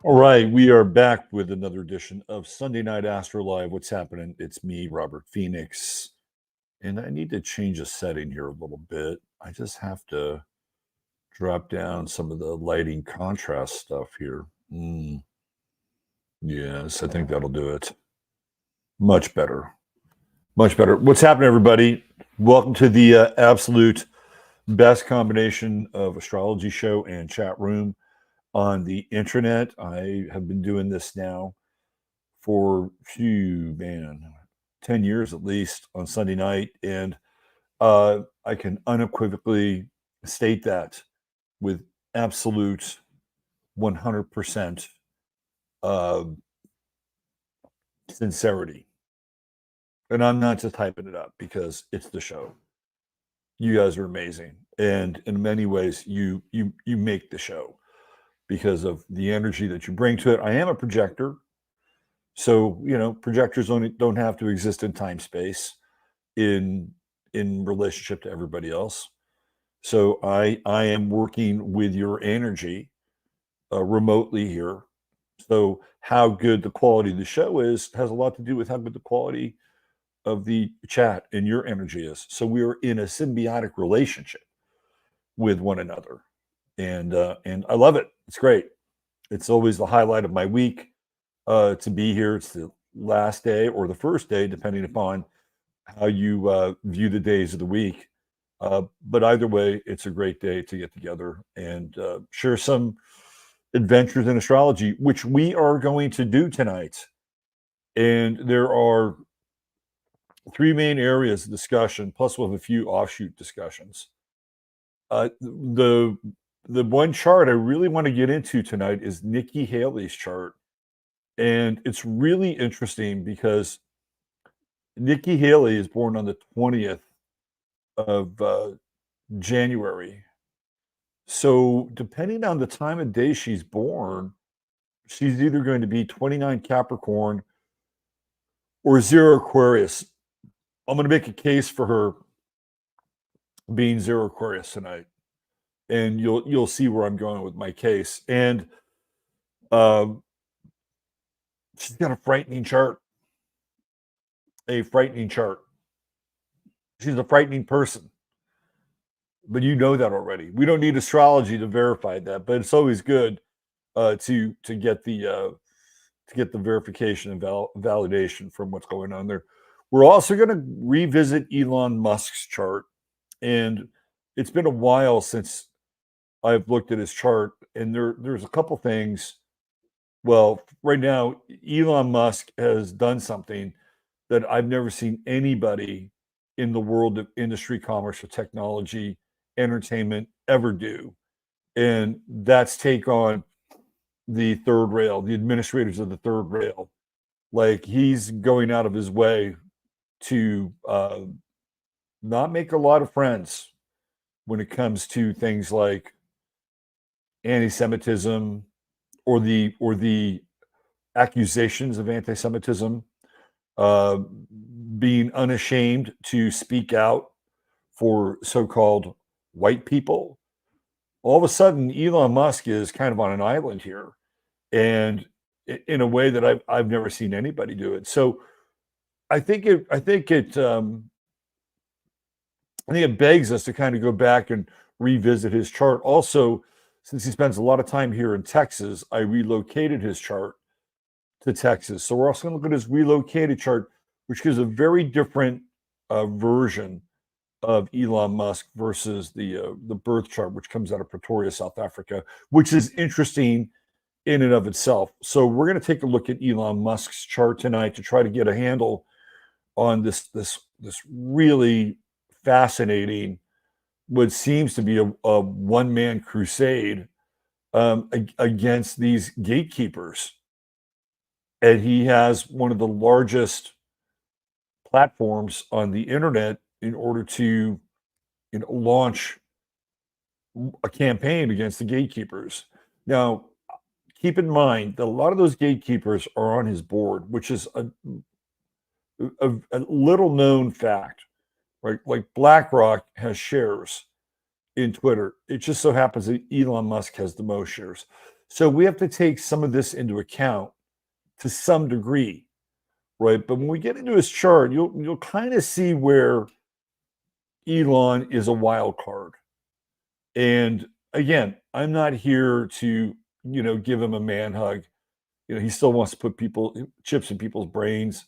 All right, we are back with another edition of Sunday Night Astro Live. What's happening? It's me, Robert Phoenix, and I need to change a setting here a little bit. I just have to drop down some of the lighting contrast stuff here. Yes, I think that'll do it. Much better. Much better. What's happening, everybody? Welcome to the absolute best combination of astrology show and chat room on the internet. I have been doing this now for 10 years at least on Sunday night, and I can unequivocally state that with absolute 100% sincerity. And I'm not just hyping it up because it's the show. You guys are amazing, and in many ways, you make the show because of the energy that you bring to it. I am a projector, so projectors don't have to exist in time space in relationship to everybody else. So I am working with your energy remotely here. So how good the quality of the show is has a lot to do with how good the quality of the chat and your energy is. So we are in a symbiotic relationship with one another, and I love it. It's great. It's always the highlight of my week to be here. It's the last day or the first day, depending upon how you view the days of the week. But either way, it's a great day to get together and share some adventures in astrology, which we are going to do tonight. And there are three main areas of discussion, plus we'll have a few offshoot discussions. The one chart I really want to get into tonight is Nikki Haley's chart. And it's really interesting because Nikki Haley is born on the 20th of January. So depending on the time of day she's born, she's either going to be 29 Capricorn or 0 Aquarius. I'm going to make a case for her being 0 Aquarius tonight, and you'll see where I'm going with my case. And she's got a frightening chart. She's a frightening person, but you know that already. We don't need astrology to verify that, but it's always good to get the verification and validation from what's going on there. We're also going to revisit Elon Musk's chart, and it's been a while since I've looked at his chart, and there's a couple things. Well, right now, Elon Musk has done something that I've never seen anybody in the world of industry, commerce, or technology, entertainment ever do. And that's take on the third rail, the administrators of the third rail. Like, he's going out of his way to not make a lot of friends when it comes to things like anti-Semitism or the accusations of anti-Semitism, being unashamed to speak out for so-called white people. All of a sudden, Elon Musk is kind of on an island here, and in a way that I've never seen anybody do it. So I think it begs us to kind of go back and revisit his chart. Also, since he spends a lot of time here in Texas, I relocated his chart to Texas. So we're also going to look at his relocated chart, which gives a very different version of Elon Musk versus the birth chart, which comes out of Pretoria, South Africa, which is interesting in and of itself. So we're going to take a look at Elon Musk's chart tonight to try to get a handle on this really fascinating, what seems to be a one-man crusade against these gatekeepers. And he has one of the largest platforms on the internet in order to launch a campaign against the gatekeepers. Now, keep in mind that a lot of those gatekeepers are on his board, which is a little known fact, right? Like BlackRock has shares in Twitter. It just so happens that Elon Musk has the most shares. So we have to take some of this into account to some degree, right? But when we get into his chart, you'll kind of see where Elon is a wild card. And again, I'm not here to, give him a man hug. He still wants to put chips in people's brains.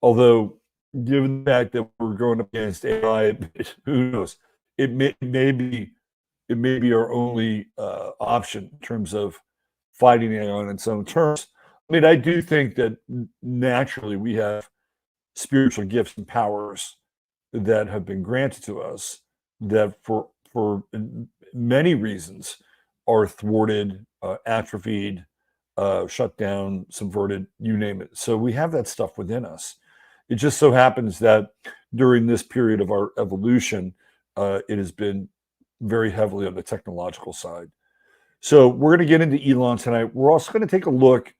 Although, given the fact that we're going up against AI, who knows? It may be our only option in terms of fighting it on its own terms. I mean, I do think that naturally we have spiritual gifts and powers that have been granted to us that for many reasons are thwarted, atrophied, shut down, subverted, you name it. So we have that stuff within us. It just so happens that during this period of our evolution, it has been very heavily on the technological side. So we're going to get into Elon tonight. We're also going to take a look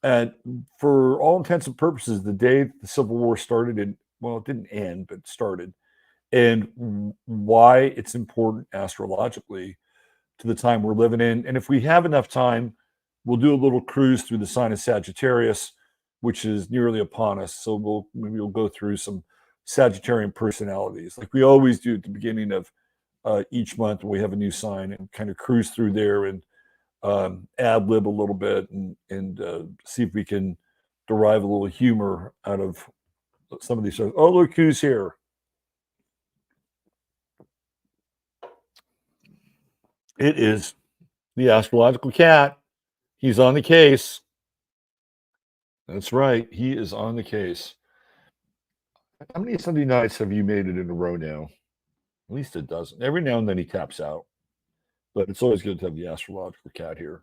at, for all intents and purposes, the day the Civil War started, and well, it didn't end, but started, and why it's important astrologically to the time we're living in. And if we have enough time, we'll do a little cruise through the sign of Sagittarius, which is nearly upon us. So maybe we'll go through some Sagittarian personalities, like we always do at the beginning of each month when we have a new sign, and kind of cruise through there and ad lib a little bit and see if we can derive a little humor out of some of these. Oh, look who's here. It is the astrological cat. He's on the case. That's right. He is on the case. How many Sunday nights have you made it in a row now? At least a dozen. Every now and then he taps out. But it's always good to have the astrological cat here.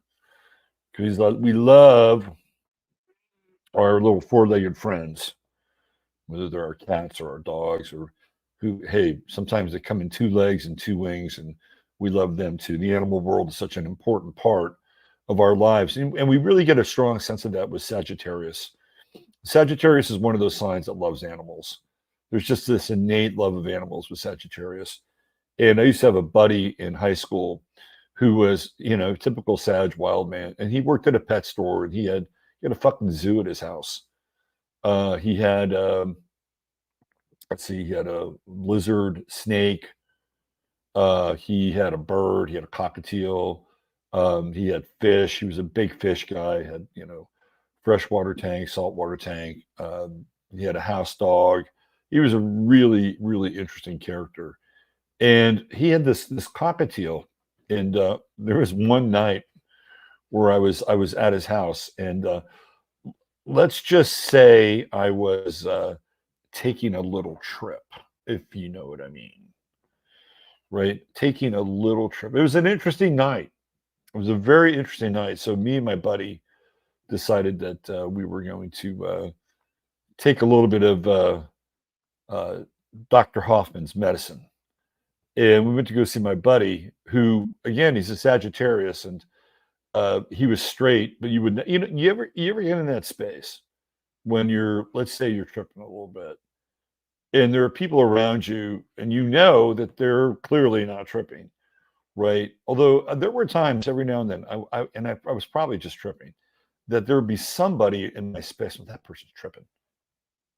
Because we love our little four-legged friends, whether they're our cats or our dogs, or hey, sometimes they come in two legs and two wings, and we love them too. The animal world is such an important part of our lives. And we really get a strong sense of that with Sagittarius. Sagittarius is one of those signs that loves animals. There's just this innate love of animals with Sagittarius. And I used to have a buddy in high school who was, typical Sag wild man. And he worked at a pet store, and he had a fucking zoo at his house. He had, he had a lizard, snake. He had a bird. He had a cockatiel. He had fish. He was a big fish guy. Had, freshwater tank, saltwater tank. He had a house dog. He was a really, really interesting character. And he had this cockatiel. And there was one night where I was at his house, and let's just say I was taking a little trip, if you know what I mean. Right? Taking a little trip. It was an interesting night. It was a very interesting night. So me and my buddy decided that we were going to take a little bit of Dr. Hoffman's medicine. And we went to go see my buddy, who, again, he's a Sagittarius, and he was straight. But you ever get in that space when let's say you're tripping a little bit, and there are people around you, and that they're clearly not tripping, right? Although there were times every now and then, I was probably just tripping, that there would be somebody in my space, well, that person's tripping.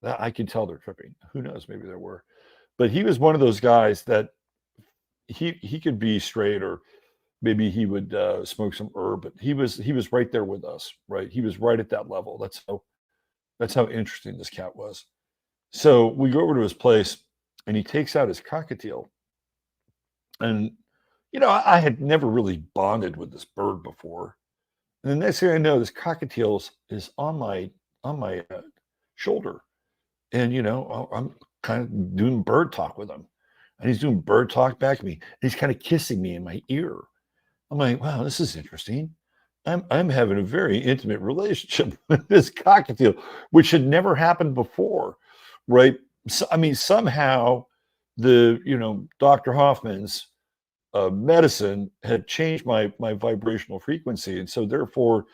That I can tell they're tripping. Who knows? Maybe there were. But he was one of those guys that he could be straight, or maybe he would smoke some herb, but he was right there with us, right? He was right at that level. That's how interesting this cat was. So we go over to his place, and he takes out his cockatiel. And, I had never really bonded with this bird before. And the next thing I know, this cockatiel is on my shoulder. And, I'm kind of doing bird talk with him. And he's doing bird talk back to me. And he's kind of kissing me in my ear. I'm like, wow, this is interesting. I'm having a very intimate relationship with this cockatiel, which had never happened before. Right. So, I mean, somehow Dr. Hoffman's medicine had changed my vibrational frequency. And so therefore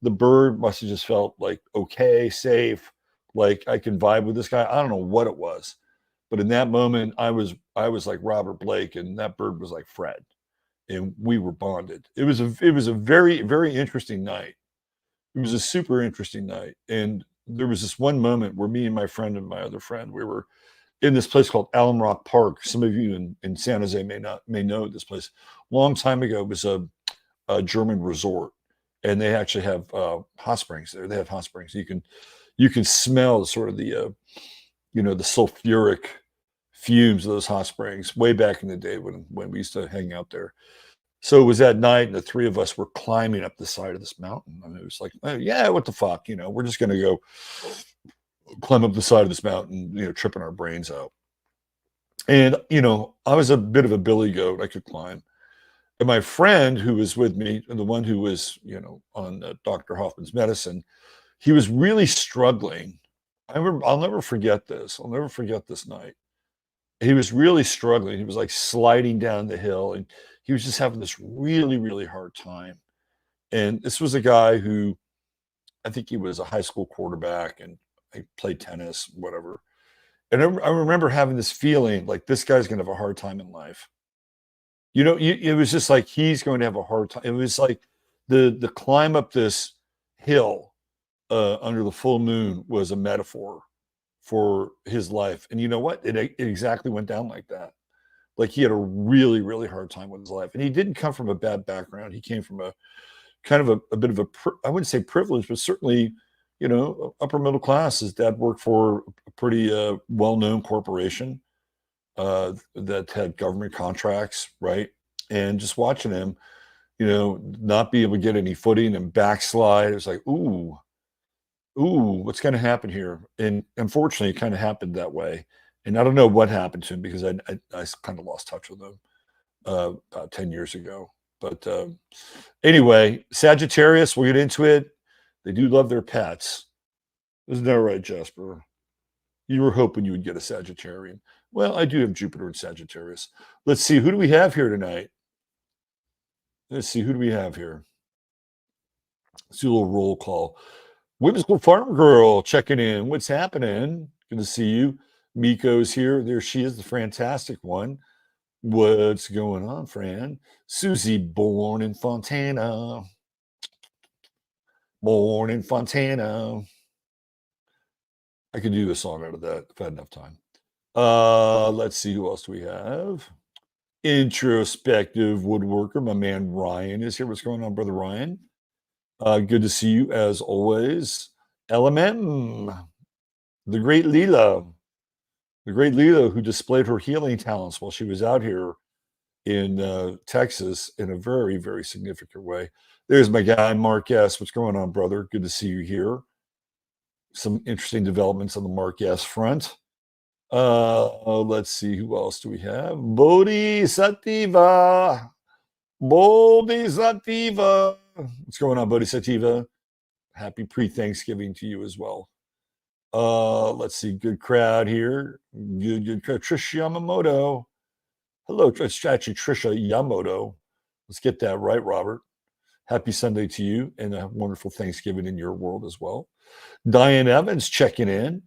the bird must have just felt like, okay, safe, like I can vibe with this guy. I don't know what it was, but in that moment I was like Robert Blake, and that bird was like Fred. and we were bonded. It was a very, very interesting night. It was a super interesting night. And there was this one moment where me and my friend and my other friend, we were in this place called Alum Rock Park. Some of you in San Jose may know this place. Long time ago, it was a German resort, and they actually have hot springs there. They have hot springs. You can smell sort of the the sulfuric fumes of those hot springs way back in the day when we used to hang out there. So it was that night, and the three of us were climbing up the side of this mountain. I mean, it was like, oh, yeah, what the fuck, we're just going to go climb up the side of this mountain, tripping our brains out. And I was a bit of a billy goat. I could climb. And my friend who was with me, the one who was, on Dr. Hoffman's medicine, he was really struggling. I'll never forget this. I'll never forget this night. He was really struggling. He was like sliding down the hill, and he was just having this really, really hard time. And this was a guy who, I think he was a high school quarterback and he played tennis, whatever. And I remember having this feeling like this guy's going to have a hard time in life. It was just like he's going to have a hard time. It was like the climb up this hill under the full moon was a metaphor for his life. And you know what? It exactly went down like that. Like he had a really, really hard time with his life. And he didn't come from a bad background. He came from a kind of a bit of I wouldn't say privilege, but certainly, upper middle class. His dad worked for a pretty well-known corporation that had government contracts, right? And just watching him, not be able to get any footing and backslide. It was like, ooh, what's going to happen here? And unfortunately, it kind of happened that way. And I don't know what happened to him because I kind of lost touch with him about 10 years ago. But anyway, Sagittarius, we'll get into it. They do love their pets. Isn't that right, Jasper? You were hoping you would get a Sagittarian. Well, I do have Jupiter in Sagittarius. Let's see. Who do we have here tonight? Let's see. Who do we have here? Let's do a little roll call. Whimsical Farm Girl checking in. What's happening? Good to see you. Miko's here. There she is, the fantastic one. What's going on, Fran? Susie, born in Fontana. Born in Fontana. I could do a song out of that if I had enough time. Let's see, who else do we have? Introspective woodworker. My man Ryan is here. What's going on, brother Ryan? Good to see you as always. LMM, the great Leela. The great Leela, who displayed her healing talents while she was out here in Texas in a very, very significant way. There's my guy, Mark S. What's going on, brother? Good to see you here. Some interesting developments on the Mark S. front. Let's see, who else do we have? Bodhisattva. Bodhisattva. What's going on, Bodhisattva? Happy pre-Thanksgiving to you as well. Let's see, good crowd here. Good crowd. Trisha Yamamoto. Hello, it's actually Trisha Yamamoto. Let's get that right, Robert. Happy Sunday to you and a wonderful Thanksgiving in your world as well. Diane Evans checking in.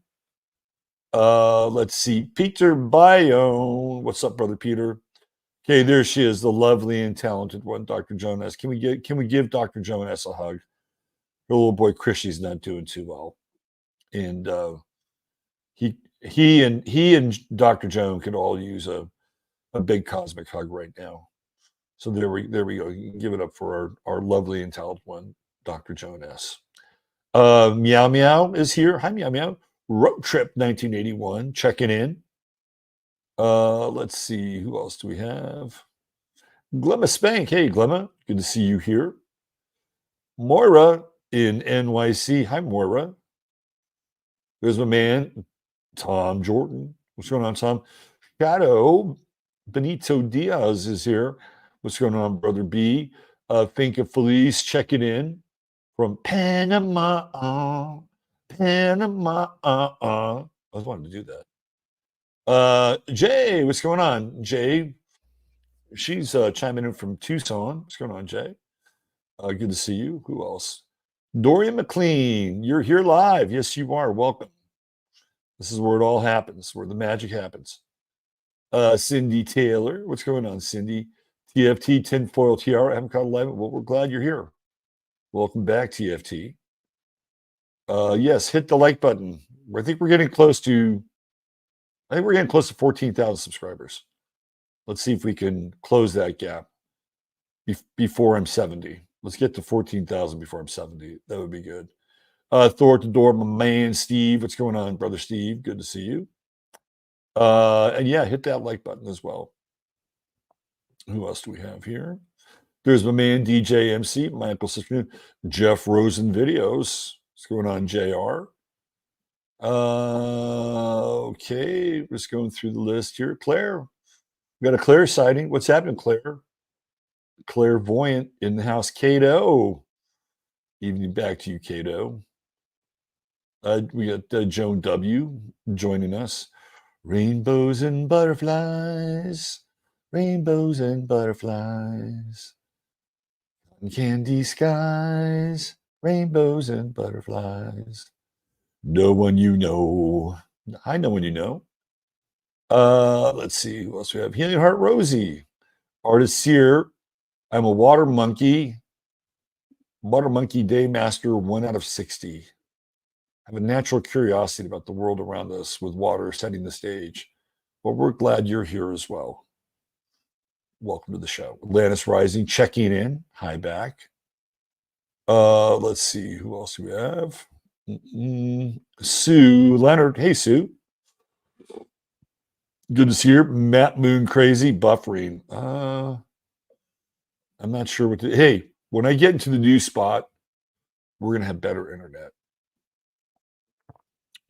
Let's see, Peter Bayonne. What's up, brother Peter? Okay, there she is, the lovely and talented one, Dr. Jonas. Can we give Dr. Jonas a hug? Her little boy Krishy's not doing too well. And he and Dr. Joan could all use a big cosmic hug right now. So there we go. You can give it up for our lovely and talented one, Dr. Jonas. Meow Meow is here. Hi, Meow Meow. Road Trip 1981 checking in. Let's see, who else do we have? Glemma Spank. Hey, Glemma. Good to see you here. Moira in NYC. Hi, Moira. There's my man, Tom Jordan. What's going on, Tom? Shadow Benito Diaz is here. What's going on, brother B? Finca Felice checking in from Panama. Panama. I was wanting to do that. Jay, what's going on? Jay, she's chiming in from Tucson. What's going on, Jay? Good to see you. Who else? Dorian McLean, you're here live. Yes, you are. Welcome. This is where it all happens, where the magic happens. Cindy Taylor. What's going on, Cindy? TFT Tinfoil TR. I haven't caught a live, but we're glad you're here. Welcome back, TFT. Yes, hit the like button. I think we're getting close to 14,000 subscribers. Let's see if we can close that gap before I'm 70. Let's get to 14,000 before I'm 70. That would be good. Thor at the door, my man Steve. What's going on, brother Steve? Good to see you. And yeah, hit that like button as well. Who else do we have here? There's my man DJ MC, my uncle sister, Jeff Rosen Videos. What's going on, JR? Okay, just going through the list here. Claire, we got a Claire sighting. What's happening, Claire? Clairvoyant in the house. Cato. Evening back to you, Cato. We got Joan W. joining us. Rainbows and butterflies. Rainbows and butterflies. Candy skies. Rainbows and butterflies. No one you know. I know one you know. Let's see who else we have. Healing Heart Rosie. Artist here. I'm a water monkey. Water monkey day master, 1 out of 60. I have a natural curiosity about the world around us with water setting the stage. But we're glad you're here as well. Welcome to the show. Atlantis Rising checking in. Hi back. Let's see who else we have. Sue Leonard. Hey, Sue. Good to see you. Matt Moon Crazy buffering. I'm not sure what to. Hey, when I get into the new spot, we're gonna have better internet.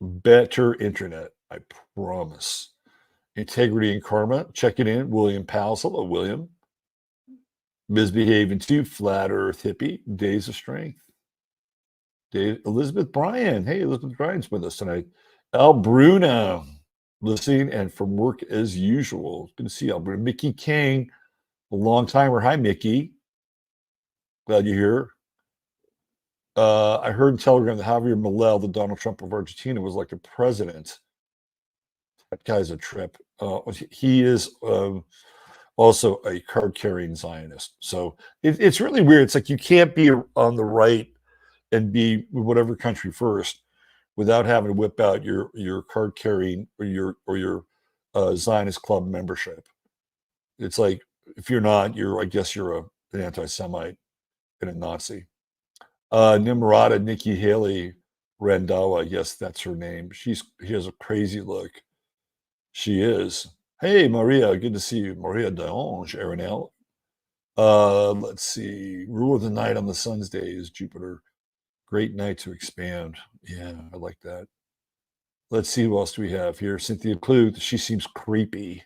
Better internet, I promise. Integrity and Karma, checking in. William Pals. Hello, William. Misbehaving too. Flat Earth hippie. Days of Strength. Elizabeth Bryan. Hey, Elizabeth Bryan's with us tonight. Al Bruno, listening and from work as usual. Good to see Al Bruno. Mickey King, a long timer. Hi, Mickey. Glad you're here. I heard in Telegram that Javier Milei, the Donald Trump of Argentina, was like a president. That guy's a trip. He is also a card-carrying Zionist. So it's really weird. It's like you can't be on the right and be whatever country first without having to whip out your card-carrying or your Zionist club membership. It's like if you're not, I guess you're an anti-Semite and a Nazi. Nimrata Nikki Haley Randawa, yes, that's her name. She has a crazy look. She is. Hey, Maria, good to see you. Maria Deonge, Arenel. Let's see. Rule of the night on the sun's day is Jupiter. Great night to expand. Yeah, I like that. Let's see who else do we have here. Cynthia Cluth. She seems creepy.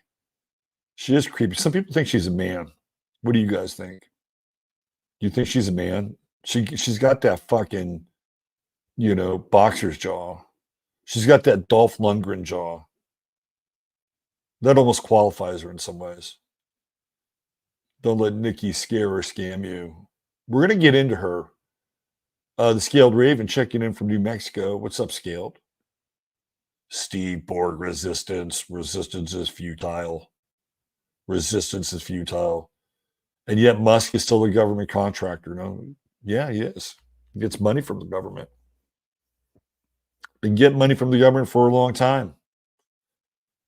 She is creepy. Some people think she's a man. What do you guys think? Do you think she's a man? She's got that fucking, boxer's jaw. She's got that Dolph Lundgren jaw. That almost qualifies her in some ways. Don't let Nikki scare or scam you. We're going to get into her. The Scaled Raven checking in from New Mexico. What's up, Scaled? Steve Borg, resistance. Resistance is futile. Resistance is futile. And yet Musk is still a government contractor. No, yeah, he is. He gets money from the government. Been getting money from the government for a long time.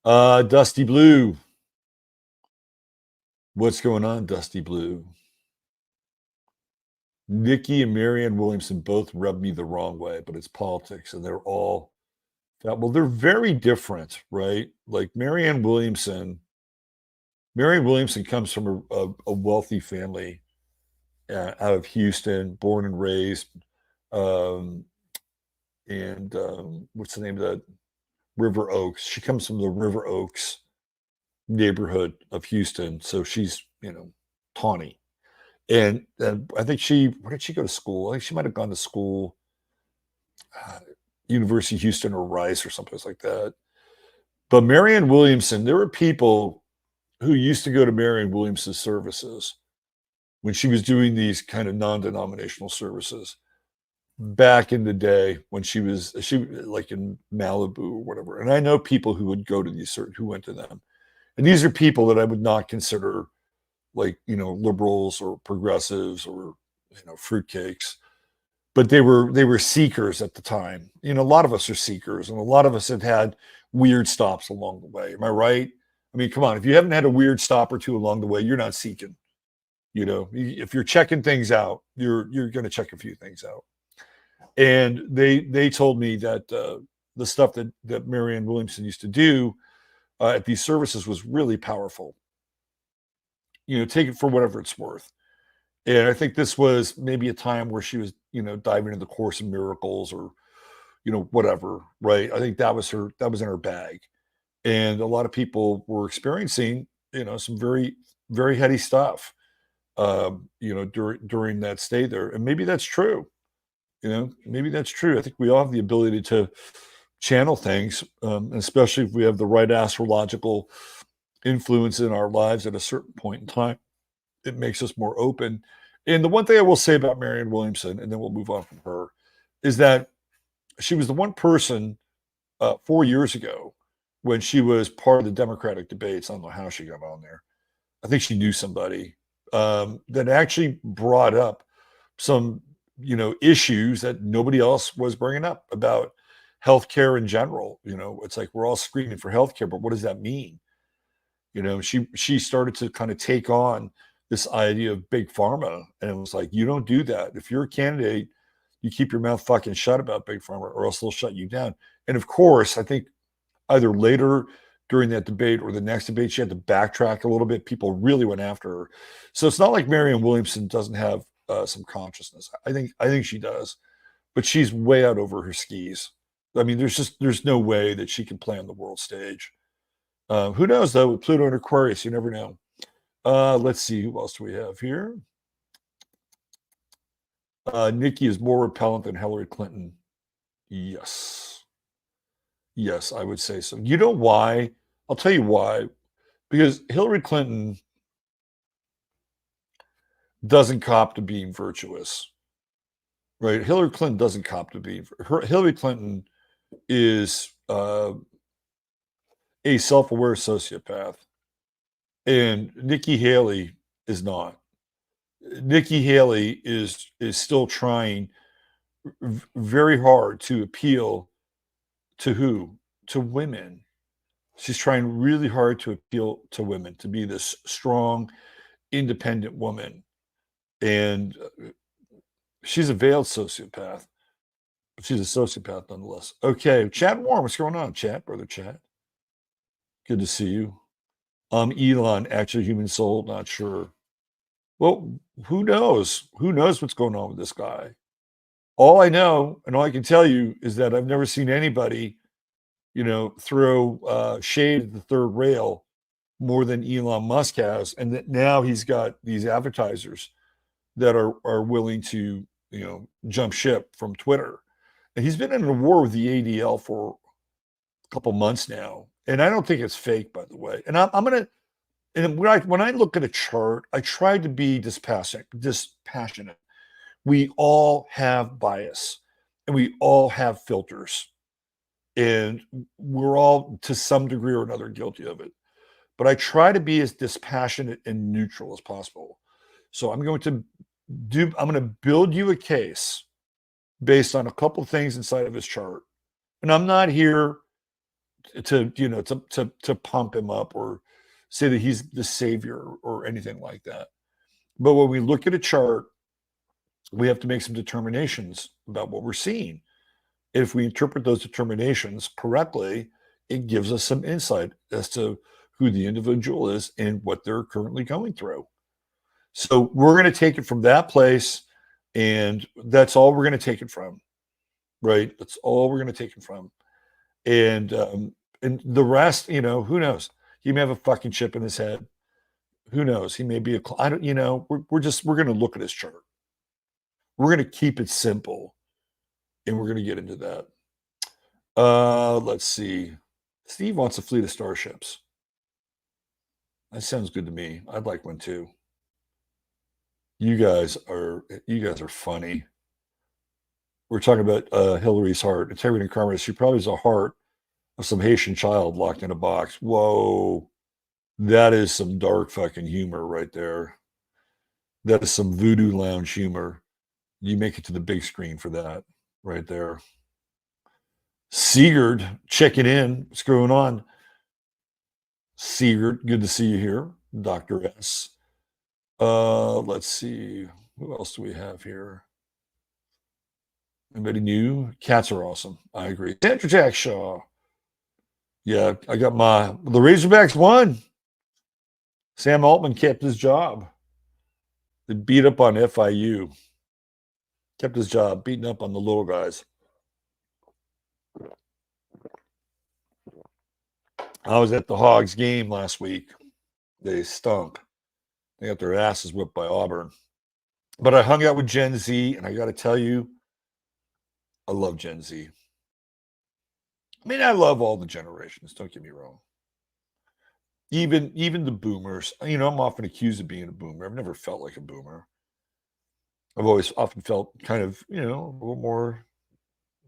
Dusty Blue. What's going on, Dusty Blue? Nikki and Marianne Williamson both rub me the wrong way, but it's politics, and they're all they're very different, right? Like Marianne Williamson comes from a wealthy family out of Houston, born and raised, and what's the name of that? River Oaks. She comes from the River Oaks neighborhood of Houston, so she's tawny. And I think where did she go to school? I think she might have gone to school, University of Houston or Rice or someplace like that. But Marianne Williamson, there were people who used to go to Marianne Williamson's services when she was doing these kind of non-denominational services back in the day when she like in Malibu or whatever. And I know people who would go to who went to them. And these are people that I would not consider like, liberals or progressives or, fruitcakes. But they were seekers at the time. A lot of us are seekers, and a lot of us have had weird stops along the way. Am I right? I mean, come on, if you haven't had a weird stop or two along the way, you're not seeking. If you're checking things out, you're going to check a few things out. And they told me that the stuff that Marianne Williamson used to do at these services was really powerful. Take it for whatever it's worth. And I think this was maybe a time where she was, diving into the Course in Miracles or, whatever, right? I think that was in her bag. And a lot of people were experiencing, some very, very heady stuff, during that stay there. And maybe that's true. Maybe that's true. I think we all have the ability to channel things, especially if we have the right astrological influence in our lives at a certain point in time. It makes us more open. And the one thing I will say about Marianne Williamson, and then we'll move on from her, is that she was the one person 4 years ago when she was part of the Democratic debates. I don't know how she got on there. I think she knew somebody that actually brought up some, issues that nobody else was bringing up about healthcare in general. It's like we're all screaming for healthcare, but what does that mean? She started to kind of take on this idea of big pharma, and it was like, you don't do that. If you're a candidate, you keep your mouth fucking shut about big pharma, or else they'll shut you down. And of course, I think either later during that debate or the next debate, she had to backtrack a little bit. People really went after her. So it's not like Marianne Williamson doesn't have some consciousness. I think she does, but she's way out over her skis. I mean, there's no way that she can play on the world stage. Who knows though? With Pluto and Aquarius, you never know. Let's see, who else do we have here? Nikki is more repellent than Hillary Clinton. Yes. Yes, I would say so. You know why? I'll tell you why. Because Hillary Clinton doesn't cop to being virtuous, right? Hillary Clinton doesn't cop to being. Hillary Clinton is a self-aware sociopath, and Nikki Haley is not. Nikki Haley is still trying very hard to appeal to who? To women. She's trying really hard to appeal to women, to be this strong, independent woman. And she's a veiled sociopath. She's a sociopath nonetheless. Okay, Chad Warren, what's going on, Chad? Brother Chad. Good to see you. Elon, actually human soul, not sure. Well, who knows? Who knows what's going on with this guy? All I know, and all I can tell you, is that I've never seen anybody, throw shade at the third rail more than Elon Musk has, and that now he's got these advertisers that are willing to, jump ship from Twitter. And he's been in a war with the ADL for a couple months now, and I don't think it's fake, by the way. And I'm gonna, and when I look at a chart, I try to be dispassionate. We all have bias, and we all have filters, and we're all to some degree or another guilty of it. But I try to be as dispassionate and neutral as possible. So I'm going to build you a case based on a couple of things inside of his chart. And I'm not here to pump him up or say that he's the savior or anything like that. But when we look at a chart, we have to make some determinations about what we're seeing. If we interpret those determinations correctly, it gives us some insight as to who the individual is and what they're currently going through. So we're going to take it from that place, and that's all we're going to take it from, right? That's all we're going to take it from. And the rest, who knows? He may have a fucking chip in his head. Who knows? He may be I don't, we're going to look at his chart. We're going to keep it simple, and we're going to get into that. Let's see. Steve wants a fleet of starships. That sounds good to me. I'd like one too. You guys are funny. We're talking about Hillary's heart. Integrity and karma. She probably has a heart of some Haitian child locked in a box. Whoa. That is some dark fucking humor right there. That is some voodoo lounge humor. You make it to the big screen for that right there. Sigurd checking in. What's going on? Sigurd, good to see you here. Dr. S. Let's see. Who else do we have here? Anybody new? Cats are awesome. I agree. Sandra Jack Shaw. Yeah, I got the Razorbacks won. Sam Altman kept his job. They beat up on FIU. Kept his job, beating up on the little guys. I was at the Hogs game last week. They stunk. They got their asses whipped by Auburn. But I hung out with Gen Z, and I got to tell you, I love Gen Z. I mean, I love all the generations. Don't get me wrong. Even the boomers. You know, I'm often accused of being a boomer. I've never felt like a boomer. I've always often felt kind of, a little more,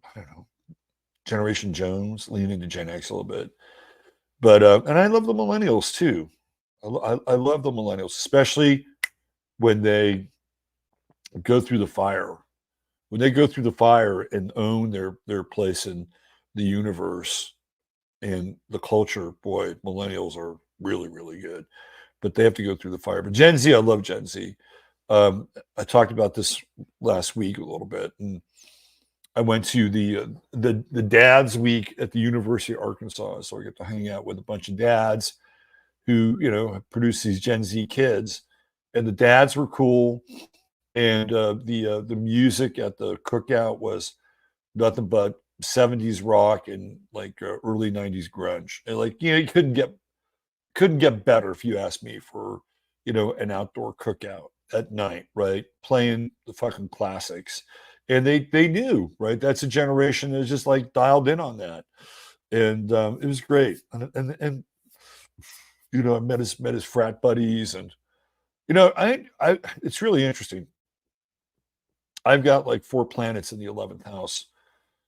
I don't know, Generation Jones, leaning into Gen X a little bit. But and I love the millennials too. I love the millennials, especially when they go through the fire. When they go through the fire and own their place in the universe and the culture, boy, millennials are really, really good. But they have to go through the fire. But Gen Z, I love Gen Z. I talked about this last week a little bit, and I went to the Dads Week at the University of Arkansas, so I get to hang out with a bunch of dads who produce these Gen Z kids, and the dads were cool, and the music at the cookout was nothing but 70s rock and like early 90s grunge, and you couldn't get better if you ask me for an outdoor cookout at night, right? Playing the fucking classics. And they knew, right? That's a generation that's just like dialed in on that. And it was great. And I met his frat buddies, and I it's really interesting. I've got like 4 planets in the 11th house.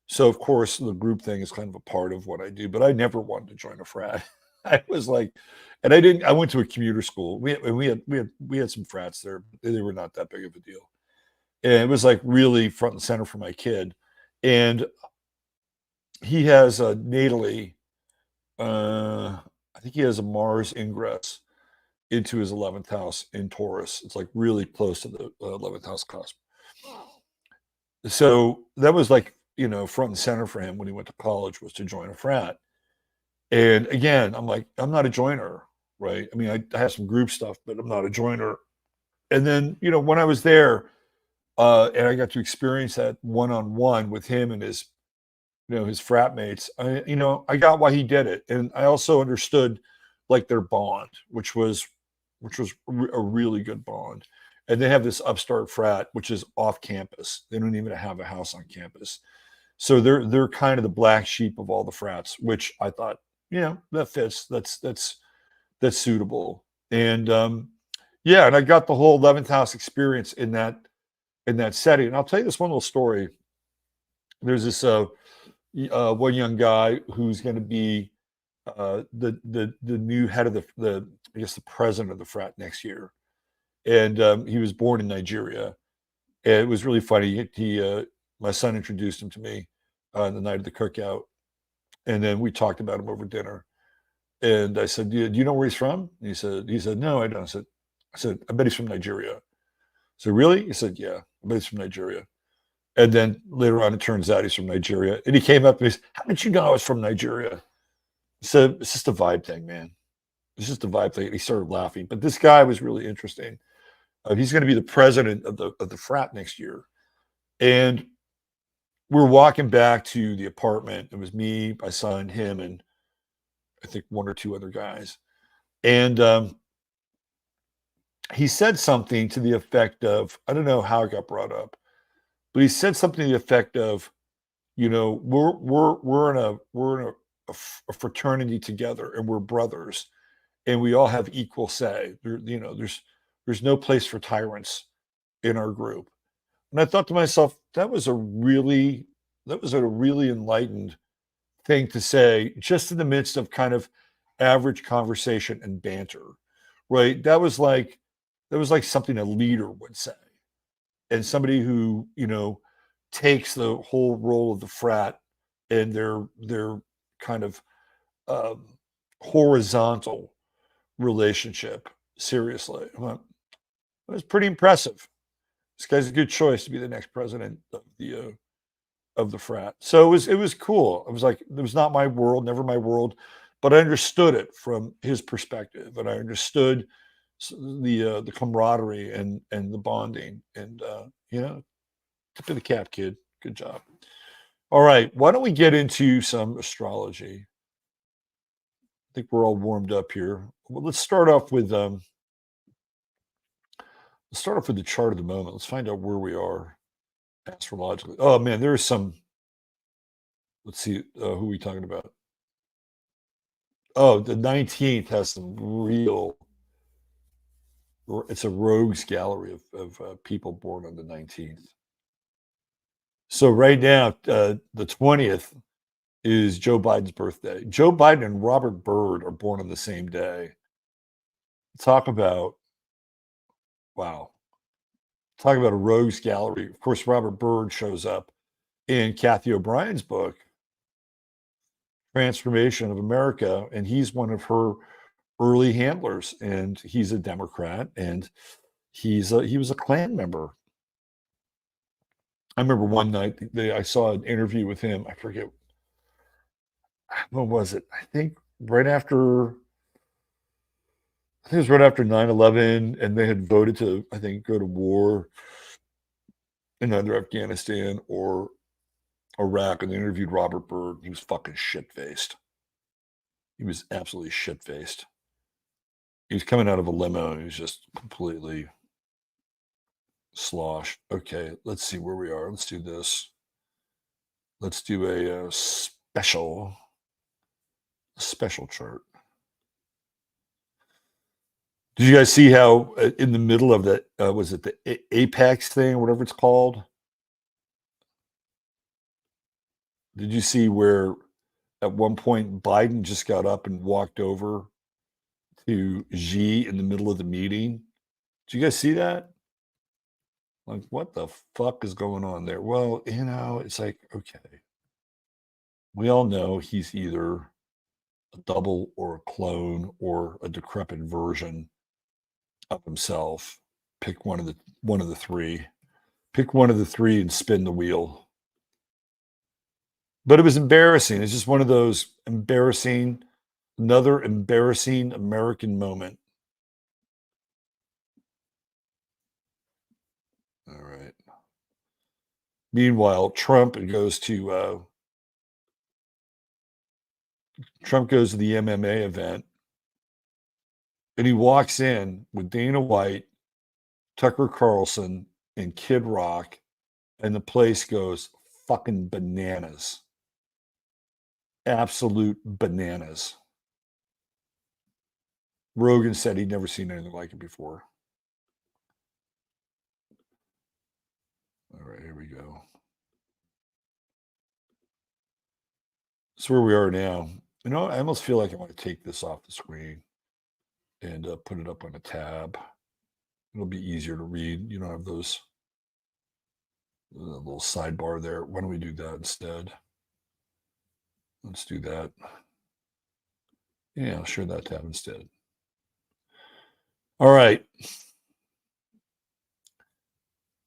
So of course the group thing is kind of a part of what I do, but I never wanted to join a frat. I was like, and I went to a commuter school. We had some frats there. They were not that big of a deal. And it was like really front and center for my kid. And he has a natally, I think he has a Mars ingress into his 11th house in Taurus. It's like really close to the 11th house cusp. So that was like, front and center for him when he went to college, was to join a frat. And again, I'm like, I'm not a joiner, right? I mean, I have some group stuff, but I'm not a joiner. And then, when I was there, and I got to experience that one-on-one with him and his frat mates, I got why he did it. And I also understood like their bond, which was a really good bond. And they have this upstart frat, which is off campus. They don't even have a house on campus. So they're kind of the black sheep of all the frats, which I thought, that fits. That's suitable. And yeah, and I got the whole 11th house experience in that setting. And I'll tell you this one little story. There's this one young guy who's going to be the new head of the I guess the president of the frat next year, and he was born in Nigeria. And it was really funny. My son introduced him to me on the night of the cookout, and then we talked about him over dinner. And I said, "Do you know where he's from?" And he said, "No, I don't." I said, "I bet he's from Nigeria." So really? He said, "Yeah, I bet he's from Nigeria." And then later on, it turns out he's from Nigeria. And he came up and he said, "How did you know I was from Nigeria?" He said, "It's just a vibe thing, man. It's just a vibe thing." And he started laughing. But this guy was really interesting. He's going to be the president of the frat next year. And we're walking back to the apartment. It was me, my son, him, and I think 1 or 2 other guys. And he said something to the effect of, I don't know how it got brought up, but he said something to the effect of, we're in a fraternity together, and we're brothers, and we all have equal say. There's no place for tyrants in our group. And I thought to myself, that was a really enlightened thing to say, just in the midst of kind of average conversation and banter, right? That was like something a leader would say, and somebody who takes the whole role of the frat and their kind of um, horizontal relationship seriously. Well, it was pretty impressive. This guy's a good choice to be the next president of the frat. So it was cool. It was like, it was not my world, never my world, but I understood it from his perspective, and I understood the camaraderie and the bonding, and tip of the cap, kid. Good job. All right, why don't we get into some astrology? I think we're all warmed up here. Well, let's start off with the chart of the moment. Let's find out where we are astrologically. Oh man, there's some. Let's see, who are we talking about? Oh, the 19th has some real. It's a rogues gallery of people born on the 19th. So right now, the 20th is Joe Biden's birthday. Joe Biden and Robert Byrd are born on the same day. Talk about, wow. Talk about a rogues gallery. Of course, Robert Byrd shows up in Kathy O'Brien's book, Transformation of America, and he's one of her early handlers, and he's a Democrat, and he was a Klan member. I remember one night I saw an interview with him. I forget, when was it? I think it was right after 9/11, and they had voted to, I think, go to war in either Afghanistan or Iraq, and they interviewed Robert Byrd. He was fucking shit-faced. He was absolutely shit-faced. He was coming out of a limo, and he was just completely sloshed. Okay, let's see where we are. Let's do this. Let's do a special chart. Did you guys see how in the middle of that, was it the Apex thing, whatever it's called? Did you see where at one point Biden just got up and walked over to Xi in the middle of the meeting? Did you guys see that? Like, what the fuck is going on there? Well, it's like, okay. We all know he's either a double or a clone or a decrepit version of himself. Pick one of the three. Pick one of the three and spin the wheel. But it was embarrassing. It's just one of those another embarrassing American moment. All right. Meanwhile, Trump goes to the MMA event, and he walks in with Dana White, Tucker Carlson, and Kid Rock, and the place goes fucking bananas. Absolute bananas. Rogan said he'd never seen anything like it before. All right, here we go. That's where we are now. I almost feel like I want to take this off the screen and put it up on a tab. It'll be easier to read. You don't have those little sidebar there. Why don't we do that instead? Let's do that. Yeah, I'll share that tab instead. All right.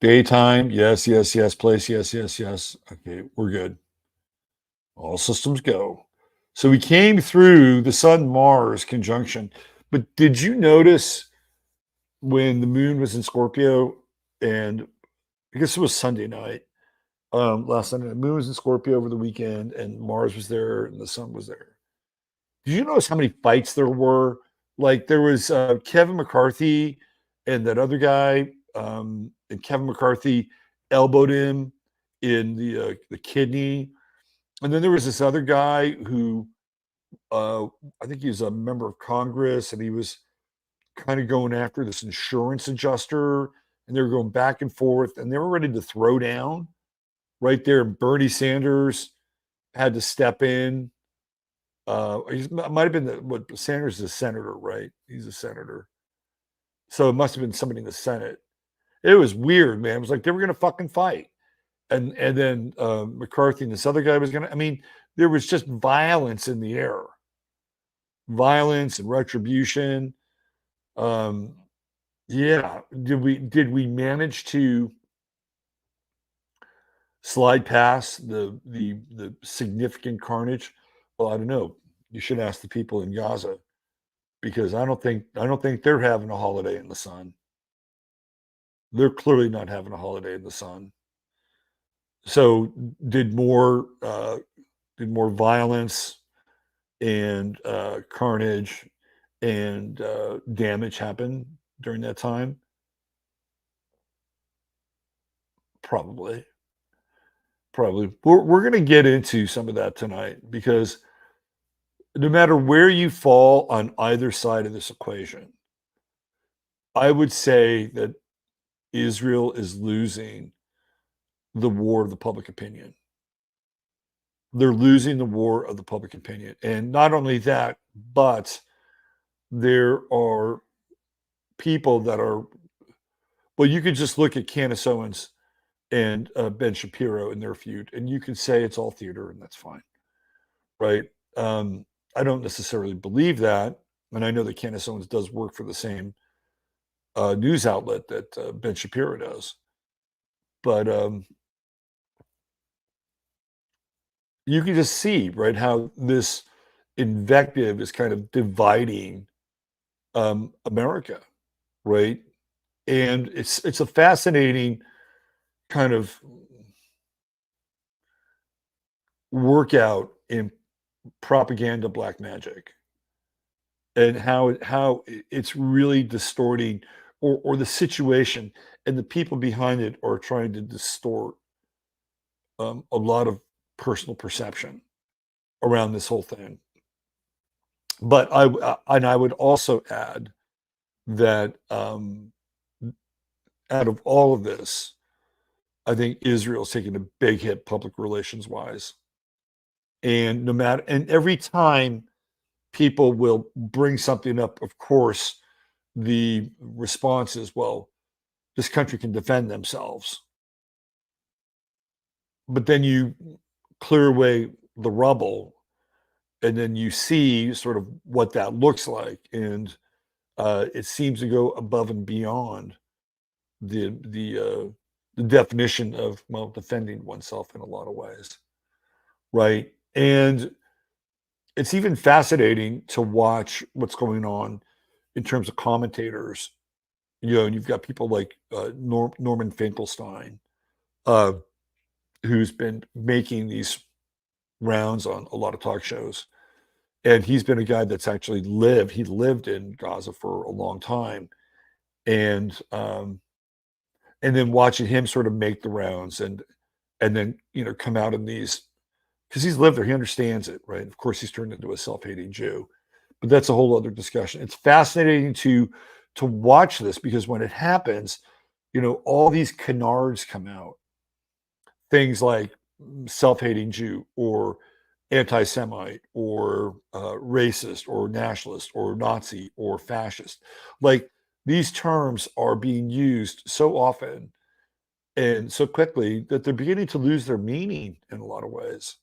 Daytime, yes. Place, yes. Okay, we're good. All systems go. So we came through the Sun-Mars conjunction. But did you notice when the moon was in Scorpio, and I guess it was Sunday night, last Sunday, the moon was in Scorpio over the weekend, and Mars was there, and the sun was there. Did you notice how many fights there were? Like, there was Kevin McCarthy and that other guy, and Kevin McCarthy elbowed him in the kidney. And then there was this other guy who, I think he was a member of Congress, and he was kind of going after this insurance adjuster, and they were going back and forth, and they were ready to throw down right there. Bernie Sanders had to step in He might have been what Sanders is a senator, right? He's a senator. So it must have been somebody in the Senate. It was weird, man. It was like they were going to fucking fight. And then McCarthy and this other guy was going to, I mean, there was just violence in the air, violence and retribution. Yeah. Did we manage to slide past the significant carnage? Well, I don't know. You should ask the people in Gaza because I don't think they're having a holiday in the sun. They're clearly not having a holiday in the sun. So did more violence and carnage and damage happen during that time? Probably. We're going to get into some of that tonight because no matter where you fall on either side of this equation, I would say that Israel is losing the war of the public opinion. They're losing the war of the public opinion. And not only that, but there are people that are, well, you could just look at Candace Owens and Ben Shapiro and their feud, and you can say it's all theater, and that's fine, right? I don't necessarily believe that, and I know that Candace Owens does work for the same news outlet that Ben Shapiro does, but you can just see, right, how this invective is kind of dividing America, right? And it's a fascinating kind of workout in propaganda black magic and how it's really distorting or the situation and the people behind it are trying to distort a lot of personal perception around this whole thing. But I would also add that out of all of this, I think Israel's taking a big hit public relations wise. And no matter, and every time people will bring something up, of course, the response is, well, this country can defend themselves. But then you clear away the rubble, and then you see sort of what that looks like. And it seems to go above and beyond the definition of, well, defending oneself in a lot of ways, right? And it's even fascinating to watch what's going on in terms of commentators. And you've got people like Norman Finkelstein, who's been making these rounds on a lot of talk shows. And he's been a guy that's actually lived in Gaza for a long time. And then watching him sort of make the rounds and then, come out in these, because he's lived there, he understands it, right? Of course, he's turned into a self-hating Jew, but that's a whole other discussion. It's fascinating to watch this because when it happens, all these canards come out. Things like self-hating Jew or anti-Semite or racist or nationalist or Nazi or fascist. Like these terms are being used so often and so quickly that they're beginning to lose their meaning in a lot of ways.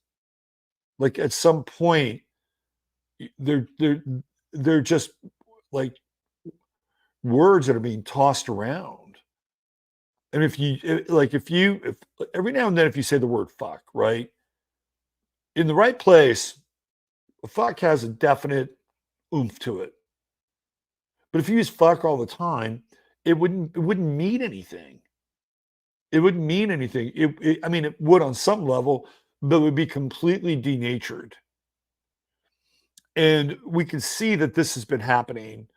Like at some point, they're just like words that are being tossed around. And if every now and then, if you say the word fuck, right, in the right place, fuck has a definite oomph to it. But if you use fuck all the time, it wouldn't mean anything. It wouldn't mean anything. I mean, it would on some level, but it would be completely denatured. And we can see that this has been happening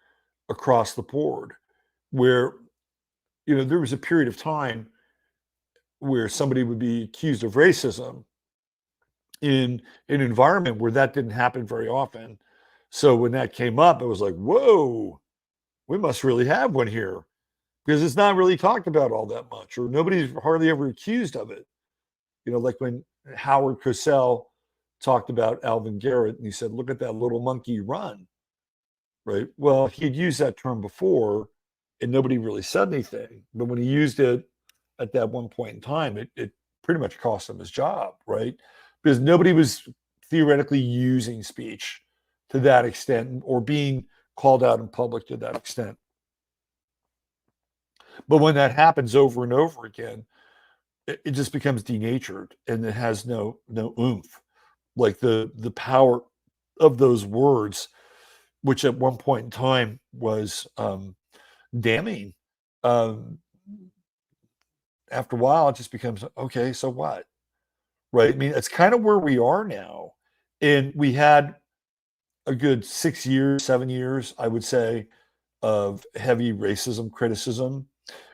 across the board where, there was a period of time where somebody would be accused of racism in an environment where that didn't happen very often. So when that came up, it was like, whoa, we must really have one here because it's not really talked about all that much, or nobody's hardly ever accused of it. Like when Howard Cosell talked about Alvin Garrett, and he said, "Look at that little monkey run." Right. Well, he had used that term before, and nobody really said anything. But when he used it at that one point in time, it pretty much cost him his job, right? Because nobody was theoretically using speech to that extent or being called out in public to that extent. But when that happens over and over again, it just becomes denatured and it has no oomph. Like the power of those words, which at one point in time was damning. Um, After a while, it just becomes okay. So what, right? I mean, it's kind of where we are now, and we had a good 6 years, 7 years, I would say, of heavy racism criticism,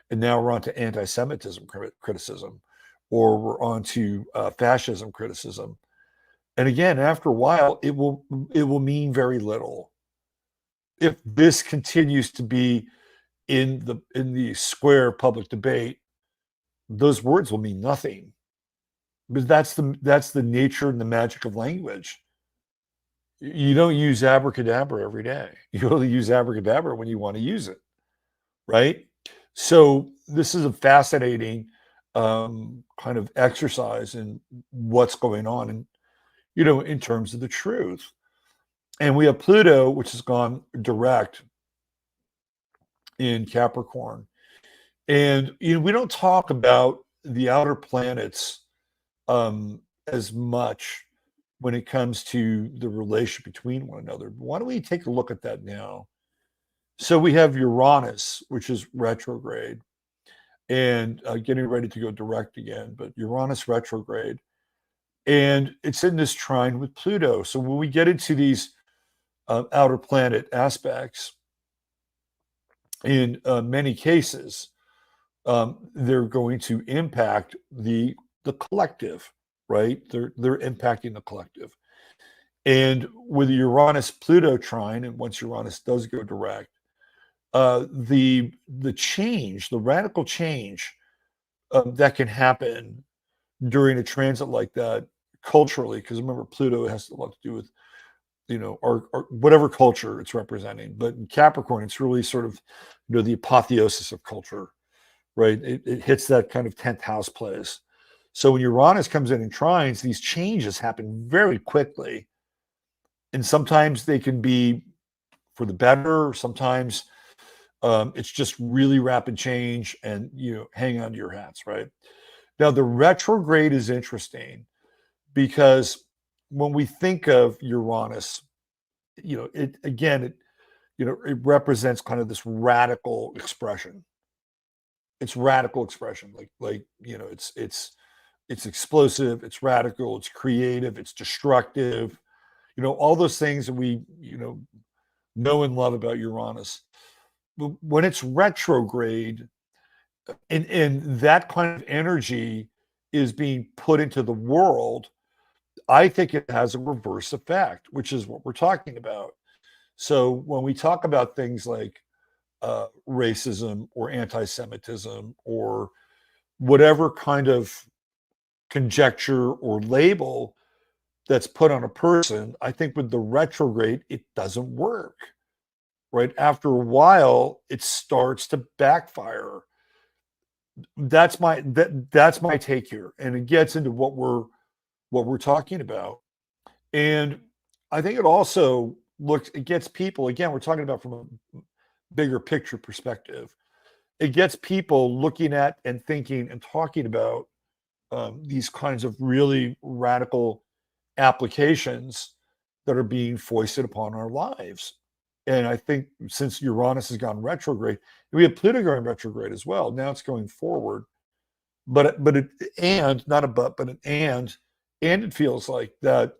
and now we're on to anti-Semitism criticism, or we're on to fascism criticism. And again, after a while, it will mean very little if this continues to be in the square public debate. Those words will mean nothing, because that's the nature and the magic of language. You don't use abracadabra every day. You only use abracadabra when you want to use it, right? So this is a fascinating kind of exercise in what's going on, and in terms of the truth. And we have Pluto, which has gone direct in Capricorn. And we don't talk about the outer planets as much when it comes to the relation between one another. Why don't we take a look at that now? So we have Uranus, which is retrograde, and getting ready to go direct again, but Uranus retrograde. And it's in this trine with Pluto. So when we get into these outer planet aspects, in many cases, they're going to impact the collective, right? They're impacting the collective. And with the Uranus Pluto trine, and once Uranus does go direct, the change, the radical change that can happen during a transit like that culturally, because remember Pluto has a lot to do with our whatever culture it's representing. But in Capricorn, it's really sort of the apotheosis of culture, right? It hits that kind of 10th house place. So when Uranus comes in trines, these changes happen very quickly. And sometimes they can be for the better. Sometimes it's just really rapid change, and hang on to your hats, right? Now, the retrograde is interesting because when we think of Uranus, it represents kind of this radical expression. It's radical expression, it's explosive, it's radical, it's creative, it's destructive, all those things that we know and love about Uranus. But when it's retrograde, and that kind of energy is being put into the world, I think it has a reverse effect, which is what we're talking about. So when we talk about things like racism or anti-Semitism or whatever kind of conjecture or label that's put on a person, I think with the retrograde, it doesn't work. Right after a while, it starts to backfire. That's my take here, and it gets into what we're talking about. And I think it also it gets people, again, we're talking about from a bigger picture perspective. It gets people looking at and thinking and talking about these kinds of really radical applications that are being foisted upon our lives. And I think since Uranus has gone retrograde, we have Pluto going retrograde as well. Now it's going forward, but it, and not a but an and it feels like that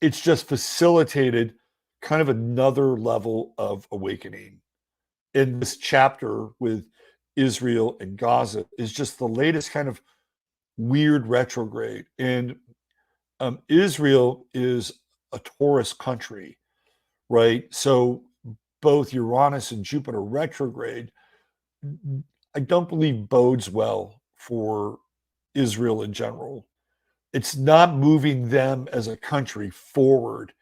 it's just facilitated kind of another level of awakening. In this chapter with Israel and Gaza is just the latest kind of weird retrograde. And Israel is a Taurus country, right? So both Uranus and Jupiter retrograde, I don't believe bodes well for Israel in general. it's not moving them as a country forward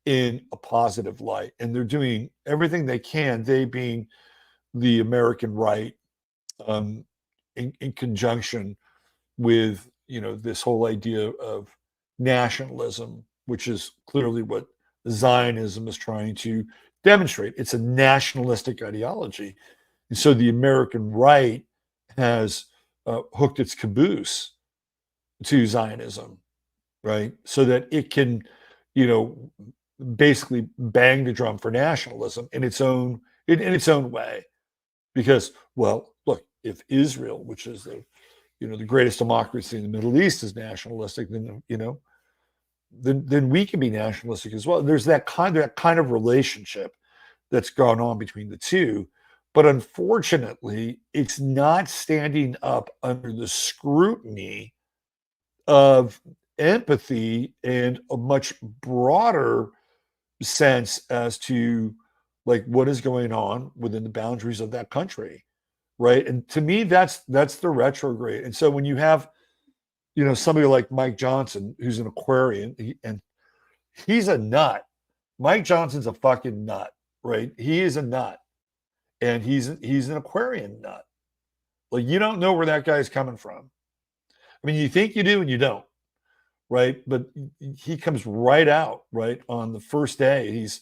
in a positive light. And they're doing everything they can, they being the American right, in conjunction with, this whole idea of nationalism, which is clearly what Zionism is trying to demonstrate. It's a nationalistic ideology. And so the American right has hooked its caboose to Zionism, right? So that it can, you know, basically bang the drum for nationalism in its own way. Because, well, look, if Israel, which is the greatest democracy in the Middle East, is nationalistic, then then we can be nationalistic as well. There's that kind of relationship that's gone on between the two. But unfortunately, it's not standing up under the scrutiny of empathy and a much broader sense as to like what is going on within the boundaries of that country, right? And to me, that's the retrograde. And so when you have somebody like Mike Johnson, who's an Aquarian, and he's a nut. Mike Johnson's a fucking nut, right? He is a nut, and he's an Aquarian nut. Like, you don't know where that guy's coming from. I mean, you think you do and you don't, right? But he comes right out, right, on the first day. He's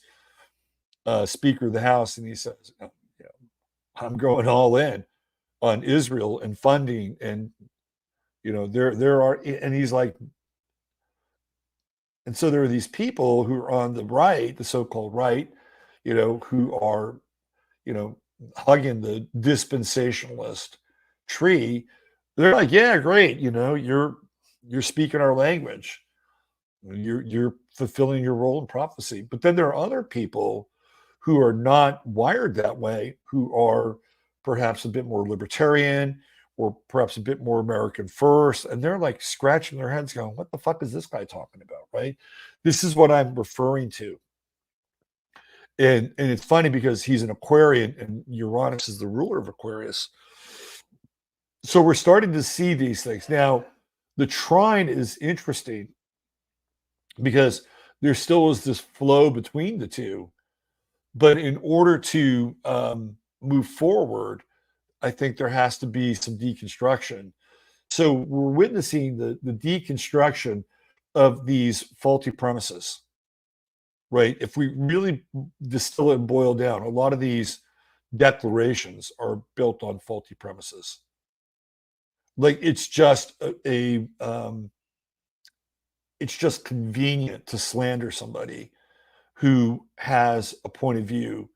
Speaker of the House, and he says, I'm going all in on Israel and funding, and there are, and he's like, and so there are these people who are on the right, the so-called right, who are, hugging the dispensationalist tree. They're like, yeah, great, you're speaking our language, you're fulfilling your role in prophecy. But then there are other people who are not wired that way, who are perhaps a bit more libertarian or perhaps a bit more American first. And they're like scratching their heads going, what the fuck is this guy talking about, right? This is what I'm referring to. And it's funny because he's an Aquarian and Uranus is the ruler of Aquarius. So we're starting to see these things. Now, the trine is interesting because there still is this flow between the two. But in order to move forward, I think there has to be some deconstruction. So we're witnessing the deconstruction of these faulty premises, right? If we really distill it and boil down, a lot of these declarations are built on faulty premises. Like it's just it's just convenient to slander somebody who has a point of view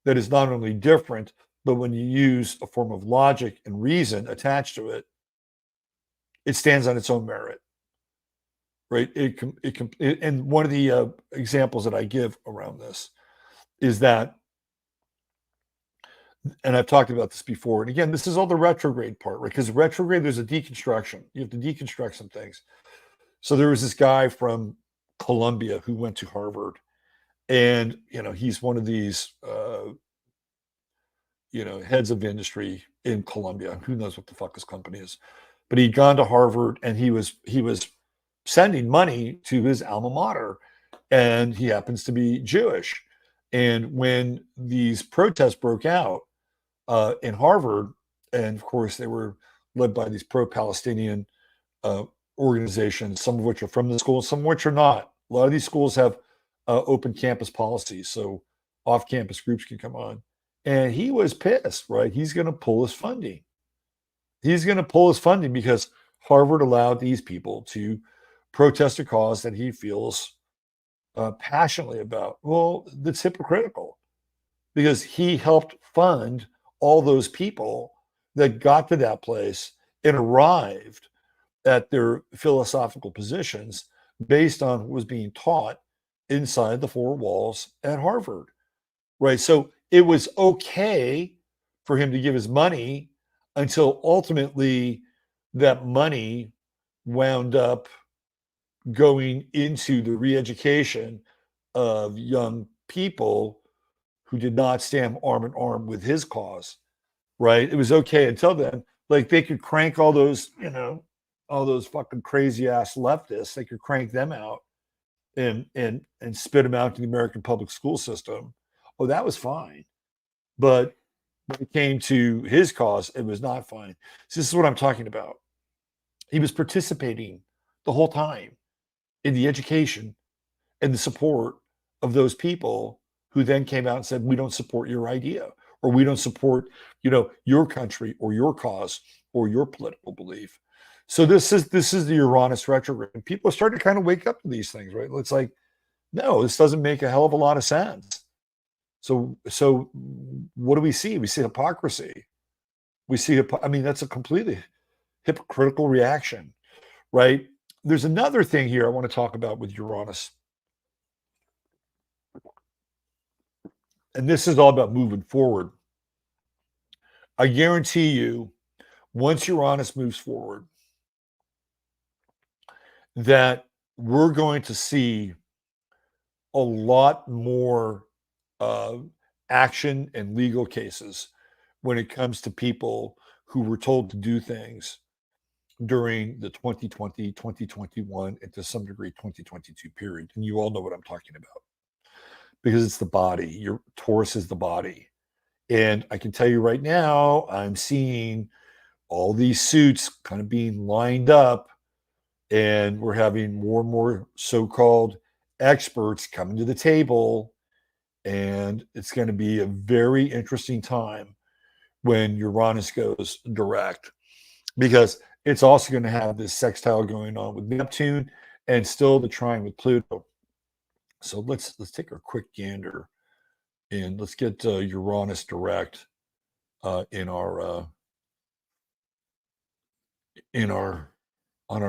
that is not only different, but when you use a form of logic and reason attached to it, it stands on its own merit, right? And one of the examples that I give around this is that, and I've talked about this before, and again, this is all the retrograde part, right? Because retrograde, there's a deconstruction. You have to deconstruct some things. So there was this guy from Columbia who went to Harvard, and he's one of these heads of industry in Columbia. Who knows what the fuck his company is? But he'd gone to Harvard, and he was sending money to his alma mater, and he happens to be Jewish. And when these protests broke out in Harvard, and of course they were led by these pro-Palestinian organizations, some of which are from the school, some of which are not. A lot of these schools have open campus policies, so off-campus groups can come on. And he was pissed, right? He's going to pull his funding. He's going to pull his funding because Harvard allowed these people to protest a cause that he feels passionately about. Well, that's hypocritical because he helped fund all those people that got to that place and arrived at their philosophical positions based on what was being taught inside the four walls at Harvard, right? So it was okay for him to give his money until ultimately that money wound up going into the re-education of young people who did not stand arm in arm with his cause, right? It was okay until then. Like they could crank all those, all those fucking crazy ass leftists, they could crank them out and spit them out to the American public school system. Oh, that was fine. But when it came to his cause, it was not fine. So this is what I'm talking about. He was participating the whole time in the education and the support of those people who then came out and said, we don't support your idea, or we don't support, your country or your cause or your political belief. So this is the Uranus retrograde. And people are starting to kind of wake up to these things, right? It's like, no, this doesn't make a hell of a lot of sense. So what do we see? We see hypocrisy. We see, that's a completely hypocritical reaction, right? There's another thing here I want to talk about with Uranus. And this is all about moving forward. I guarantee you, once Uranus moves forward, that we're going to see a lot more action and legal cases when it comes to people who were told to do things during the 2020, 2021, and to some degree 2022 period. And you all know what I'm talking about, because it's the body. Your Taurus is the body. And I can tell you right now, I'm seeing all these suits kind of being lined up, and we're having more and more so-called experts coming to the table. And it's going to be a very interesting time when Uranus goes direct, because it's also going to have this sextile going on with Neptune and still the trine with Pluto. So let's take a quick gander and let's get Uranus direct on our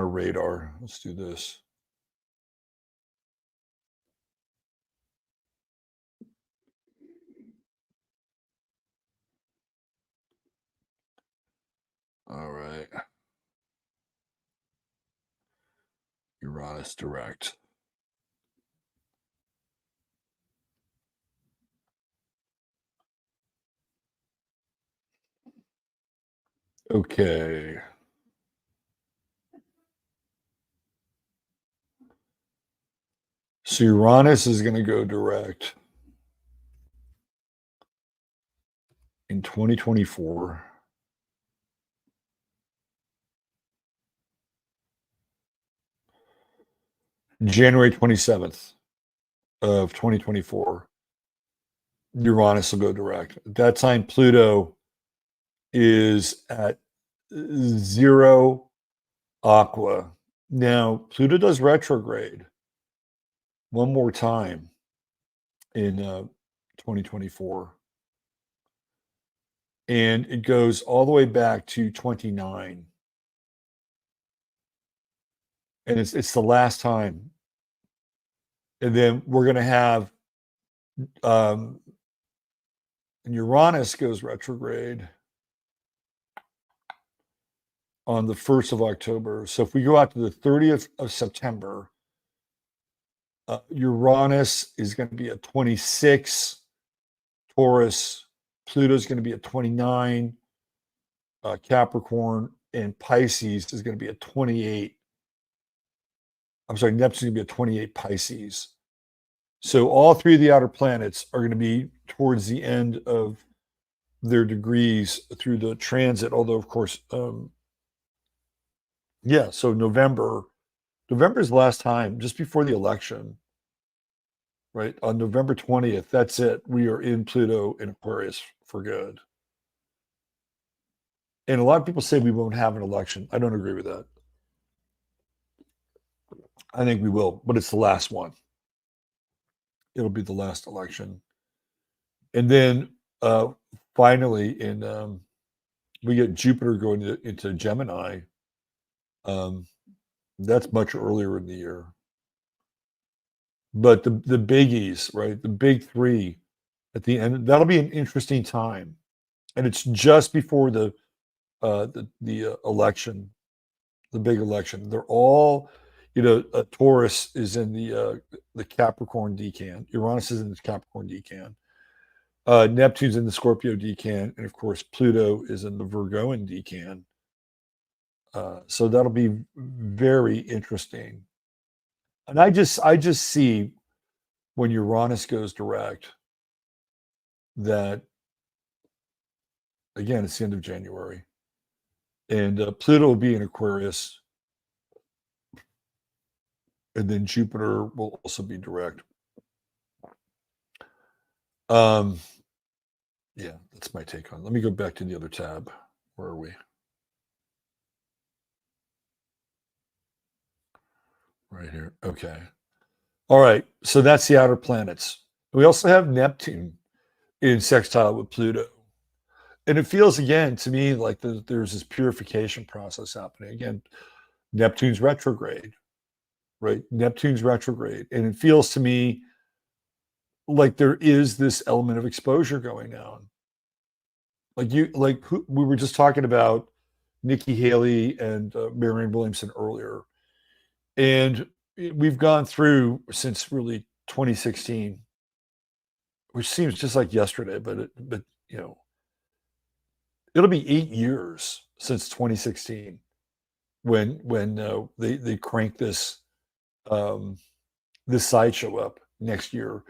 radar. Let's do this. All right. Uranus direct. Okay. So Uranus is going to go direct in 2024. January 27th of 2024, Uranus will go direct. At that time, Pluto is at 0 Aqua. Now, Pluto does retrograde one more time in 2024. And it goes all the way back to 29. And it's the last time. And then we're going to have Uranus goes retrograde on the 1st of October. So if we go out to the 30th of September, Uranus is going to be at 26, Taurus, Pluto's going to be at 29, Capricorn, and Pisces is going to be at 28. I'm sorry, Neptune's going to be at 28 Pisces. So all three of the outer planets are going to be towards the end of their degrees through the transit, although, of course, so November is the last time, just before the election, right? On November 20th, that's it. We are in Pluto in Aquarius for good. And a lot of people say we won't have an election. I don't agree with that. I think we will, but it's the last one. It'll be the last election. And then finally, we get Jupiter going into Gemini. That's much earlier in the year. But the biggies, right? The big three at the end, that'll be an interesting time. And it's just before the election, the big election. They're all, Taurus is in the Capricorn decan. Uranus is in the Capricorn decan. Neptune's in the Scorpio decan, and of course Pluto is in the Virgoan decan. So that'll be very interesting. And I just see when Uranus goes direct that, again, it's the end of January, and Pluto will be in Aquarius, and then Jupiter will also be direct. Yeah, that's my take on it. Let me go back to the other tab. Where are we? Right here. Okay. All right. So that's the outer planets. We also have Neptune in sextile with Pluto. And it feels again to me like there's this purification process happening. Again, Neptune's retrograde, right? Neptune's retrograde. And it feels to me like there is this element of exposure going on. We were just talking about Nikki Haley and Marianne Williamson earlier. And we've gone through since really 2016, which seems just like yesterday, but you know, it'll be 8 years since 2016 when they crank this sideshow up next year.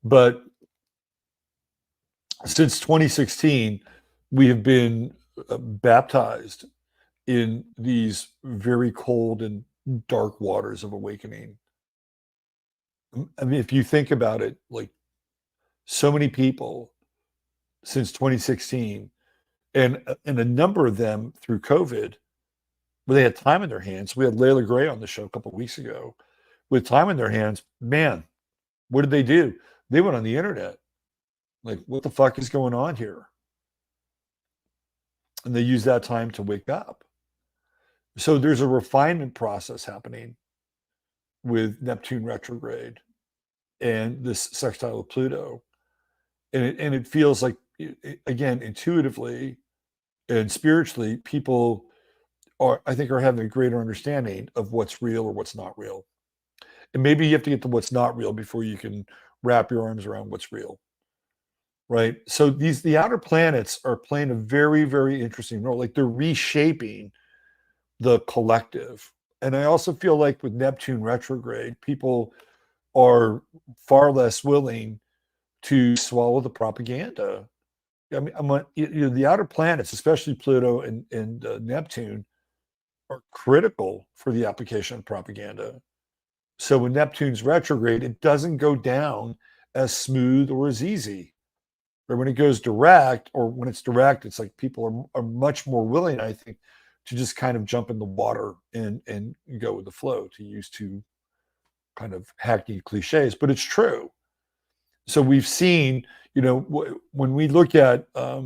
But since 2016, we have been baptized in these very cold and dark waters of awakening. I mean, if you think about it, like so many people since 2016, and a number of them through COVID, where they had time in their hands. We had Layla Gray on the show a couple of weeks ago. With time in their hands, man, what did they do? They went on the internet. Like, what the fuck is going on here? And they used that time to wake up. So there's a refinement process happening with Neptune retrograde and this sextile of Pluto. And it feels like, again, intuitively and spiritually, people I think are having a greater understanding of what's real or what's not real. And maybe you have to get to what's not real before you can wrap your arms around what's real. Right. So the outer planets are playing a very, very interesting role. Like they're reshaping the collective. And I also feel like with Neptune retrograde, people are far less willing to swallow the propaganda. I mean, the outer planets, especially Pluto and Neptune, are critical for the application of propaganda. So when Neptune's retrograde, it doesn't go down as smooth or as easy. Or when it goes direct, or when it's direct, it's like people are much more willing, I think, to just kind of jump in the water and go with the flow, to use two kind of hackneyed cliches, but it's true. So we've seen, when we look at, uh,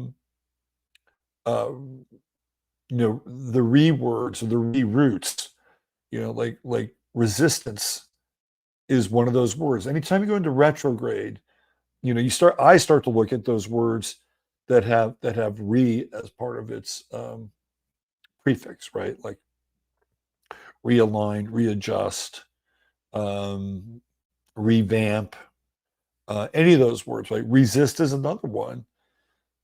the re-words or the re-roots, like resistance is one of those words. Anytime you go into retrograde, I start to look at those words that have re as part of its prefix, right? Like realign, readjust, revamp, any of those words, right? Resist is another one.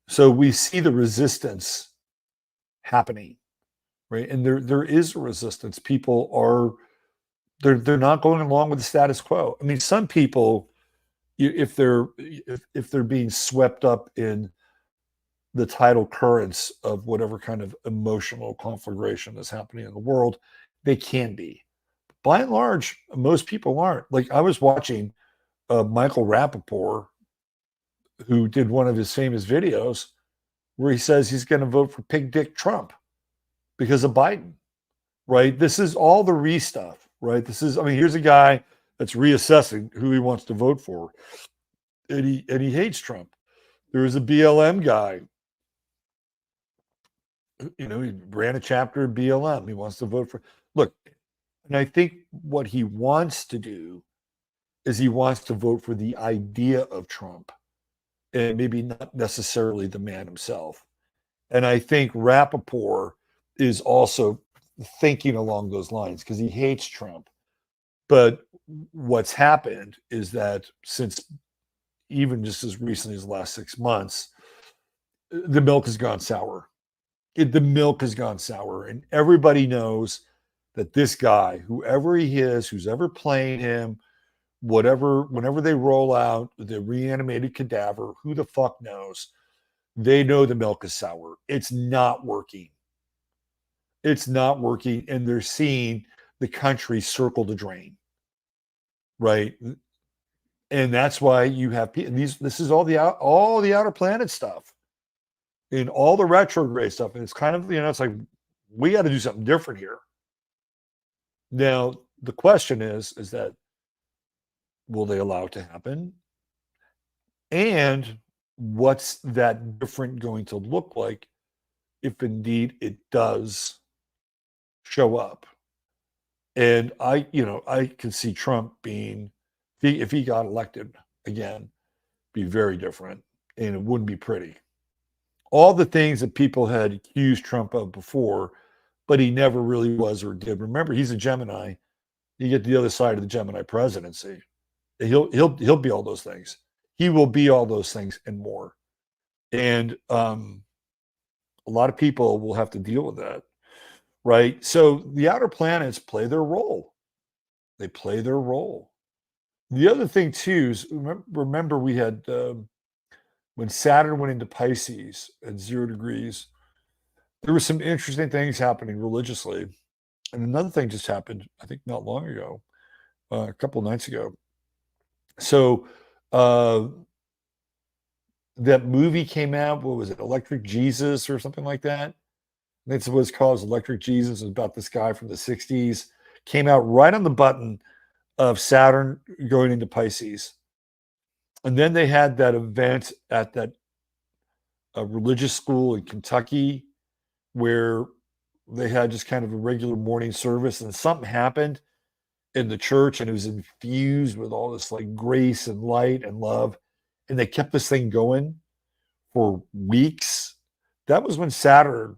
So we see the resistance happening, right? And there is a resistance. People are they're not going along with the status quo. I mean, some people, if they're being swept up in the tidal currents of whatever kind of emotional conflagration is happening in the world, they can be. By and large, most people aren't. Like I was watching Michael Rappaport, who did one of his famous videos where he says he's going to vote for Pig Dick Trump because of Biden, right? This is all the re stuff, right? Here's a guy that's reassessing who he wants to vote for, and he hates Trump. There was a BLM guy, he ran a chapter of BLM. He wants to vote for. Look, and I think what he wants to do is he wants to vote for the idea of Trump, and maybe not necessarily the man himself. And I think Rappaport is also thinking along those lines because he hates Trump. But what's happened is that since even just as recently as the last 6 months, the milk has gone sour. the milk has gone sour, and everybody knows that this guy, whoever he is, who's ever playing him, whatever, whenever they roll out the reanimated cadaver, who the fuck knows? They know the milk is sour. It's not working. It's not working, and they're seeing the country circle the drain, right? And that's why you have these. This is all the outer planet stuff, and all the retrograde stuff, and it's kind of, it's like we got to do something different here. Now the question is that will they allow it to happen, and what's that different going to look like if indeed it does show up? And I can see Trump being, if he got elected again, be very different, and it wouldn't be pretty. All the things that people had accused Trump of before, but he never really was or did. Remember, he's a Gemini. You get the other side of the Gemini presidency. He'll be all those things. He will be all those things and more. And a lot of people will have to deal with that, right? So the outer planets play their role. They play their role. The other thing too is, remember we had when Saturn went into Pisces at 0 degrees, there were some interesting things happening religiously. And another thing just happened, I think not long ago, a couple of nights ago. So that movie came out, what was it, Electric Jesus or something like that? That's what it's called, Electric Jesus. It's about this guy from the 60s. Came out right on the button of Saturn going into Pisces. And then they had that event at that religious school in Kentucky where they had just kind of a regular morning service, and something happened in the church, and it was infused with all this like grace and light and love. And they kept this thing going for weeks. That was when Saturn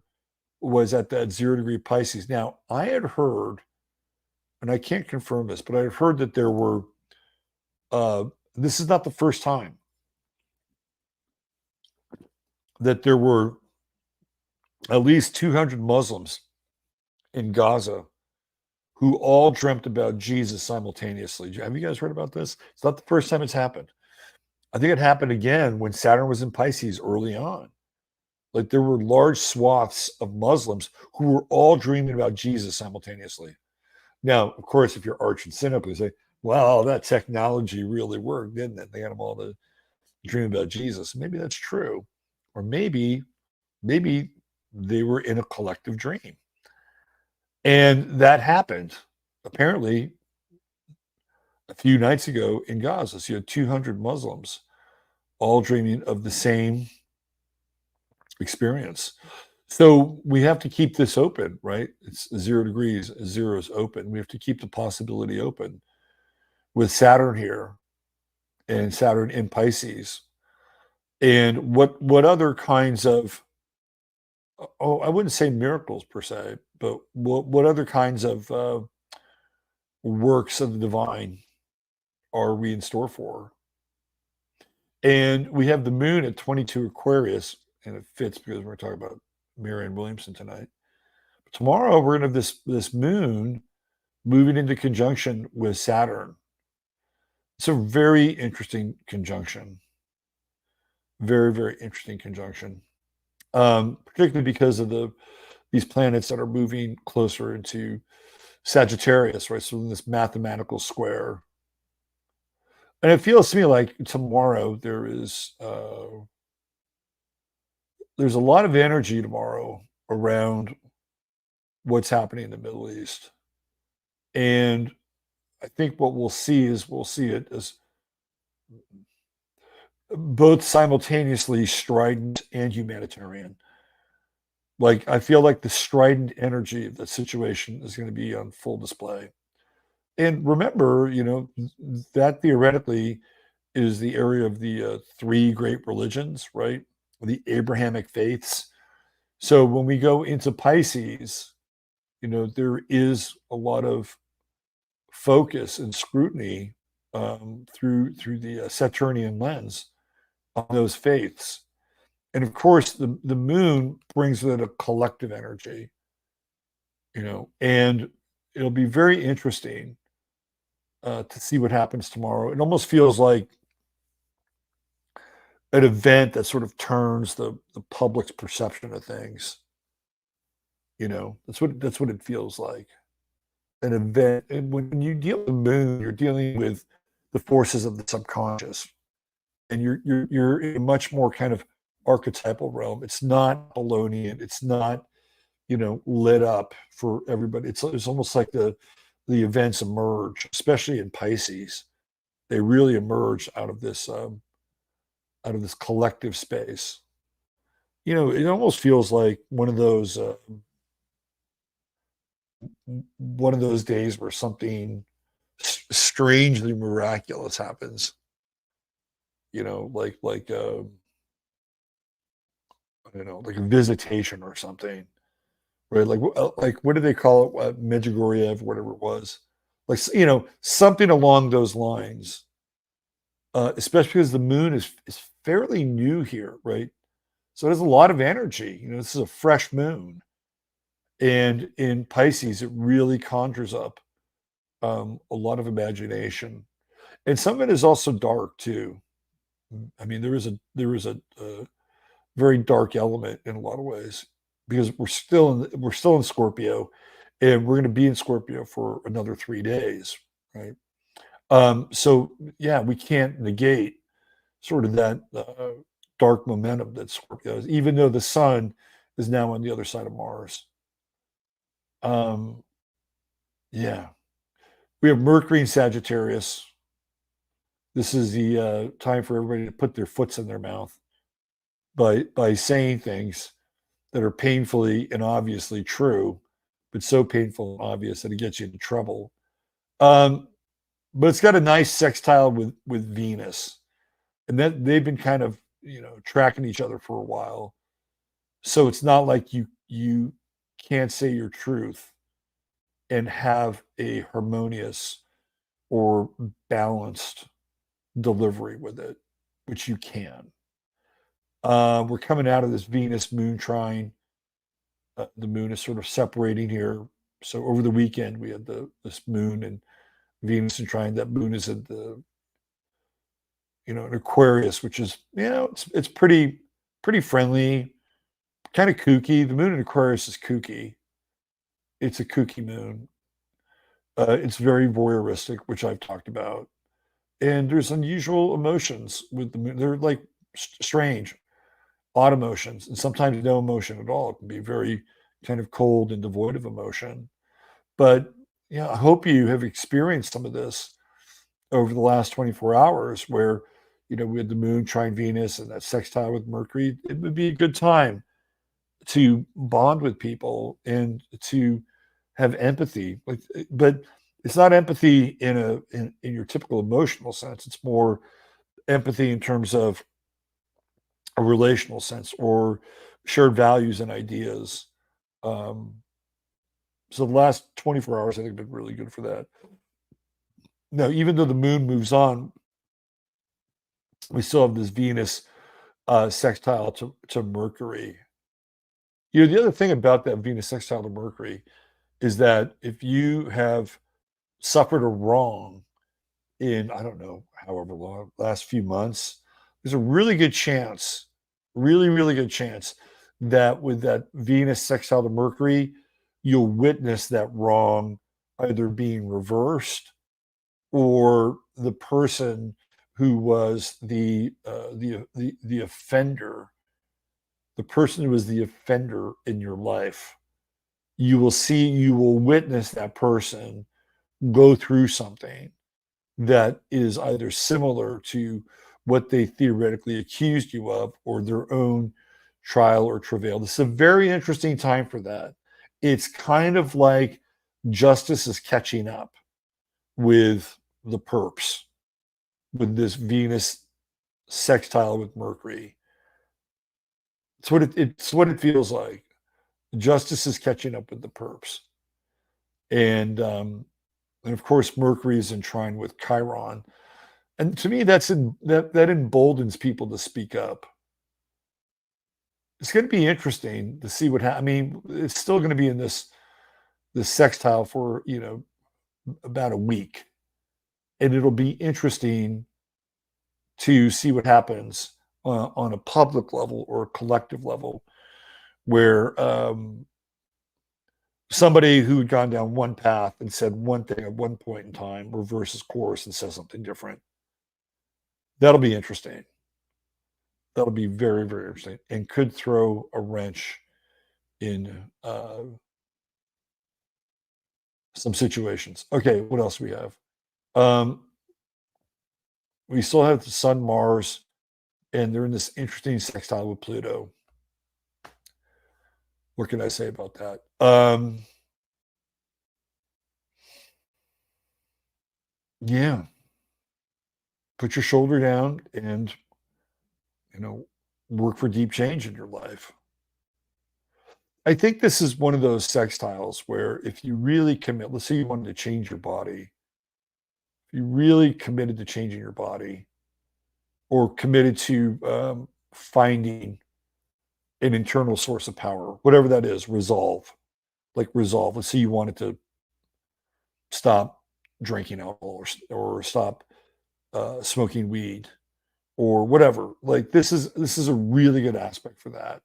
was at that 0 degree Pisces. Now, I had heard, and I can't confirm this, but I had heard that there were, this is not the first time, that there were at least 200 Muslims in Gaza who all dreamt about Jesus simultaneously. Have you guys heard about this? It's not the first time it's happened. I think it happened again when Saturn was in Pisces early on. Like there were large swaths of Muslims who were all dreaming about Jesus simultaneously. Now, of course, if you're arch and cynical, you say, well, that technology really worked, didn't it? They got them all to dream about Jesus. Maybe that's true. Or maybe they were in a collective dream. And that happened apparently a few nights ago in Gaza. So you had 200 Muslims all dreaming of the same experience. So we have to keep this open, right? It's 0 degrees, 0 is open. We have to keep the possibility open with Saturn here and Saturn in Pisces. And what other kinds of, I wouldn't say miracles per se, but what other kinds of works of the divine are we in store for? And we have the moon at 22 Aquarius, and it fits because we're talking about Marianne Williamson tonight. But tomorrow we're going to have this moon moving into conjunction with Saturn. It's a very interesting conjunction. Very, very interesting conjunction. Particularly because of these planets that are moving closer into Sagittarius, right? So in this mathematical square. And it feels to me like tomorrow there's a lot of energy tomorrow around what's happening in the Middle East. And I think what we'll see it as both simultaneously strident and humanitarian. Like, I feel like the strident energy of the situation is going to be on full display. And remember, that theoretically is the area of the 3 great religions, right? The Abrahamic faiths. So when we go into Pisces, there is a lot of focus and scrutiny through the Saturnian lens on those faiths. And of course, the moon brings with it a collective energy, and it'll be very interesting to see what happens tomorrow. It almost feels like an event that sort of turns the public's perception of things. That's what it feels like. An event. And when you deal with the moon, you're dealing with the forces of the subconscious, and you're in a much more kind of archetypal realm. It's not Babylonian. It's not lit up for everybody. It's almost like the events emerge, especially in Pisces. They really emerge out of this collective space. It almost feels like one of those days where something strangely miraculous happens. Like I don't know, like a visitation or something, right? Like what do they call it? Medjugorje, whatever it was. Like something along those lines. Especially because the moon is fairly new here, right? So it has a lot of energy. This is a fresh moon, and in Pisces, it really conjures up a lot of imagination, and some of it is also dark too. I mean, there is a very dark element in a lot of ways because we're still in Scorpio, and we're going to be in Scorpio for another 3 days, right? So yeah, we can't negate sort of that dark momentum that Scorpio is, even though the sun is now on the other side of Mars. Um, yeah, we have Mercury in Sagittarius. This is the time for everybody to put their foots in their mouth by saying things that are painfully and obviously true, but so painful and obvious that it gets you into trouble. Um, but it's got a nice sextile with Venus, and that they've been kind of tracking each other for a while. So it's not like you can't say your truth and have a harmonious or balanced delivery with it, which you can. We're coming out of this Venus moon trine. The moon is sort of separating here. So over the weekend we had this moon and Venus and trine. That moon is at the an Aquarius, which is it's pretty friendly, kind of kooky. The moon in Aquarius is kooky. It's a kooky moon. It's very voyeuristic, which I've talked about. And there's unusual emotions with the moon. They're like strange, odd emotions, and sometimes no emotion at all. It can be very kind of cold and devoid of emotion. But yeah, I hope you have experienced some of this over the last 24 hours where, we had the moon trine Venus and that sextile with Mercury. It would be a good time to bond with people and to have empathy. But it's not empathy in your typical emotional sense. It's more empathy in terms of a relational sense or shared values and ideas. Um, so the last 24 hours, I think, have been really good for that. Now, even though the moon moves on, we still have this Venus sextile to Mercury. The other thing about that Venus sextile to Mercury is that if you have suffered a wrong in, I don't know, however long, last few months, there's a really good chance, really, really good chance that with that Venus sextile to Mercury, you'll witness that wrong either being reversed or the person who was the offender, the person who was the offender in your life, you will witness that person go through something that is either similar to what they theoretically accused you of or their own trial or travail. This is a very interesting time for that. It's kind of like justice is catching up with the perps, with this Venus sextile with Mercury. It's what it feels like. Justice is catching up with the perps. And of course, Mercury is in trine with Chiron. And to me, that emboldens people to speak up. it's going to be interesting to see what happens. I mean, it's still going to be in this sextile for about a week, and it'll be interesting to see what happens on a public level or a collective level, where somebody who had gone down one path and said one thing at one point in time reverses course and says something different. That'll be interesting. That'll be very, very interesting, and could throw a wrench in some situations. Okay, what else do we have? We still have the Sun, Mars, and they're in this interesting sextile with Pluto. What can I say about that? Yeah, put your shoulder down and work for deep change in your life. I think this is one of those sextiles where if you really commit, let's say you wanted to change your body, if you really committed to changing your body or committed to finding an internal source of power, whatever that is, resolve, like resolve. Let's say you wanted to stop drinking alcohol or stop smoking weed or whatever. Like this is a really good aspect for that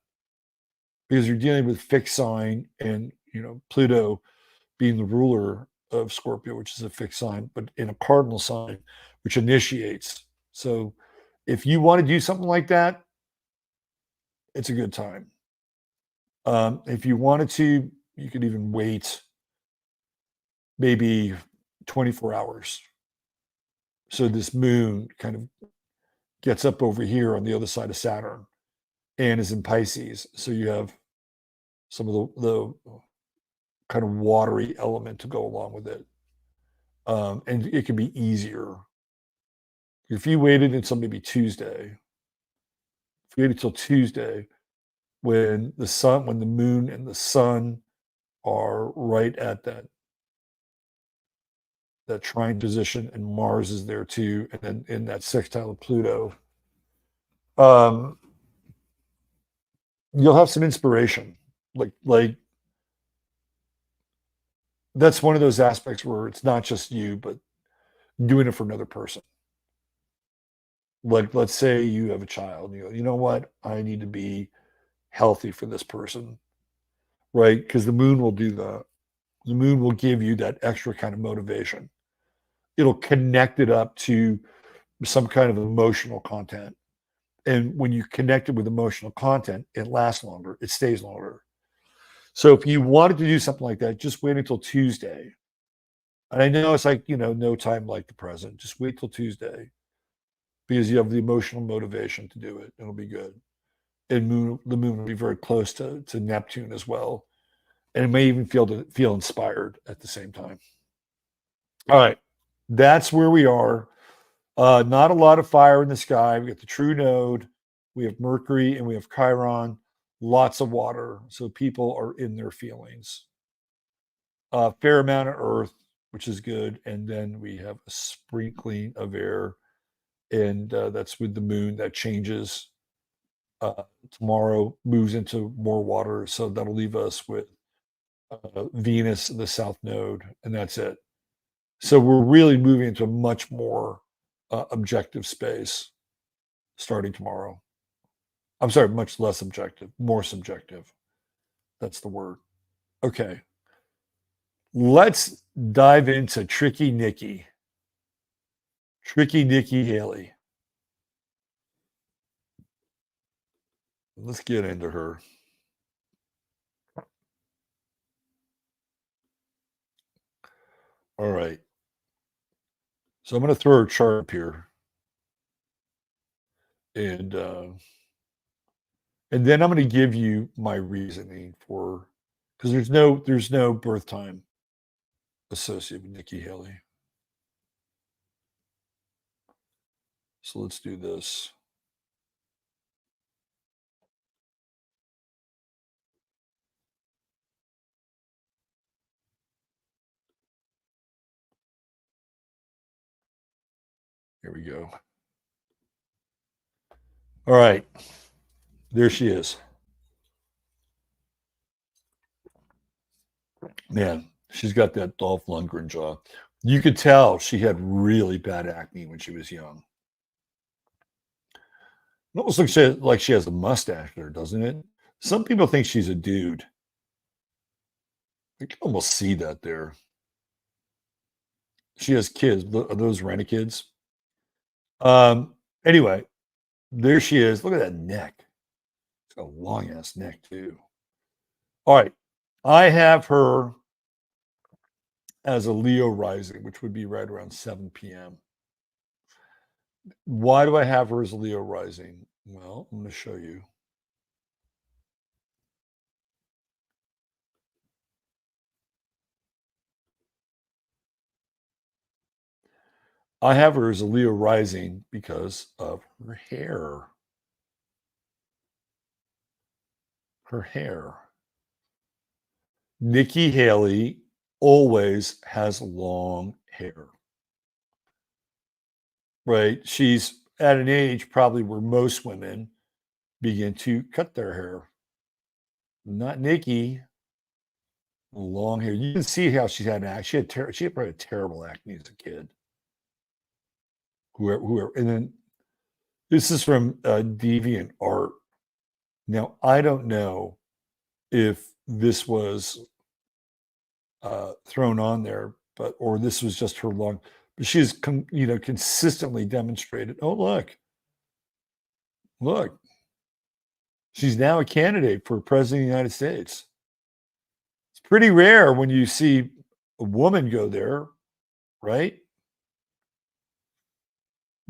because you're dealing with fixed sign and Pluto being the ruler of Scorpio, which is a fixed sign, but in a cardinal sign, which initiates. So if you want to do something like that, it's a good time. If you wanted to, you could even wait maybe 24 hours. So this moon kind of gets up over here on the other side of Saturn and is in Pisces. So you have some of the kind of watery element to go along with it. And it can be easier. If you waited until maybe Tuesday, if you waited until Tuesday, when the moon and the sun are right at that trine position, and Mars is there too, and then in that sextile of Pluto, you'll have some inspiration. Like that's one of those aspects where it's not just you, but doing it for another person. Like let's say you have a child, and you know what? I need to be healthy for this person, right? Because the moon will do that. The moon will give you that extra kind of motivation. It'll connect it up to some kind of emotional content. And when you connect it with emotional content, it lasts longer, it stays longer. So if you wanted to do something like that, just wait until Tuesday. And I know it's like, no time like the present. Just wait till Tuesday because you have the emotional motivation to do it. It'll be good. And the moon will be very close to Neptune as well. And it may even feel inspired at the same time. All right. That's where we are. Not a lot of fire in the sky. We got the true node, we have Mercury, and we have Chiron. Lots of water, so people are in their feelings. Fair amount of earth, which is good, and then we have a sprinkling of air, and that's with the moon that changes. Tomorrow moves into more water, so that'll leave us with Venus, the south node, and that's it. So we're really moving into a much more objective space starting tomorrow. I'm sorry, much less objective, more subjective. That's the word. Okay. Let's dive into Tricky Nikki. Tricky Nikki Haley. Let's get into her. All right. So I'm going to throw her chart up here. And then I'm going to give you my reasoning for, because there's no birth time associated with Nikki Haley. So let's do this. Here we go. All right. There she is. Man, she's got that Dolph Lundgren jaw. You could tell she had really bad acne when she was young. It almost looks like she has a mustache there, doesn't it? Some people think she's a dude. I can almost see that there. She has kids. Are those rent-a-kids? Anyway, there she is. Look at that neck. It's got a long ass neck too. All right. I have her as a Leo rising, which would be right around 7 p.m. Why do I have her as a Leo rising? Well, I'm going to show you. I have her as a Leo rising because of her hair. Her hair. Nikki Haley always has long hair. Right? She's at an age probably where most women begin to cut their hair. Not Nikki. Long hair. You can see how she had acne. She had probably terrible acne as a kid. Whoever, and then this is from Deviant Art. Now I don't know if this was thrown on there, or this was just her long. But she's consistently demonstrated. Oh look, she's now a candidate for president of the United States. It's pretty rare when you see a woman go there, right?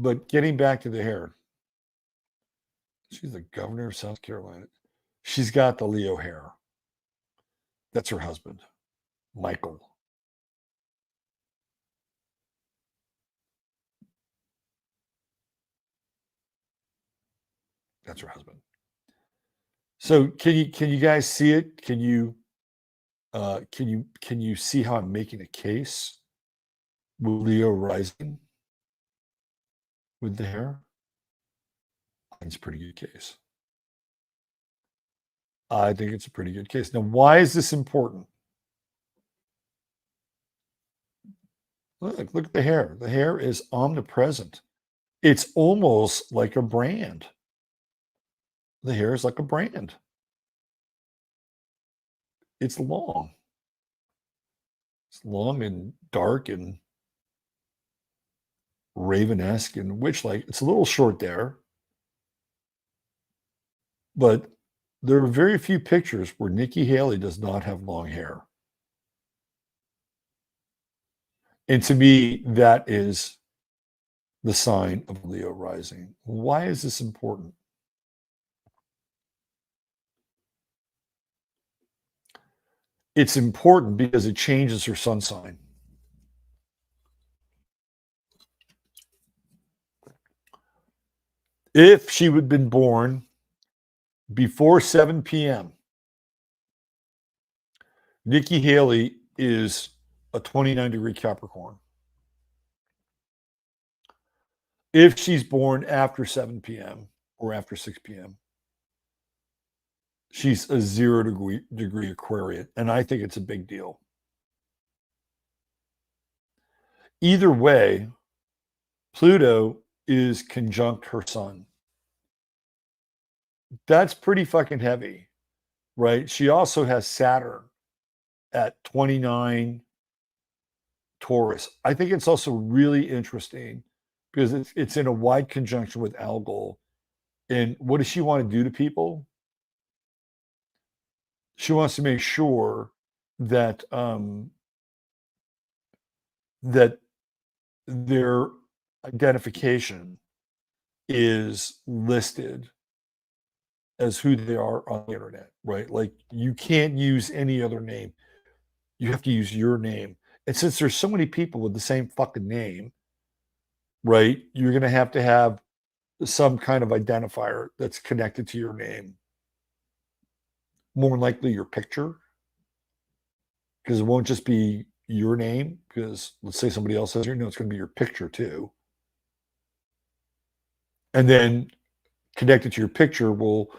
But getting back to the hair, she's the governor of South Carolina. She's got the Leo hair. That's her husband, Michael. That's her husband. So can you guys see it? Can you see how I'm making a case with Leo rising with the hair? I think it's a pretty good case. I think it's a pretty good case. Now, why is this important? Look at the hair. The hair is omnipresent. It's almost like a brand. The hair is like a brand. It's long. It's long and dark and Raven-esque and witch-like. It's a little short there, but there are very few pictures where Nikki Haley does not have long hair. And to me, that is the sign of Leo rising. Why is this important? It's important because it changes her sun sign. If she would have been born before 7 p.m., Nikki Haley is a 29-degree Capricorn. If she's born after 7 p.m. or after 6 p.m., she's a 0-degree Aquarian, and I think it's a big deal. Either way, Pluto is conjunct her sun. That's pretty fucking heavy, right? She also has Saturn at 29 Taurus. I think it's also really interesting because it's in a wide conjunction with Algol. And what does she want to do to people? She wants to make sure that that their identification is listed as who they are on the internet, right? Like you can't use any other name. You have to use your name. And since there's so many people with the same fucking name, right? You're going to have some kind of identifier that's connected to your name. More than likely your picture, because it won't just be your name, because let's say somebody else says your name, it's going to be your picture too. And then connected to your picture will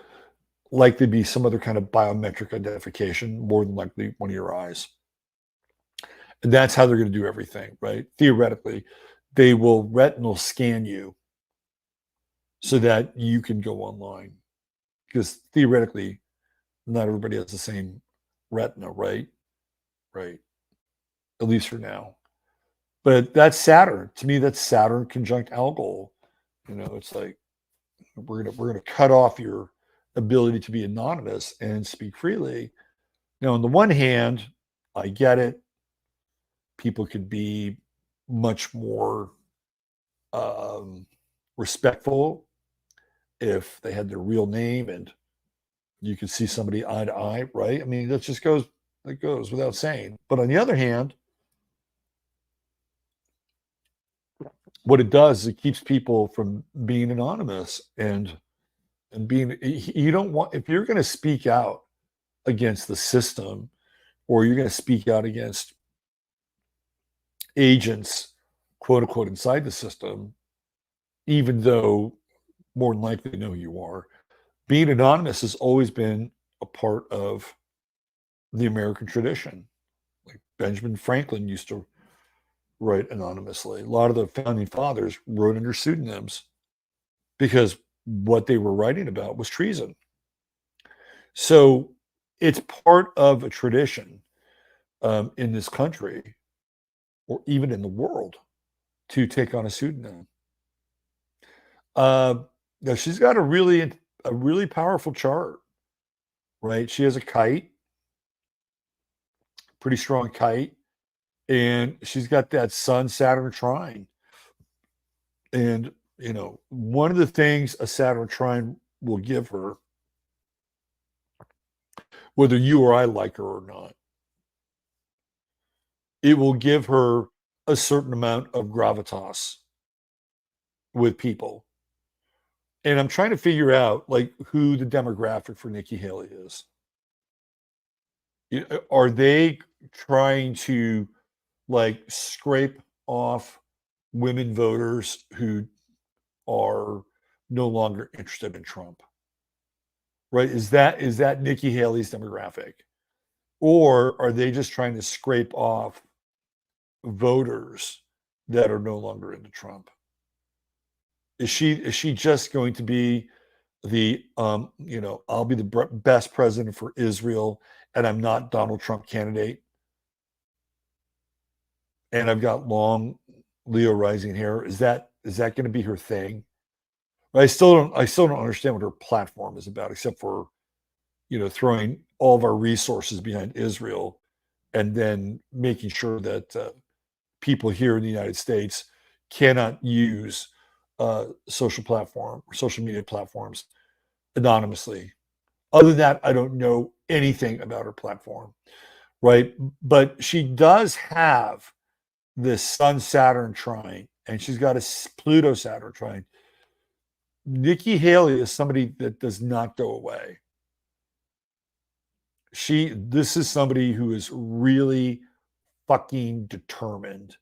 likely be some other kind of biometric identification, more than likely one of your eyes. And that's how they're going to do everything, right? Theoretically, they will retinal scan you so that you can go online. Because theoretically, not everybody has the same retina, right? Right. At least for now. But that's Saturn. To me, that's Saturn conjunct Algol. It's like we're gonna cut off your ability to be anonymous and speak freely. Now, on the one hand, I get it. People could be much more respectful if they had their real name and you could see somebody eye to eye, right? I mean, that goes without saying. But on the other hand, what it does is it keeps people from being anonymous and being, you don't want, if you're going to speak out against the system or you're going to speak out against agents, quote unquote, inside the system, even though more than likely they know who you are, being anonymous has always been a part of the American tradition. Like Benjamin Franklin used to write anonymously. A lot of the founding fathers wrote under pseudonyms because what they were writing about was treason. So it's part of a tradition in this country or even in the world to take on a pseudonym. Now she's got a really powerful chart, right? She has a kite, pretty strong kite, and she's got that Sun Saturn trine. And one of the things a Saturn trine will give her, whether you or I like her or not, it will give her a certain amount of gravitas with people. And I'm trying to figure out like who the demographic for Nikki Haley is. Are they trying to like scrape off women voters who are no longer interested in Trump? Right? Is that Nikki Haley's demographic? Or are they just trying to scrape off voters that are no longer into Trump? Is she just going to be the I'll be the best president for Israel and I'm not Donald Trump candidate and I've got long Leo rising hair? Is that going to be her thing? I still don't understand what her platform is about, except for throwing all of our resources behind Israel and then making sure that people here in the United States cannot use social media platforms anonymously. Other than that, I don't know anything about her platform, right? But she does have this Sun Saturn trine, and she's got a Pluto Saturn trine. Nikki Haley is somebody that does not go away. This is somebody who is really fucking determined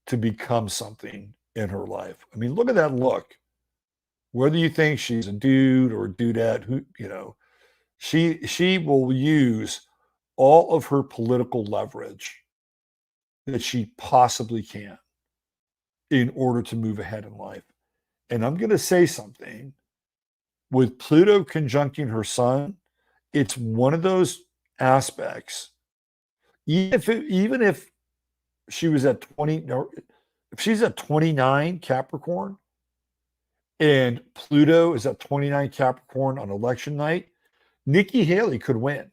to become something in her life. I mean, look at that look. Whether you think she's a dude or a dudette, she will use all of her political leverage that she possibly can in order to move ahead in life. And I'm going to say something. With Pluto conjuncting her sun, it's one of those aspects. Even if she was at 20, if she's at 29 Capricorn and Pluto is at 29 Capricorn on election night, Nikki Haley could win.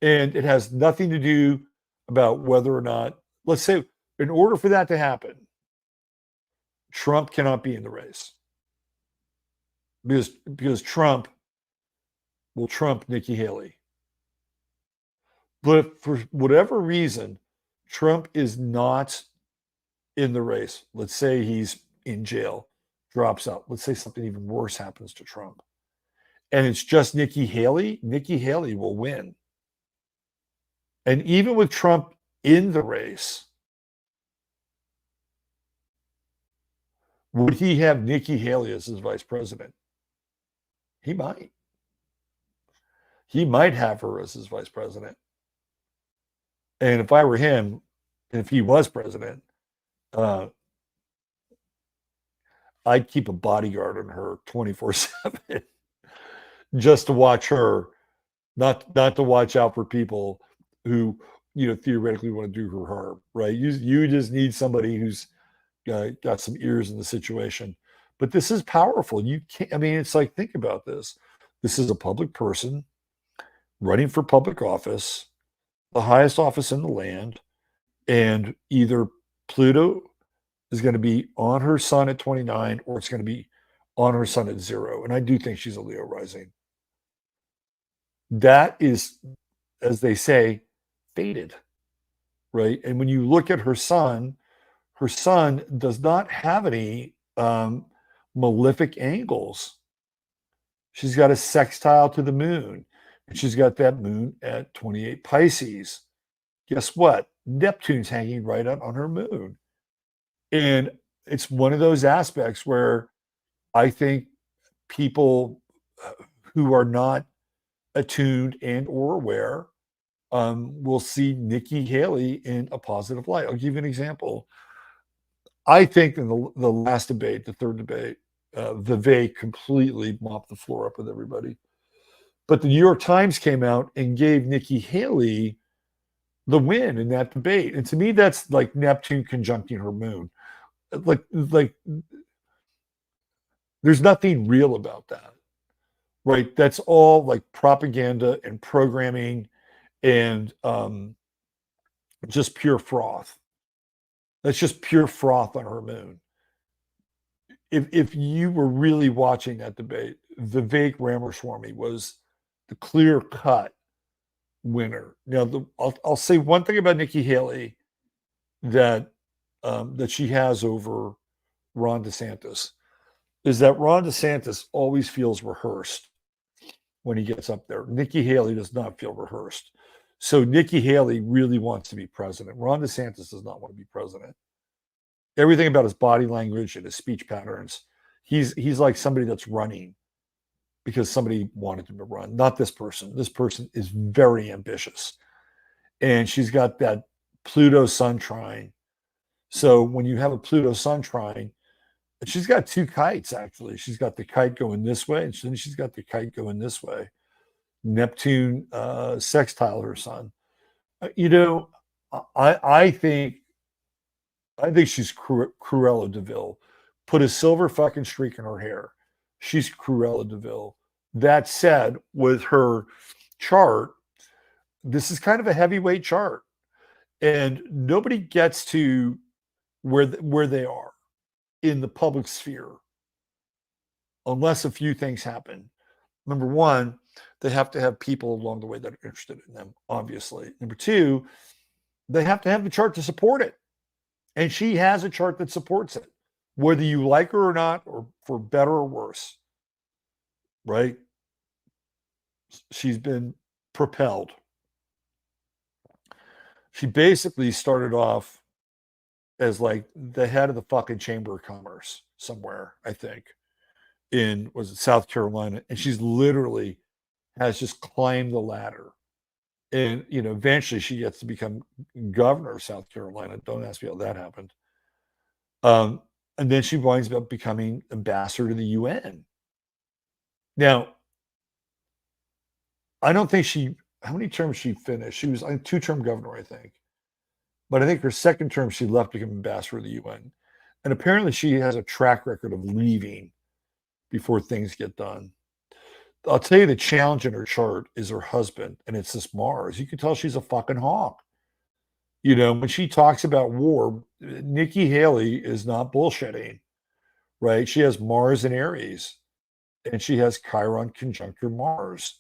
And it has nothing to do about whether or not, let's say, in order for that to happen, Trump cannot be in the race. Because Trump will trump Nikki Haley. But if for whatever reason, Trump is not in the race, let's say he's in jail, drops out, let's say something even worse happens to Trump, and it's just Nikki Haley will win. And even with Trump in the race, would he have Nikki Haley as his vice president? He might. He might have her as his vice president. And if I were him, if he was president, uh, I'd keep a bodyguard on her 24/7 just to watch her, not to watch out for people who theoretically want to do her harm, right? You just need somebody who's got some ears in the situation. But this is powerful. You can't. I mean, it's like, think about this. This is a public person running for public office, the highest office in the land, and either Pluto is going to be on her sun at 29 or it's going to be on her sun at 0. And I do think she's a Leo rising. That is, as they say, fated, right? And when you look at her sun does not have any malefic angles. She's got a sextile to the moon, and she's got that moon at 28 Pisces. Guess what? Neptune's hanging right out on her moon. And it's one of those aspects where I think people who are not attuned and or aware will see Nikki Haley in a positive light. I'll give you an example. I think in the last debate, the third debate, Vivek completely mopped the floor up with everybody. But the New York Times came out and gave Nikki Haley the win in that debate. And to me, that's like Neptune conjuncting her moon. Like there's nothing real about that, right? That's all like propaganda and programming and just pure froth. That's just pure froth on her moon. If you were really watching that debate, Vivek Ramaswamy was the clear cut winner. Now, I'll say one thing about Nikki Haley that that she has over Ron DeSantis is that Ron DeSantis always feels rehearsed when he gets up there. Nikki Haley does not feel rehearsed. So Nikki Haley really wants to be president. Ron DeSantis does not want to be president. Everything about his body language and his speech patterns, he's like somebody that's running because somebody wanted him to run, not this person. This person is very ambitious. And she's got that Pluto Sun trine. So when you have a Pluto Sun trine, she's got two kites, actually. She's got the kite going this way, and then she's got the kite going this way. Neptune sextile her sun. I think she's Cruella DeVille. Put a silver fucking streak in her hair. She's Cruella DeVille. That said, with her chart, this is kind of a heavyweight chart, and nobody gets to where they are in the public sphere unless a few things happen. Number one, they have to have people along the way that are interested in them, obviously. Number two, they have to have the chart to support it. And she has a chart that supports it, whether you like her or not, or for better or worse, right? She's been propelled. She basically started off as like the head of the fucking Chamber of Commerce somewhere, I think, in, was it South Carolina? And she's literally has just climbed the ladder. And, eventually she gets to become governor of South Carolina. Don't ask me how that happened. And then she winds up becoming ambassador to the UN. Now, I don't think how many terms she finished? She was a two-term governor, I think. But I think her second term, she left to become ambassador to the UN. And apparently she has a track record of leaving before things get done. I'll tell you, the challenge in her chart is her husband, and it's this Mars. You can tell she's a fucking hawk. When she talks about war, Nikki Haley is not bullshitting, right? She has Mars in Aries, and she has Chiron conjuncture Mars.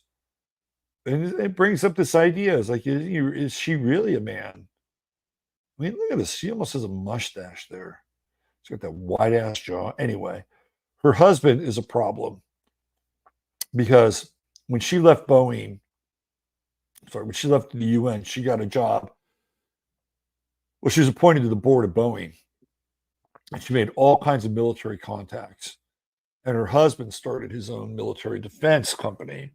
And it brings up this idea. It's like, is she really a man? I mean, look at this. She almost has a mustache there. She's got that wide-ass jaw. Anyway, her husband is a problem because when she left when she left the UN, she got a job. Well, she was appointed to the board of Boeing, and she made all kinds of military contacts. And her husband started his own military defense company.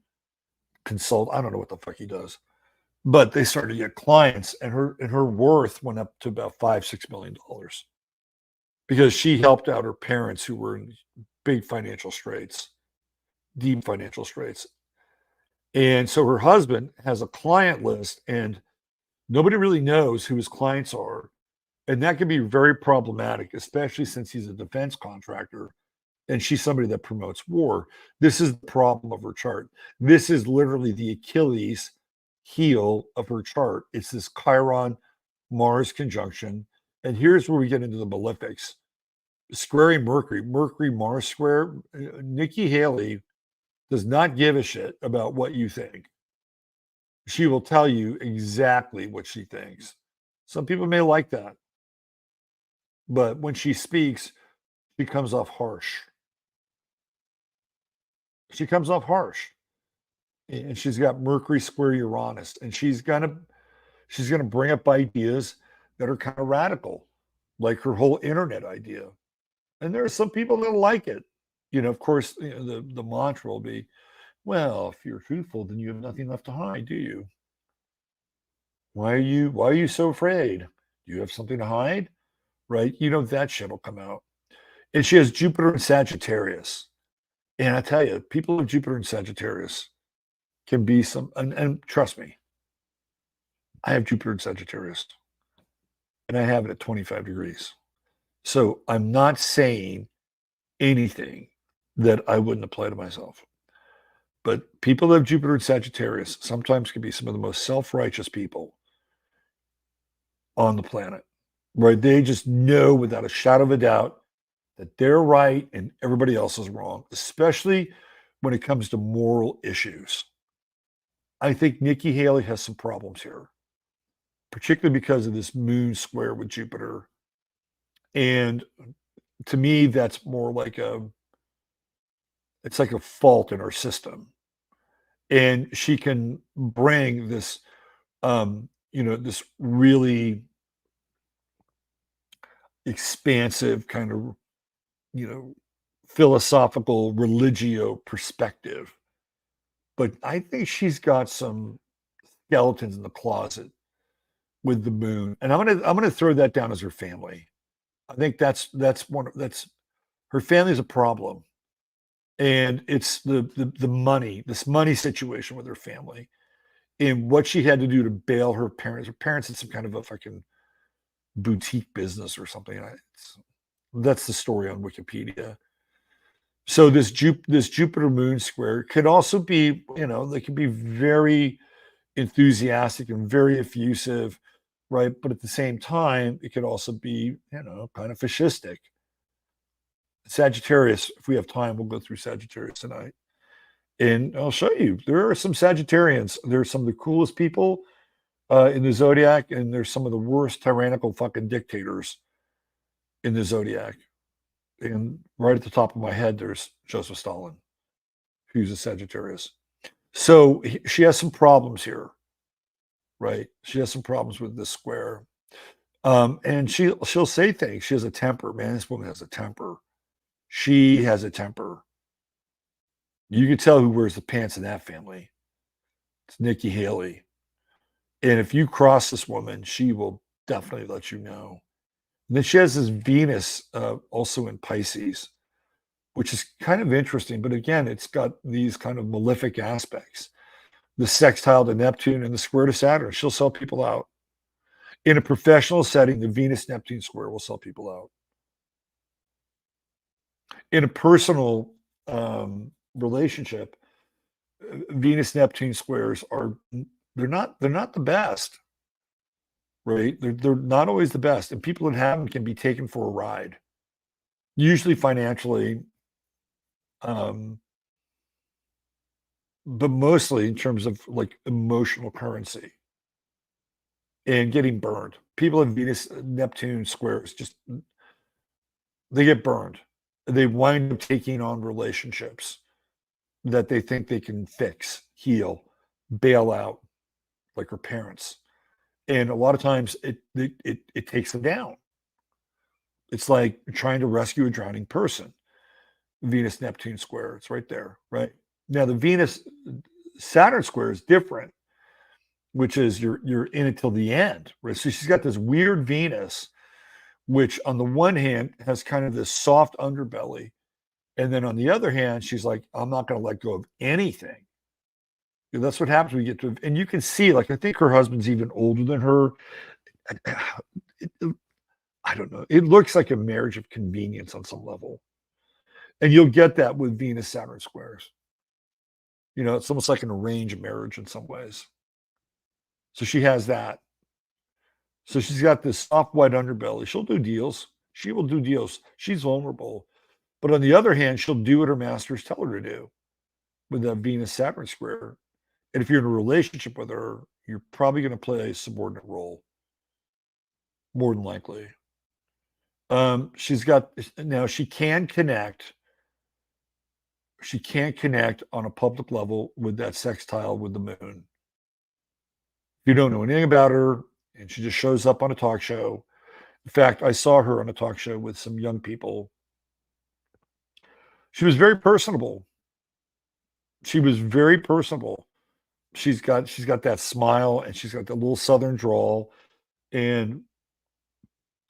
I don't know what the fuck he does. But they started to get clients, and her worth went up to about $5-6 million because she helped out her parents who were in big financial straits, deep financial straits. And so her husband has a client list, and nobody really knows who his clients are. And that can be very problematic, especially since he's a defense contractor and she's somebody that promotes war. This is the problem of her chart. This is literally the Achilles heel of her chart. It's this Chiron Mars conjunction. And here's where we get into the malefics. Squaring Mercury Mars square. Nikki Haley does not give a shit about what you think. She will tell you exactly what she thinks. Some people may like that. But when she speaks, she comes off harsh. She comes off harsh. And she's got Mercury square Uranus, and she's gonna bring up ideas that are kind of radical, like her whole internet idea. And there are some people that like it. Of course, the mantra will be, well, if you're truthful, then you have nothing left to hide, do you? Why are you so afraid? Do you have something to hide? Right? That shit will come out. And she has Jupiter in Sagittarius. And I tell you, people with Jupiter in Sagittarius can be and trust me, I have Jupiter in Sagittarius, and I have it at 25 degrees. So I'm not saying anything that I wouldn't apply to myself. But people that have Jupiter in Sagittarius sometimes can be some of the most self-righteous people on the planet, right? They just know without a shadow of a doubt that they're right and everybody else is wrong, especially when it comes to moral issues. I think Nikki Haley has some problems here, particularly because of this moon square with Jupiter. And to me, that's more like it's like a fault in our system. And she can bring this, this really expansive kind of, philosophical religio perspective. But I think she's got some skeletons in the closet with the moon, and I'm gonna throw that down as her family. I think that's her family is a problem, and it's the money, this money situation with her family, and what she had to do to bail her parents. Her parents had some kind of a fucking boutique business or something. That's the story on Wikipedia. So this Jupiter moon square could also be, they can be very enthusiastic and very effusive, right? But at the same time, it could also be, kind of fascistic. Sagittarius, if we have time, we'll go through Sagittarius tonight. And I'll show you, there are some Sagittarians. They're some of the coolest people in the zodiac, and there's some of the worst tyrannical fucking dictators in the zodiac. And right at the top of my head, there's Joseph Stalin, who's a Sagittarius. So she has some problems here, right? She has some problems with this square. And she'll say things. She has a temper, man. This woman has a temper. She has a temper. You can tell who wears the pants in that family. It's Nikki Haley. And if you cross this woman, she will definitely let you know. And then she has this Venus also in Pisces, which is kind of interesting. But again, it's got these kind of malefic aspects. The sextile to Neptune and the square to Saturn. She'll sell people out. In a professional setting, the Venus-Neptune square will sell people out. In a personal relationship, Venus-Neptune squares they're not the best, right? They're not always the best, and people that have them can be taken for a ride, usually financially, but mostly in terms of like emotional currency and getting burned. People in Venus-Neptune squares they get burned. They wind up taking on relationships that they think they can fix, heal, bail out, like her parents. And a lot of times it takes them down. It's like trying to rescue a drowning person. Venus-Neptune square, it's right there, right? Now the Venus-Saturn square is different. which is you're in it till the end, right? So she's got this weird Venus, which on the one hand has kind of this soft underbelly, and then on the other hand, she's like, I'm not going to let go of anything. That's what happens when you get to, and you can see, like, I think her husband's even older than her. I don't know. It looks like a marriage of convenience on some level. And you'll get that with Venus Saturn squares. It's almost like an arranged marriage in some ways. So she has that. So she's got this soft white underbelly. She'll do deals. She will do deals. She's vulnerable. But on the other hand, she'll do what her masters tell her to do with that Venus Saturn square. And if you're in a relationship with her, you're probably going to play a subordinate role, more than likely. She's got, now she can connect. She can't connect on a public level with that sextile with the moon. If you don't know anything about her, and she just shows up on a talk show. In fact, I saw her on a talk show with some young people. She was very personable. She was very personable. She's got that smile, and she's got the little southern drawl, and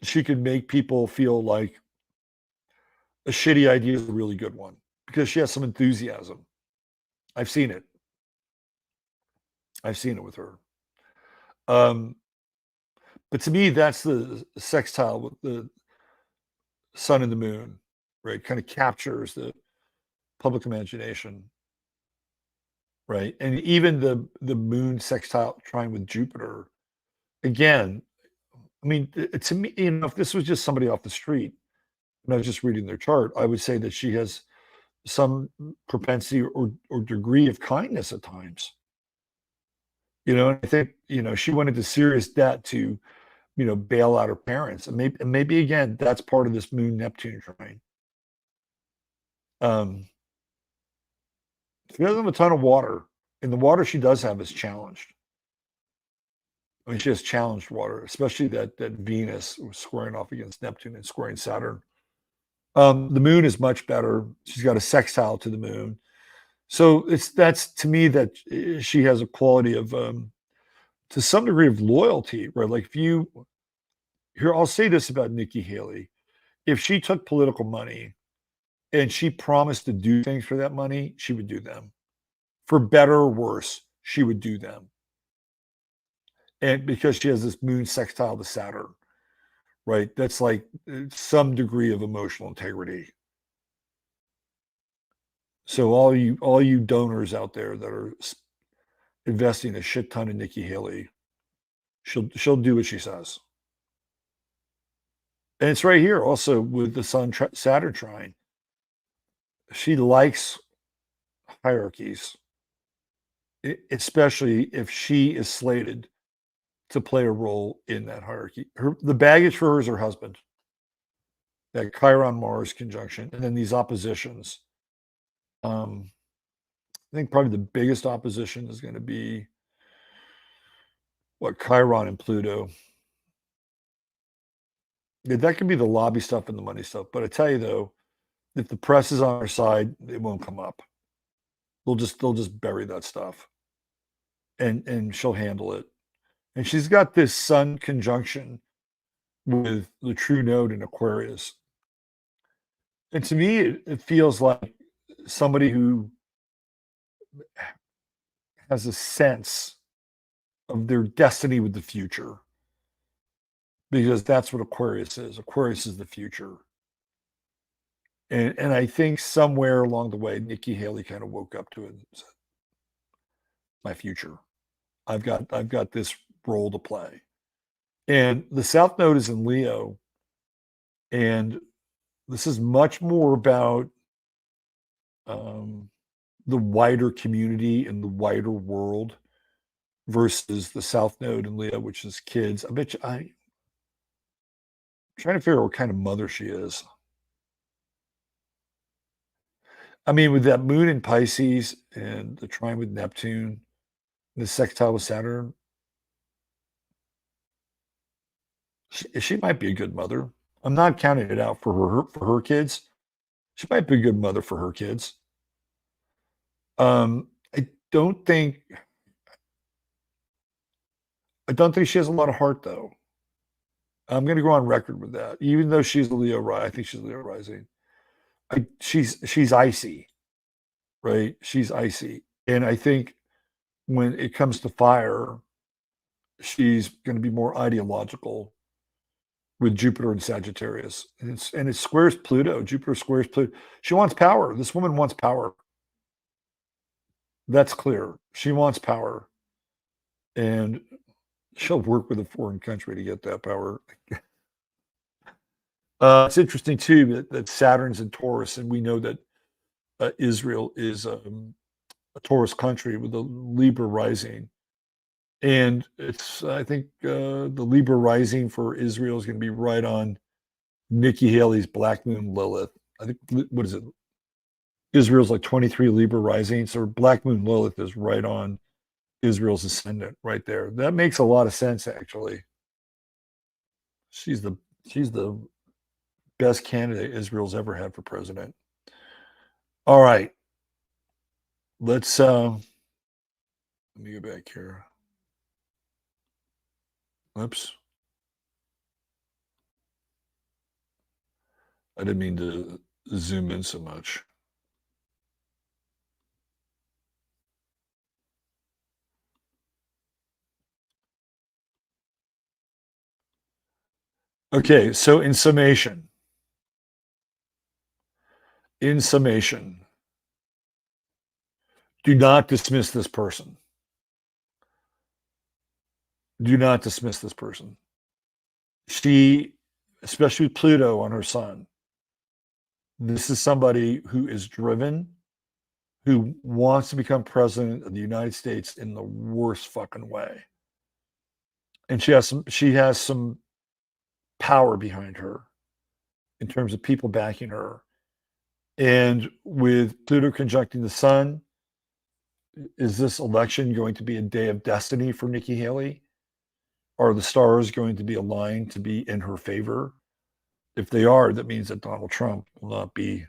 she can make people feel like a shitty idea is a really good one because she has some enthusiasm. I've seen it. I've seen it with her. But to me, that's the sextile with the sun and the moon, right? Kind of captures the public imagination, right? And even the moon sextile trine with Jupiter, again, I mean, to me, if this was just somebody off the street and I was just reading their chart, I would say that she has some propensity or degree of kindness at times. And I think, she went into serious debt to, bail out her parents. And maybe again, that's part of this moon Neptune trine. She doesn't have a ton of water. And the water she does have is challenged. I mean, she has challenged water, especially that Venus was squaring off against Neptune and squaring Saturn. The moon is much better. She's got a sextile to the moon. So that's to me that she has a quality of, to some degree of loyalty, right? Like here, I'll say this about Nikki Haley. If she took political money and she promised to do things for that money, she would do them. For better or worse, she would do them. And because she has this moon sextile to Saturn, right? That's like some degree of emotional integrity. So all you donors out there that are investing a shit ton in Nikki Haley, she'll do what she says. And it's right here also with the Sun Saturn trine. She likes hierarchies, especially if she is slated to play a role in that hierarchy. The baggage for her is her husband. That Chiron Mars conjunction, and then these oppositions. I think probably the biggest opposition is going to be Chiron and Pluto. Yeah, that could be the lobby stuff and the money stuff. But I tell you though, if the press is on our side, it won't come up. They'll just bury that stuff, and she'll handle it. And she's got this Sun conjunction with the true node in Aquarius. And to me, it feels like somebody who has a sense of their destiny with the future, because that's what Aquarius is. Aquarius is the future. And I think somewhere along the way, Nikki Haley kind of woke up to it and said, my future. I've got this role to play. And the South Node is in Leo. And this is much more about the wider community and the wider world versus the South Node in Leo, which is kids. I'm trying to figure out what kind of mother she is. I mean, with that moon in Pisces and the trine with Neptune, the sextile with Saturn, she might be a good mother. I'm not counting it out for her kids. She might be a good mother for her kids. I don't think I don't think she has a lot of heart, though. I'm going to go on record with that. Even though she's a Leo, I think she's Leo rising. She's icy, right? She's icy, and I think when it comes to fire, she's going to be more ideological with Jupiter and Sagittarius, and it squares Pluto. Jupiter squares Pluto. She wants power. This woman wants power. That's clear. She wants power, and she'll work with a foreign country to get that power. It's interesting too that Saturn's in Taurus, and we know that Israel is a Taurus country with a Libra rising. And it's, I think, the Libra rising for Israel is going to be right on Nikki Haley's Black Moon Lilith. I think, what is it? Israel's like 23 Libra rising. So Black Moon Lilith is right on Israel's ascendant right there. That makes a lot of sense, actually. She's the best candidate Israel's ever had for president. All right. Let me go back here. Oops. I didn't mean to zoom in so much. Okay, so in summation, do not dismiss this person. Do not dismiss this person. She, especially with Pluto on her sun, this is somebody who is driven, who wants to become president of the United States in the worst fucking way. And she has some power behind her in terms of people backing her. And with Pluto conjuncting the sun, is this election going to be a day of destiny for Nikki Haley? Are the stars going to be aligned to be in her favor? If they are, that means that Donald Trump will not be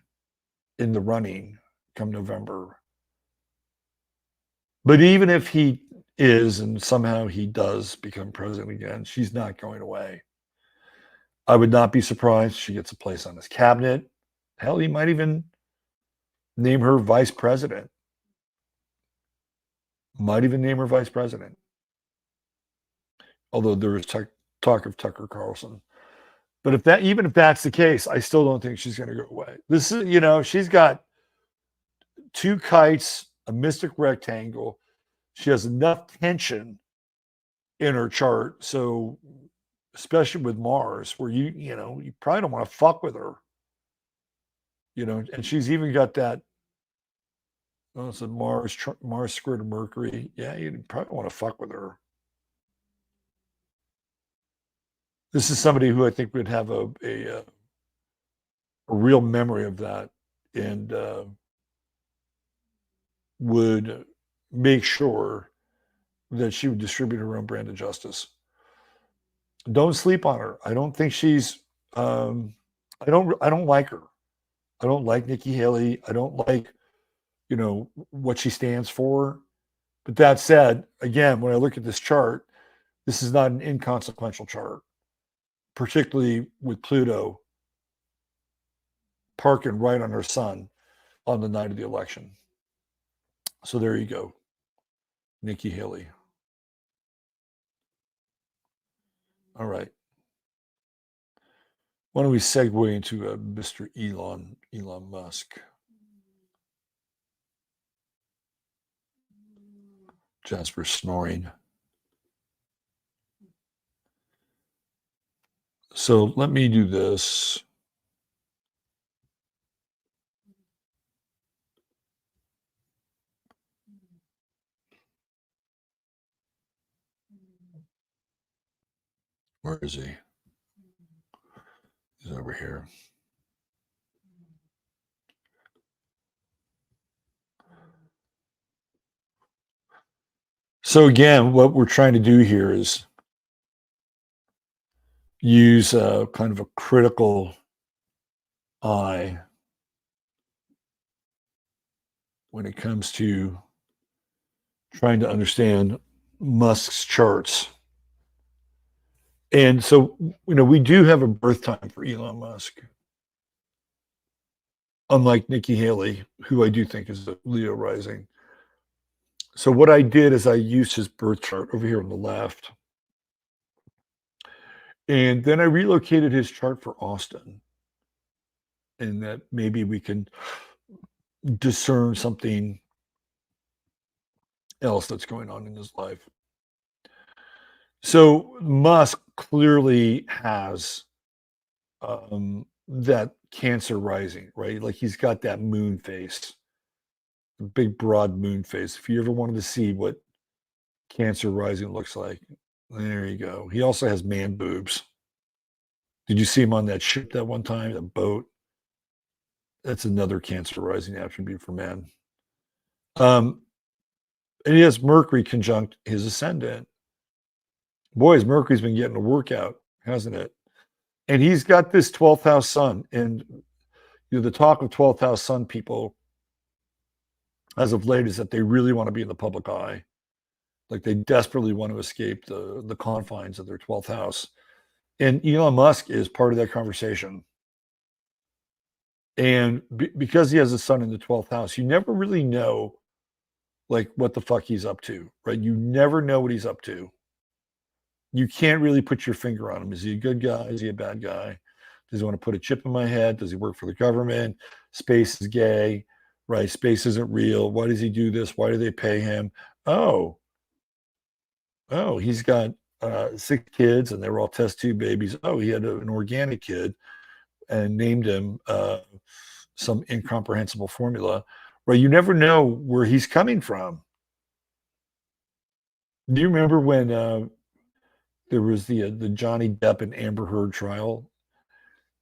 in the running come November. But even if he is, and somehow he does become president again, she's not going away. I would not be surprised she gets a place on his cabinet. Hell, he might even name her vice president. Might even name her vice president. Although there is talk of Tucker Carlson. But even if that's the case, I still don't think she's going to go away. This is, she's got two kites, a mystic rectangle. She has enough tension in her chart. So, especially with Mars, where you probably don't want to fuck with her. And she's even got that. Oh, it's a Mars square to Mercury. Yeah, you probably want to fuck with her. This is somebody who I think would have a real memory of that, and would make sure that she would distribute her own brand of justice. Don't sleep on her. I don't think she's. I don't like her. I don't like Nikki Haley. I don't like, what she stands for. But that said, again, when I look at this chart, this is not an inconsequential chart, particularly with Pluto parking right on her sun on the night of the election. So there you go, Nikki Haley. All right. Why don't we segue into Mr. Elon Musk? Jasper snoring. So let me do this. Where is he? He's over here. So again, what we're trying to do here is use kind of a critical eye when it comes to trying to understand Musk's charts. And so, we do have a birth time for Elon Musk, unlike Nikki Haley, who I do think is a Leo rising. So what I did is I used his birth chart over here on the left, and then I relocated his chart for Austin, and that maybe we can discern something else that's going on in his life. So Musk clearly has that Cancer rising, right? Like he's got that moon face, the big broad moon face. If you ever wanted to see what Cancer rising looks like, there you go. He also has man boobs. Did you see him on that ship that one time, the boat? That's another Cancer rising attribute for man. And he has Mercury conjunct his ascendant. Boys, Mercury's been getting a workout, hasn't it? And he's got this 12th house sun. And the talk of 12th house sun people as of late is that they really want to be in the public eye. Like they desperately want to escape the confines of their 12th house. And Elon Musk is part of that conversation. And because he has a sun in the 12th house, you never really know like what the fuck he's up to, right? You never know what he's up to. You can't really put your finger on him. Is he a good guy? Is he a bad guy? Does he want to put a chip in my head? Does he work for the government? Space is gay, right? Space isn't real. Why does he do this? Why do they pay him? Oh, he's got 6 kids and they were all test tube babies. Oh, he had an organic kid and named him some incomprehensible formula, right? You never know where he's coming from. Do you remember when there was the Johnny Depp and Amber Heard trial,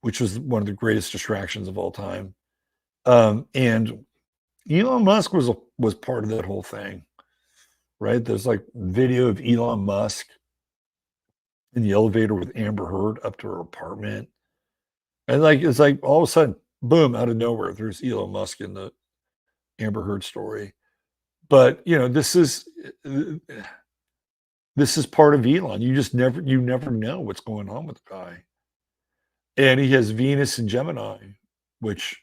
which was one of the greatest distractions of all time? And Elon Musk was part of that whole thing, right? There's like video of Elon Musk in the elevator with Amber Heard up to her apartment. And like it's like all of a sudden, boom, out of nowhere, there's Elon Musk in the Amber Heard story. But this is part of Elon. You never know what's going on with the guy. And he has Venus and Gemini, which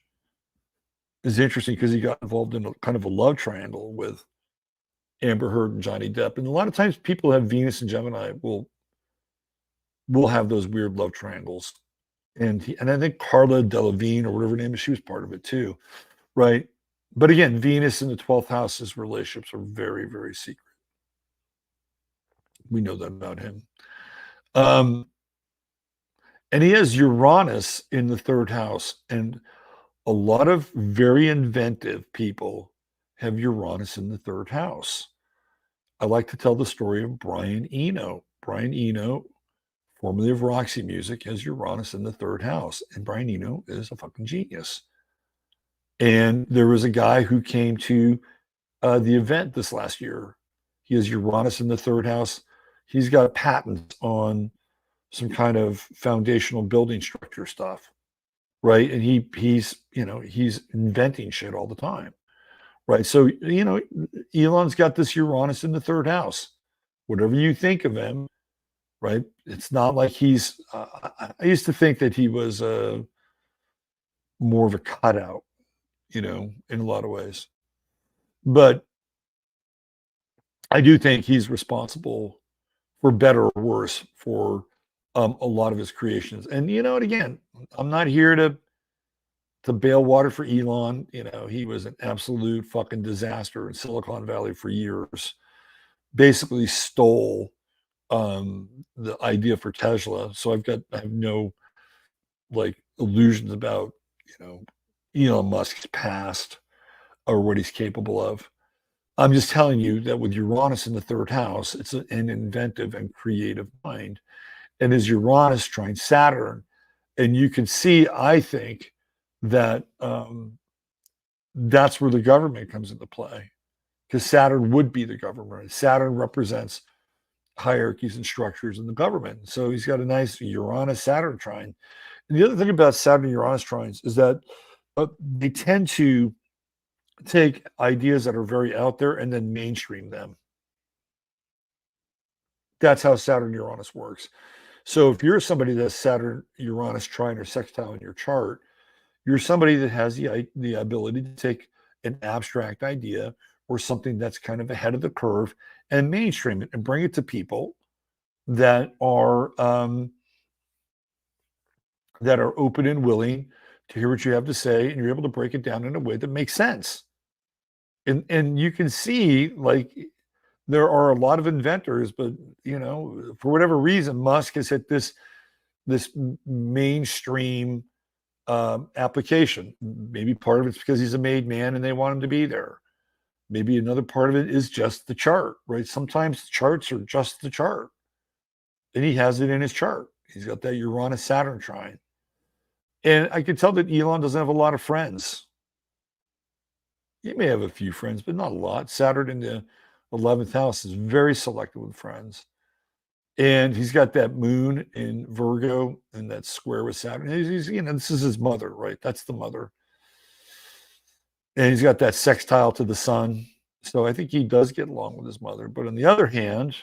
is interesting because he got involved in a kind of a love triangle with Amber Heard and Johnny Depp. And a lot of times people have Venus and Gemini will have those weird love triangles. And I think Carla Delevingne or whatever her name is, she was part of it too, right? But again, Venus in the 12th house, his relationships are very, very secret. We know that about him. And he has Uranus in the 3rd house. And a lot of very inventive people have Uranus in the 3rd house. I like to tell the story of Brian Eno. Brian Eno, formerly of Roxy Music, has Uranus in the 3rd house. And Brian Eno is a fucking genius. And there was a guy who came to the event this last year. He has Uranus in the 3rd house. He's got patents on some kind of foundational building structure stuff, right? And he's inventing shit all the time, right? So Elon's got this Uranus in the 3rd house. Whatever you think of him, right? It's not like he's. I used to think that he was more of a cutout, in a lot of ways, but I do think he's responsible, for better or worse, for a lot of his creations. And again, I'm not here to bail water for Elon. He was an absolute fucking disaster in Silicon Valley for years. Basically stole the idea for Tesla. So I have no like illusions about Elon Musk's past or what he's capable of. I'm just telling you that with Uranus in the 3rd house, it's an inventive and creative mind. And as Uranus trine Saturn, and you can see, I think, that that's where the government comes into play, because Saturn would be the government. Saturn represents hierarchies and structures in the government. So he's got a nice Uranus-Saturn trine. And the other thing about Saturn-Uranus trines is that they tend to take ideas that are very out there and then mainstream them. That's how Saturn-Uranus works. So if you're somebody that's Saturn, Uranus, trine, or sextile in your chart, you're somebody that has the ability to take an abstract idea or something that's kind of ahead of the curve and mainstream it and bring it to people that are open and willing to hear what you have to say, and you're able to break it down in a way that makes sense. And you can see, like, there are a lot of inventors, but for whatever reason, Musk has hit this mainstream application. Maybe part of it's because he's a made man and they want him to be there. Maybe another part of it is just the chart, right? Sometimes the charts are just the chart, and he has it in his chart. He's got that Uranus Saturn trine. And I can tell that Elon doesn't have a lot of friends. He may have a few friends, but not a lot. Saturn in the 11th house is very selective with friends. And he's got that moon in Virgo and that square with Saturn. He's this is his mother, right? That's the mother. And he's got that sextile to the sun. So I think he does get along with his mother. But on the other hand,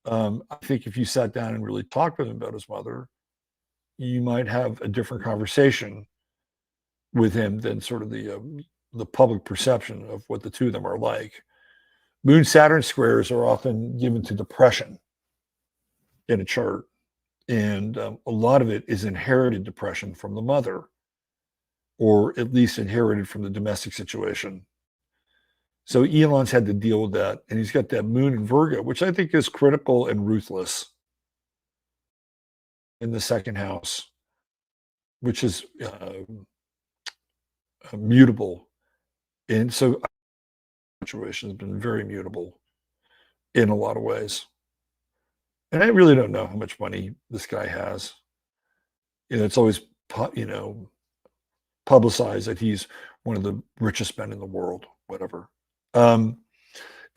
I think if you sat down and really talked with him about his mother, you might have a different conversation with him than sort of the public perception of what the two of them are like. Moon Saturn squares are often given to depression in a chart, and a lot of it is inherited depression from the mother, or at least inherited from the domestic situation. So Elon's had to deal with that, and he's got that moon in Virgo, which I think is critical and ruthless in the second house, which is mutable. And so situation has been very mutable in a lot of ways. And I really don't know how much money this guy has. It's always, publicized that he's one of the richest men in the world, whatever. And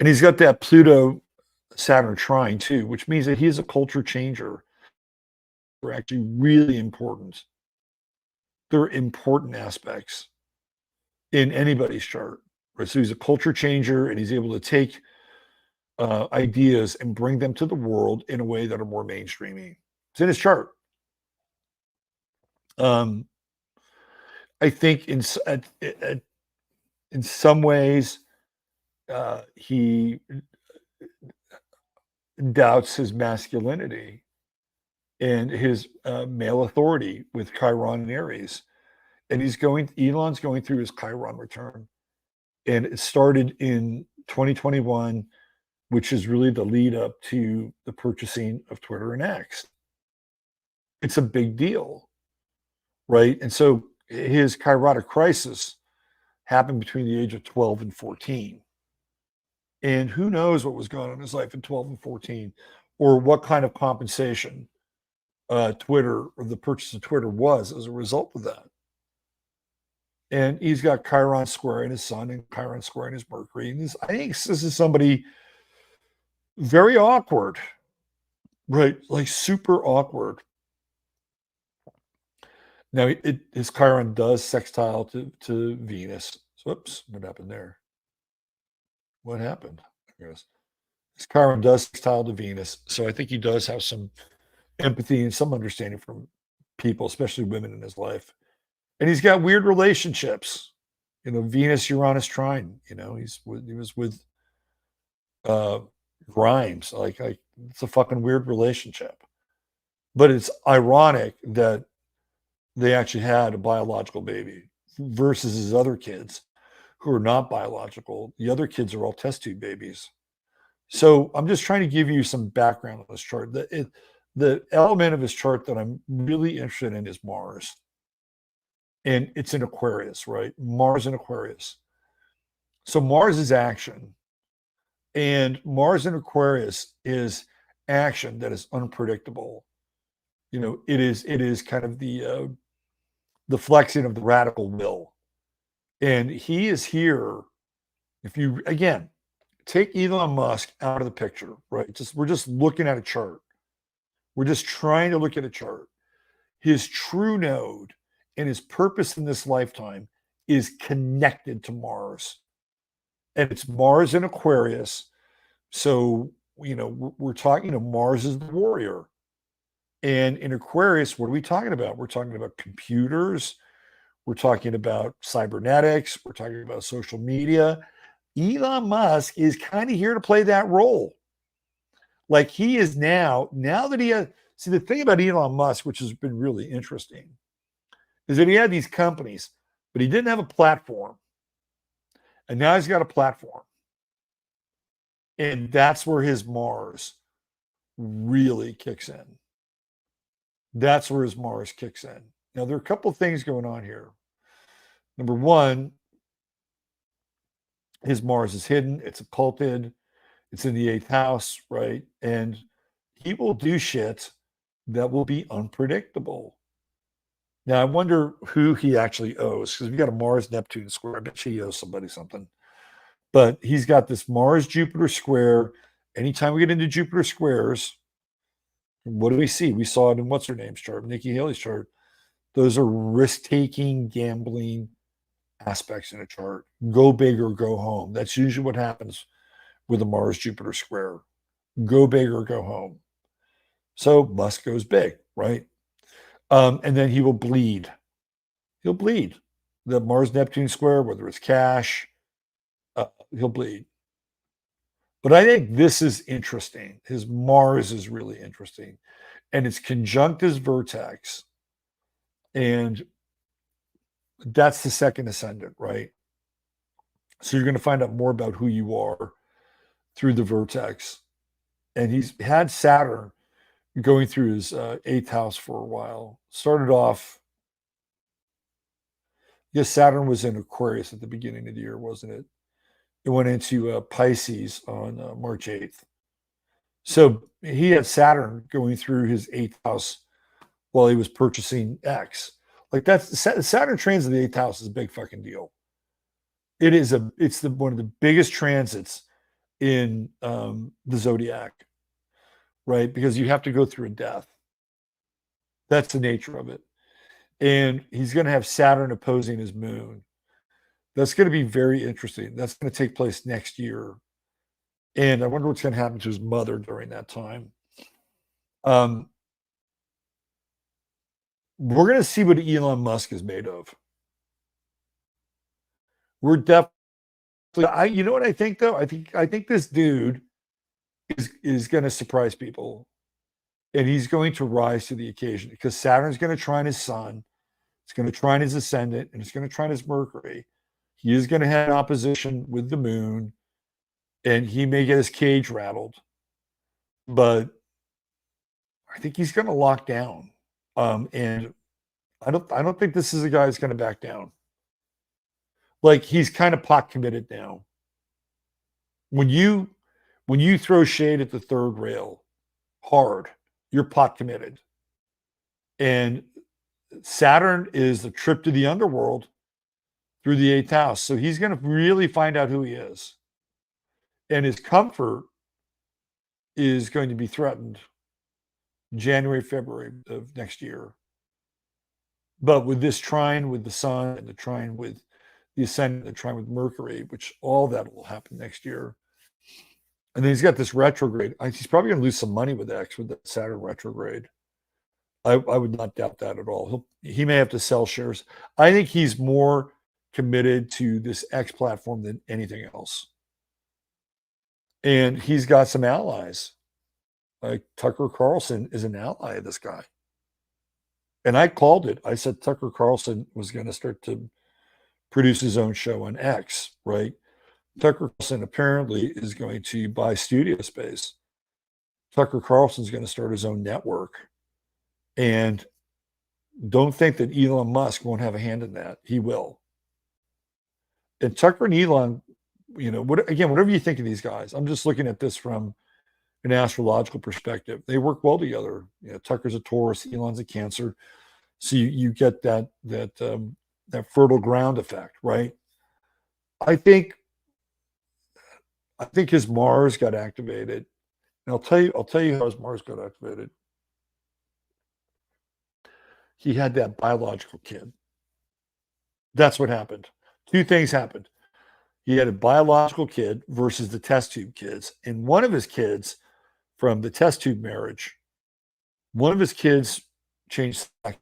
he's got that Pluto Saturn trine too, which means that he's a culture changer. They're actually really important. They're important aspects in anybody's chart, right? So he's a culture changer, and he's able to take ideas and bring them to the world in a way that are more mainstreamy. It's in his chart. I think in some ways, he doubts his masculinity and his male authority with Chiron and Aries. And Elon's going through his Chiron return. And it started in 2021, which is really the lead up to the purchasing of Twitter and X. It's a big deal, right? And so his Chirotic crisis happened between the age of 12 and 14. And who knows what was going on in his life in 12 and 14, or what kind of compensation Twitter or the purchase of Twitter was as a result of that. And he's got Chiron square in his sun and Chiron square in his Mercury. And I think this is somebody very awkward, right? Like super awkward. Now, his Chiron does sextile to Venus. So, whoops, what happened there? What happened? His Chiron does sextile to Venus. So I think he does have some empathy and some understanding from people, especially women in his life. And he's got weird relationships. Venus, Uranus trine. He was with Grimes. Like it's a fucking weird relationship. But it's ironic that they actually had a biological baby versus his other kids who are not biological. The other kids are all test tube babies. So I'm just trying to give you some background on this chart. The element of his chart that I'm really interested in is Mars. And it's in Aquarius, right? Mars in Aquarius. So Mars is action. And Mars in Aquarius is action that is unpredictable. It is kind of the flexing of the radical will. And he is here. If you, again, take Elon Musk out of the picture, right? We're just looking at a chart. We're just trying to look at a chart. His true node and his purpose in this lifetime is connected to Mars. And it's Mars in Aquarius. So, we're talking, Mars is the warrior. And in Aquarius, what are we talking about? We're talking about computers. We're talking about cybernetics. We're talking about social media. Elon Musk is kind of here to play that role. Like he is now that he has, see, the thing about Elon Musk, which has been really interesting, is that he had these companies, but he didn't have a platform. And now he's got a platform. And that's where his Mars really kicks in. That's where his Mars kicks in. Now, there are a couple of things going on here. Number one, his Mars is hidden, it's occulted, it's in the 8th house, right? And he will do shit that will be unpredictable. Now, I wonder who he actually owes, because we got a Mars Neptune square. I bet he owes somebody something. But he's got this Mars Jupiter square. Anytime we get into Jupiter squares, what do we see? We saw it in what's her name's chart, Nikki Haley's chart. Those are risk-taking, gambling aspects in a chart. Go big or go home. That's usually what happens with a Mars Jupiter square. Go big or go home. So Musk goes big, right? And then he will bleed. He'll bleed. The Mars Neptune square, whether it's cash, he'll bleed. But I think this is interesting. His Mars is really interesting. And it's conjunct his vertex. And that's the second ascendant, right? So you're going to find out more about who you are through the vertex. And he's had Saturn going through his 8th house for a while. Started off, yes, Saturn was in Aquarius at the beginning of the year, wasn't it? It went into Pisces on March 8th. So he had Saturn going through his 8th house while he was purchasing X. Like that's Saturn trains in the 8th house is a big fucking deal. It's one of the biggest transits in the zodiac, right? Because you have to go through a death. That's the nature of it. And he's going to have Saturn opposing his moon. That's going to be very interesting. That's going to take place next year. And I wonder what's going to happen to his mother during that time. We're going to see what Elon Musk is made of. We're definitely, you know what I think though? I think this dude is going to surprise people. And he's going to rise to the occasion because Saturn's going to trine his sun. It's going to trine his ascendant, and it's going to trine his Mercury. He is going to have opposition with the moon, and he may get his cage rattled. But I think he's going to lock down. And I don't think this is a guy who's going to back down. Like he's kind of pot committed now. When you throw shade at the third rail hard, you're pot committed. And Saturn is the trip to the underworld through the 8th house. So he's going to really find out who he is. And his comfort is going to be threatened January, February of next year. But with this trine with the sun and the trine with the ascendant, the trine with Mercury, which all that will happen next year. And then he's got this retrograde. He's probably going to lose some money with X with the Saturn retrograde. I would not doubt that at all. He may have to sell shares. I think he's more committed to this X platform than anything else. And he's got some allies. Like Tucker Carlson is an ally of this guy. And I called it. I said Tucker Carlson was going to start to produce his own show on X, right? Tucker Carlson apparently is going to buy studio space. Tucker Carlson's going to start his own network. And don't think that Elon Musk won't have a hand in that. He will. And Tucker and Elon, whatever you think of these guys, I'm just looking at this from an astrological perspective. They work well together. Tucker's a Taurus, Elon's a Cancer. So you get that fertile ground effect, right? I think his Mars got activated. And I'll tell you how his Mars got activated. He had that biological kid. That's what happened. Two things happened. He had a biological kid versus the test tube kids. And one of his kids from the test tube marriage One of his kids changed sex,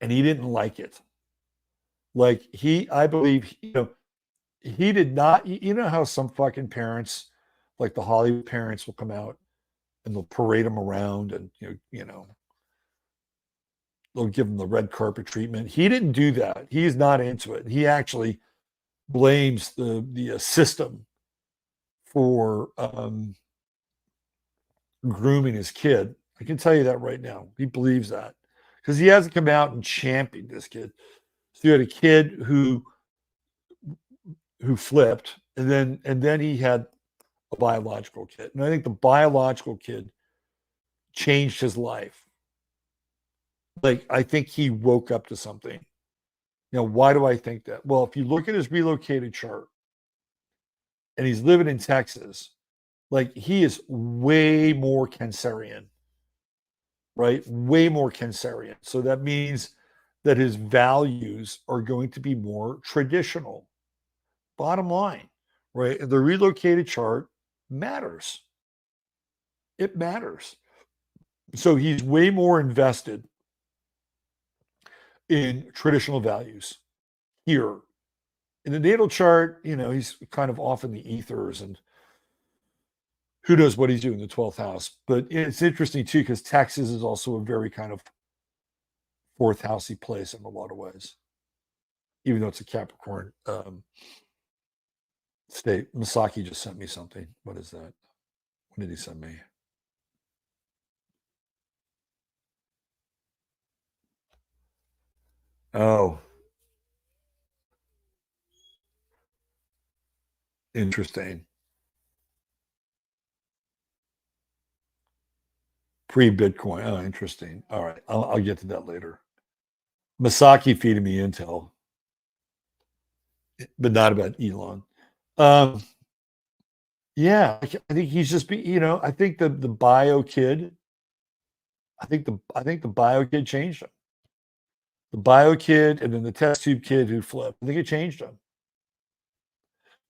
and he didn't like it. Like I believe, he did not. You know how some fucking parents, like the Hollywood parents, will come out and they'll parade him around, and they'll give him the red carpet treatment. He didn't do that. He's not into it. He actually blames the system for grooming his kid. I can tell you that right now. He believes that because he hasn't come out and championed this kid. So you had a kid who flipped, and then he had a biological kid. And I think the biological kid changed his life. Like, I think he woke up to something. Why do I think that? Well, if you look at his relocated chart, and he's living in Texas, like, he is way more Cancerian, right? Way more Cancerian. So that means that his values are going to be more traditional. Bottom line, right? The relocated chart matters. It matters. So he's way more invested in traditional values here. In the natal chart, he's kind of off in the ethers, and who knows what he's doing in the 12th house. But it's interesting too, because Texas is also a very kind of fourth housey place in a lot of ways, even though it's a Capricorn state. Masaki just sent me something. What is that? What did he send me? Oh, interesting. Pre-Bitcoin. Oh, interesting. All right. I'll get to that later. Masaki feeding me intel, but not about Elon. Yeah, I think he's just I think the bio kid, I think the bio kid changed him. The bio kid and then the test tube kid who flipped. I think it changed him.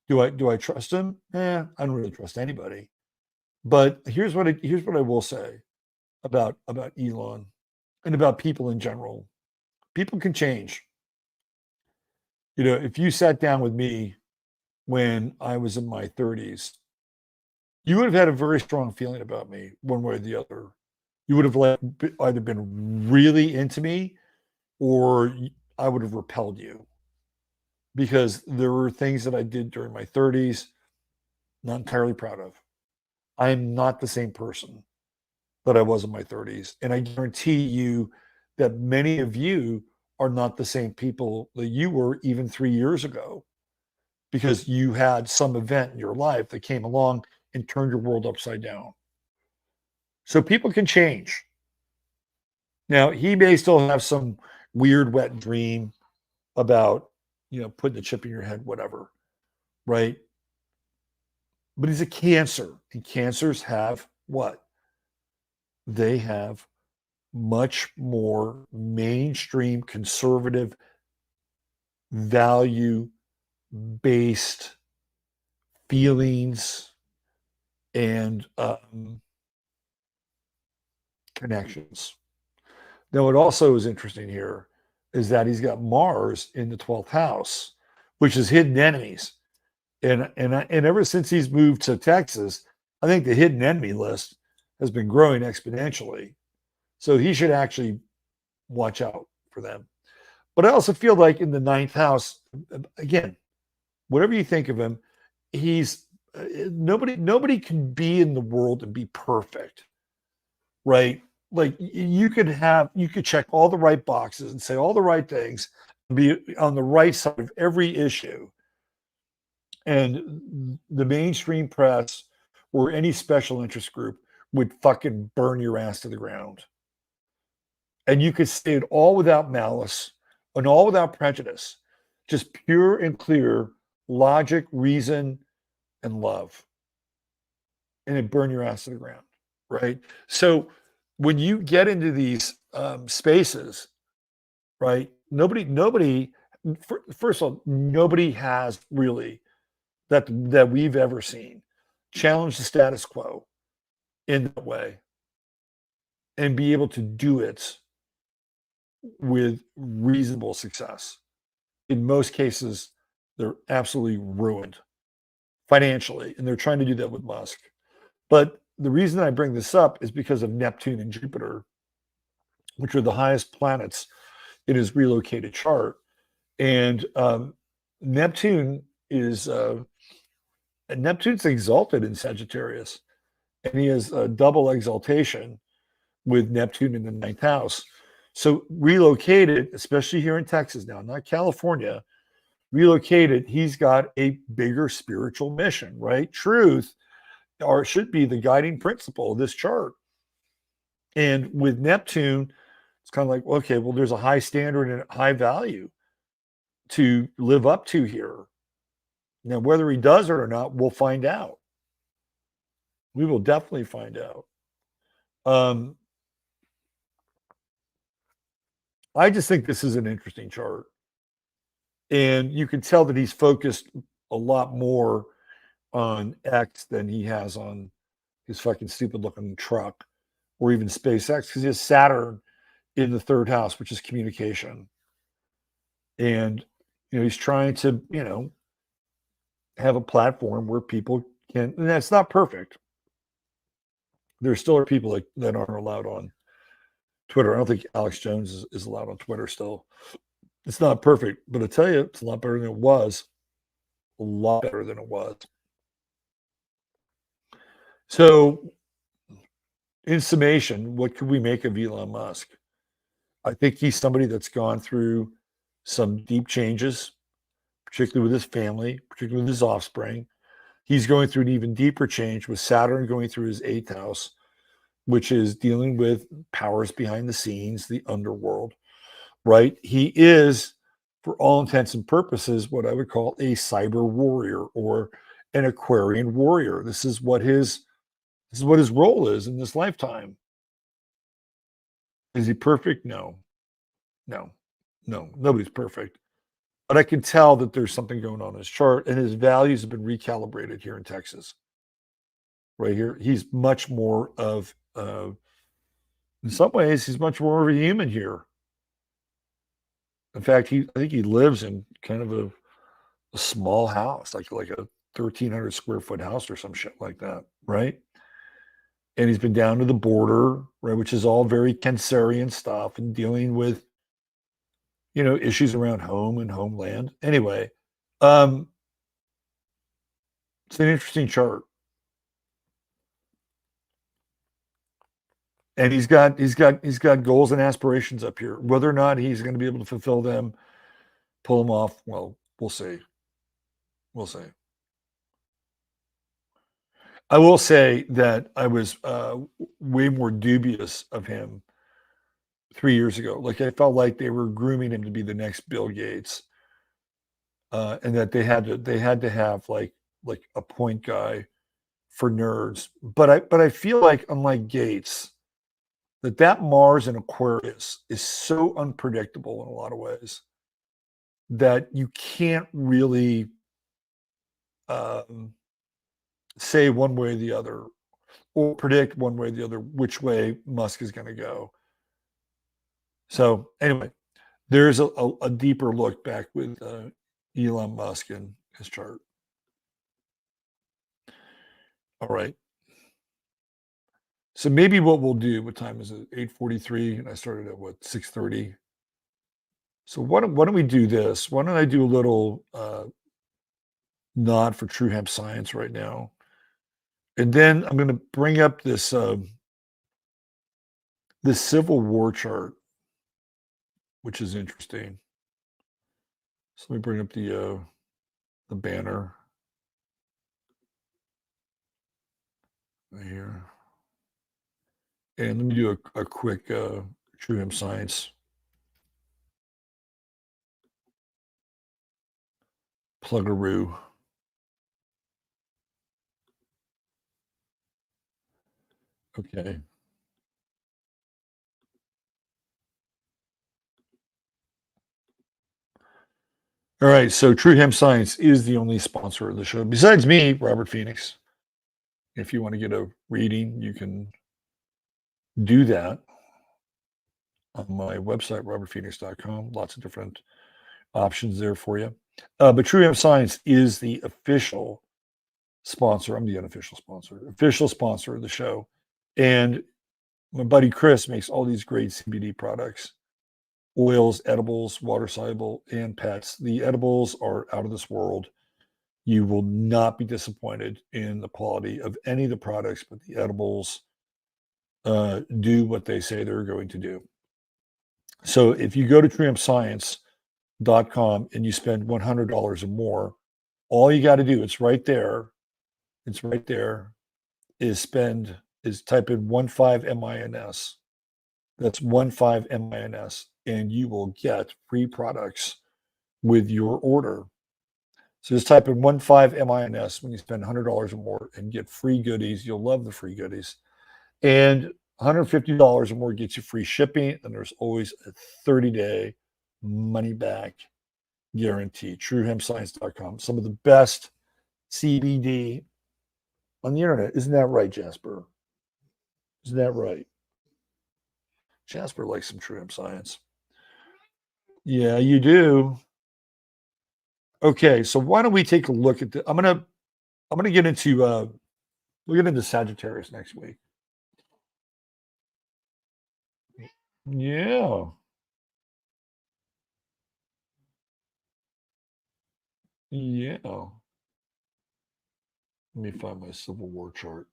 Do I trust him? I don't really trust anybody. But here's what I will say about Elon and about people in general. People can change. If you sat down with me when I was in my 30s, you would have had a very strong feeling about me one way or the other. You would have either been really into me, or I would have repelled you, because there were things that I did during my 30s not entirely proud of. I am not the same person that I was in my 30s. And I guarantee you that many of you are not the same people that you were even 3 years ago, because you had some event in your life that came along and turned your world upside down. So people can change. Now, he may still have some weird wet dream about, putting a chip in your head, whatever, right? But he's a Cancer, and Cancers have what? They have much more mainstream, conservative, value-based feelings and connections. Now, what also is interesting here is that he's got Mars in the 12th house, which is hidden enemies. And ever since he's moved to Texas, I think the hidden enemy list has been growing exponentially. So he should actually watch out for them. But I also feel like in the 9th house, again, whatever you think of him, he's nobody can be in the world and be perfect, right? Like, you could check all the right boxes and say all the right things, and be on the right side of every issue. And the mainstream press or any special interest group would fucking burn your ass to the ground. And you could say it all without malice and all without prejudice, just pure and clear logic, reason, and love. And it'd burn your ass to the ground, right? So when you get into these spaces, right, nobody, first of all, nobody has really that we've ever seen challenge the status quo in that way. and be able to do it with reasonable success. In most cases, they're absolutely ruined financially, and they're trying to do that with Musk. But the reason I bring this up is because of Neptune and Jupiter, which are the highest planets in his relocated chart. And Neptune is Neptune's exalted in Sagittarius, and he has a double exaltation with Neptune in the ninth house. So relocated, especially here in Texas now, not California, relocated, he's got a bigger spiritual mission, right? Truth, or should be the guiding principle of this chart. And with Neptune, it's kind of like, okay, well, there's a high standard and high value to live up to here. Now, whether he does it or not, we'll find out. We will definitely find out. I just think this is an interesting chart. And you can tell that he's focused a lot more on X than he has on his fucking stupid looking truck or even SpaceX, because he has Saturn in the third house, which is communication. And, he's trying to, have a platform where people can, and that's not perfect. There still are people that aren't allowed on Twitter. I don't think Alex Jones is allowed on Twitter still. It's not perfect, but I tell you, it's a lot better than it was. A lot better than it was. So, in summation, what could we make of Elon Musk? I think he's somebody that's gone through some deep changes, particularly with his family, particularly with his offspring. He's going through an even deeper change with Saturn going through his eighth house, which is dealing with powers behind the scenes, the underworld, right? He is, for all intents and purposes, what I would call a cyber warrior or an Aquarian warrior. This is what his role is in this lifetime. Is he perfect? No. Nobody's perfect. But I can tell that there's something going on in his chart, and his values have been recalibrated here in Texas. Right here, he's much more of, in some ways, he's much more of a human here. In fact, I think he lives in kind of a small house, like a 1,300 square foot house or some shit like that, right? And he's been down to the border, right, which is all very Cancerian stuff and dealing with, issues around home and homeland. Anyway, it's an interesting chart. And he's got goals and aspirations up here. Whether or not he's going to be able to fulfill them, pull them off, well, we'll see. We'll see. I will say that I was way more dubious of him 3 years ago. Like, I felt like they were grooming him to be the next Bill Gates, and that they had to have like a point guy for nerds. But I feel like, unlike Gates, that Mars in Aquarius is so unpredictable in a lot of ways that you can't really say one way or the other, or predict one way or the other which way Musk is going to go. So anyway, there's a deeper look back with Elon Musk and his chart. All right. So maybe what we'll do, what time is it? 8:43, and I started at what, 6:30. So why don't we do this? Why don't I do a little nod for True Hemp Science right now, and then I'm going to bring up this this Civil War chart, which is interesting. So let me bring up the banner right here, and let me do a quick True Hemp Science plug-a-roo. Okay. All right, so True Hemp Science is the only sponsor of the show, besides me, Robert Phoenix. If you want to get a reading, you can do that. on my website, robertphoenix.com. Lots of different options there for you. But True Hemp Science is the official sponsor. I'm the unofficial sponsor, official sponsor of the show. And my buddy Chris makes all these great CBD products, oils, edibles, water soluble, and pets. The edibles are out of this world. You will not be disappointed in the quality of any of the products, but the edibles do what they say they're going to do. So if you go to truehempscience.com and you spend $100 or more, all you got to do, it's right there, is type in 15MINS. That's 15MINS, and you will get free products with your order. So just type in 15MINS when you spend $100 or more and get free goodies. You'll love the free goodies. And $150 or more gets you free shipping, and there's always a 30-day money-back guarantee. TrueHempScience.com. Some of the best CBD on the internet. Isn't that right, Jasper? Isn't that right? Jasper likes some True Hemp Science. Yeah, you do. Okay, so why don't we take a look at the? I'm gonna get into we'll get into Sagittarius next week. Yeah. Yeah. Let me find my Civil War chart.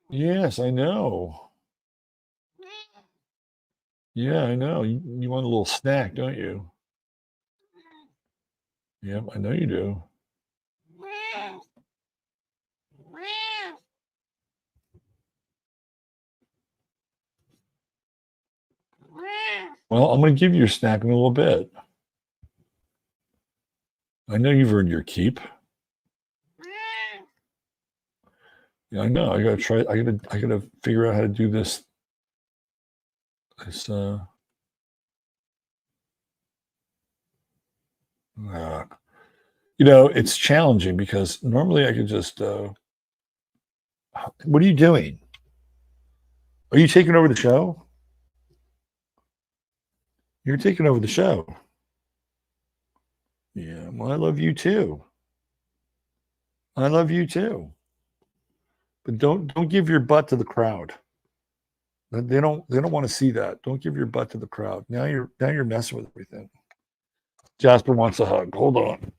Yes, I know. Yeah, I know. You want a little snack, don't you? Yep, I know you do. Well, I'm going to give you your snack in a little bit. I know you've earned your keep. Yeah, I know. I gotta try. I gotta figure out how to do this. This it's challenging because normally I could just. What are you doing? Are you taking over the show? You're taking over the show. Yeah, well, I love you too. I love you too. But don't give your butt to the crowd. They don't want to see that. Don't give your butt to the crowd. Now you're messing with everything. Jasper wants a hug. Hold on.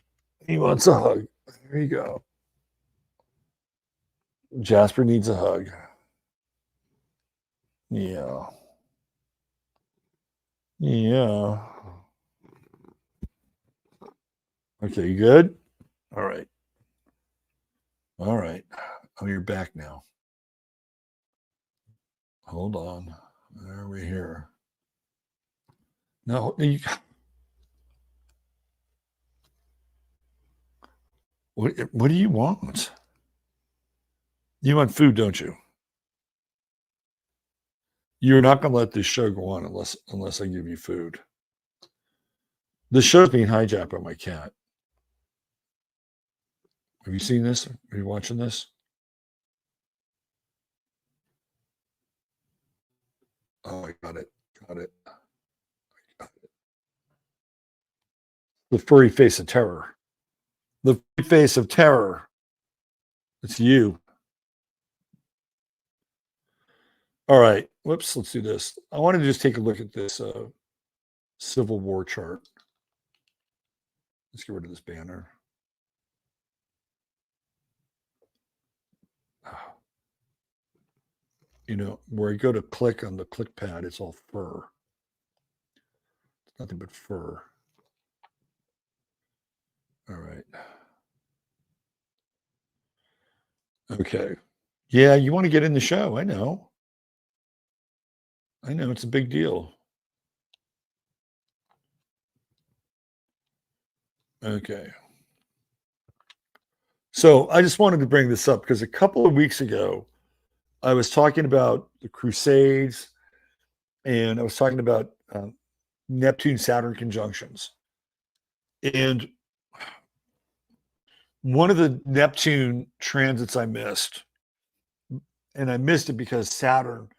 He wants a hug. There you go. Jasper needs a hug. Yeah. Yeah. Okay, you good? All right. All right. Oh, you're back now. Hold on. There we here. No, what do you want? You want food, don't you? You're not going to let this show go on unless I give you food. This show's being hijacked by my cat. Have you seen this? Are you watching this? Oh, I got it. Got it. The furry face of terror. The furry face of terror. It's you. All right. Whoops. Let's do this. I want to just take a look at this Civil War chart. Let's get rid of this banner. Where I go to click on the click pad, it's all fur. It's nothing but fur. All right. Okay. Yeah, you want to get in the show. I know. It's a big deal. Okay. So I just wanted to bring this up because a couple of weeks ago, I was talking about the Crusades and I was talking about Neptune-Saturn conjunctions. And one of the Neptune transits I missed and I missed it because Saturn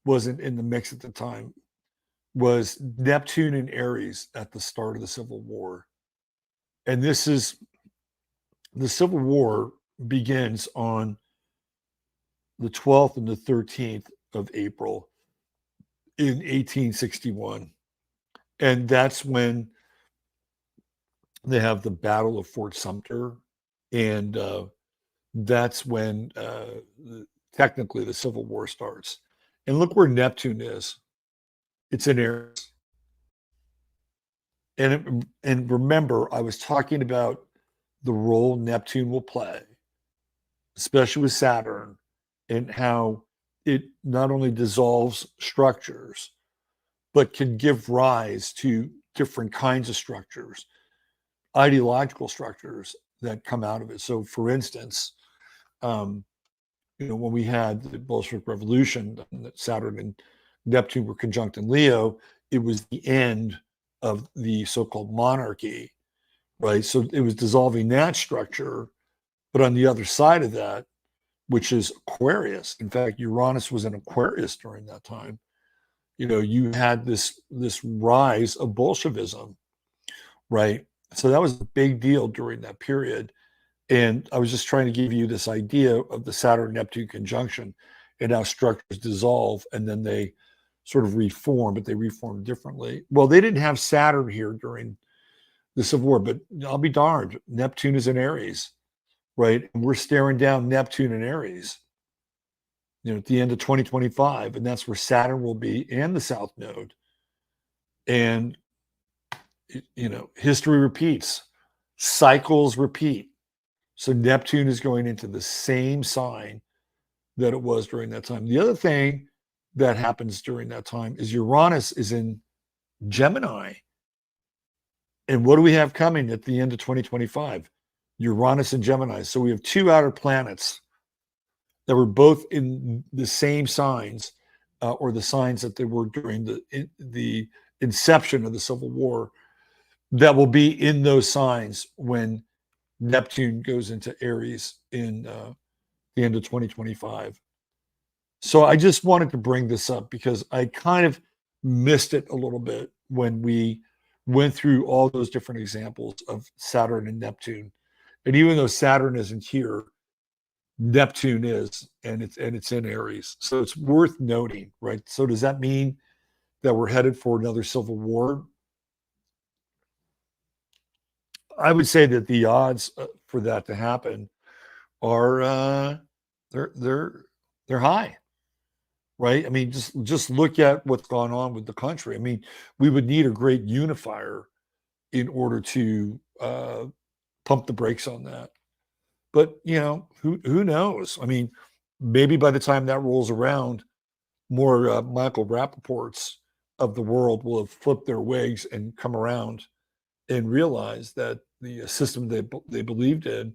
wasn't in the mix at the time, was Neptune and Aries at the start of the Civil War. And this is the Civil War begins on the 12th and the 13th of April in 1861. And that's when they have the Battle of Fort Sumter. And that's when technically the Civil War starts. And look where Neptune is. It's in Aries. And remember, I was talking about the role Neptune will play, especially with Saturn, and how it not only dissolves structures, but can give rise to different kinds of structures, ideological structures that come out of it. So, for instance, when we had the Bolshevik Revolution, Saturn and Neptune were conjunct in Leo, it was the end of the so-called monarchy, right? So it was dissolving that structure. But on the other side of that, which is Aquarius, in fact, Uranus was in Aquarius during that time. You had this rise of Bolshevism, right? So that was a big deal during that period. And I was just trying to give you this idea of the Saturn-Neptune conjunction and how structures dissolve and then they sort of reform, but they reform differently. Well, they didn't have Saturn here during the Civil War, but I'll be darned, Neptune is in Aries, right? And we're staring down Neptune and Aries, at the end of 2025, and that's where Saturn will be and the South Node. And, history repeats, cycles repeat. So Neptune is going into the same sign that it was during that time. The other thing that happens during that time is Uranus is in Gemini. And what do we have coming at the end of 2025? Uranus and Gemini. So we have two outer planets that were both in the same signs, or the signs that they were during the inception of the Civil War, that will be in those signs when Neptune goes into Aries in the end of 2025. So I just wanted to bring this up because I kind of missed it a little bit when we went through all those different examples of Saturn and Neptune. And even though Saturn isn't here, Neptune is, and it's in Aries. So it's worth noting, right? So does that mean that we're headed for another Civil War? I would say that the odds for that to happen are they're high, right? I mean, just look at what's gone on with the country. I mean, we would need a great unifier in order to pump the brakes on that. But who knows? I mean, maybe by the time that rolls around, more Michael Rappaports of the world will have flipped their wigs and come around and realize that the system they believed in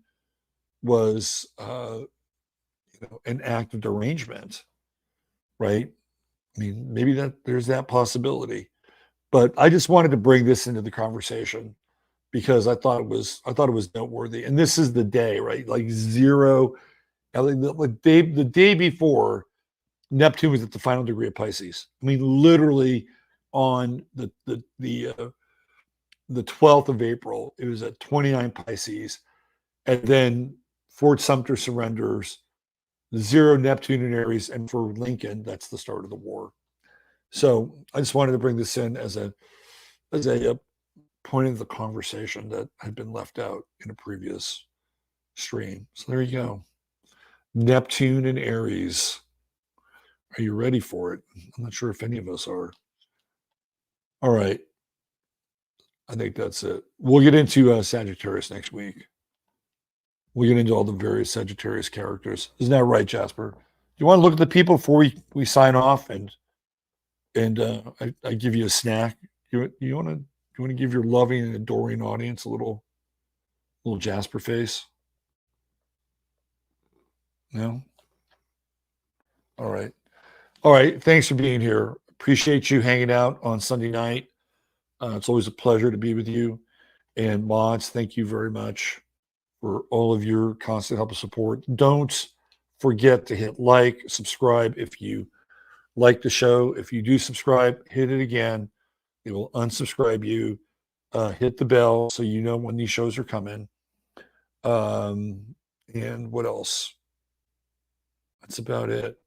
was an act of derangement, right? I mean, maybe there's that possibility. But I just wanted to bring this into the conversation because I thought it was noteworthy. And this is the day, right? Like zero, the day before, Neptune was at the final degree of Pisces. I mean, literally on the 12th of April, it was at 29 Pisces, and then Fort Sumter surrenders, 0 Neptune in Aries, and for Lincoln, that's the start of the war. So I just wanted to bring this in as a point of the conversation that had been left out in a previous stream. So there you go. Neptune and Aries. Are you ready for it? I'm not sure if any of us are. All right. I think that's it. We'll get into Sagittarius next week. We'll get into all the various Sagittarius characters. Isn't that right, Jasper? Do you want to look at the people before we sign off and I give you a snack? You want to give your loving and adoring audience a little Jasper face? No? All right. All right. Thanks for being here. Appreciate you hanging out on Sunday night. It's always a pleasure to be with you. And mods, thank you very much for all of your constant help and support. Don't forget to hit like, subscribe if you like the show. If you do subscribe, hit it again. It will unsubscribe you. Hit the bell so you know when these shows are coming. And what else? That's about it.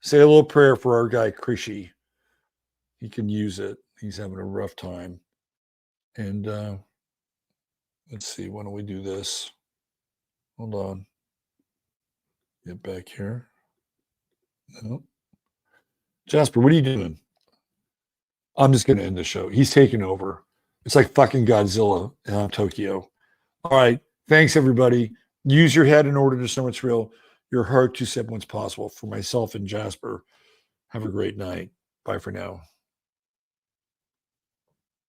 Say a little prayer for our guy, Krishy. He can use it. He's having a rough time. And let's see. Why don't we do this? Hold on. Get back here. No. Jasper, what are you doing? I'm just going to end the show. He's taking over. It's like fucking Godzilla in Tokyo. All right. Thanks, everybody. Use your head in order to know what's real. Your heart to set what's possible. For myself and Jasper, have a great night. Bye for now.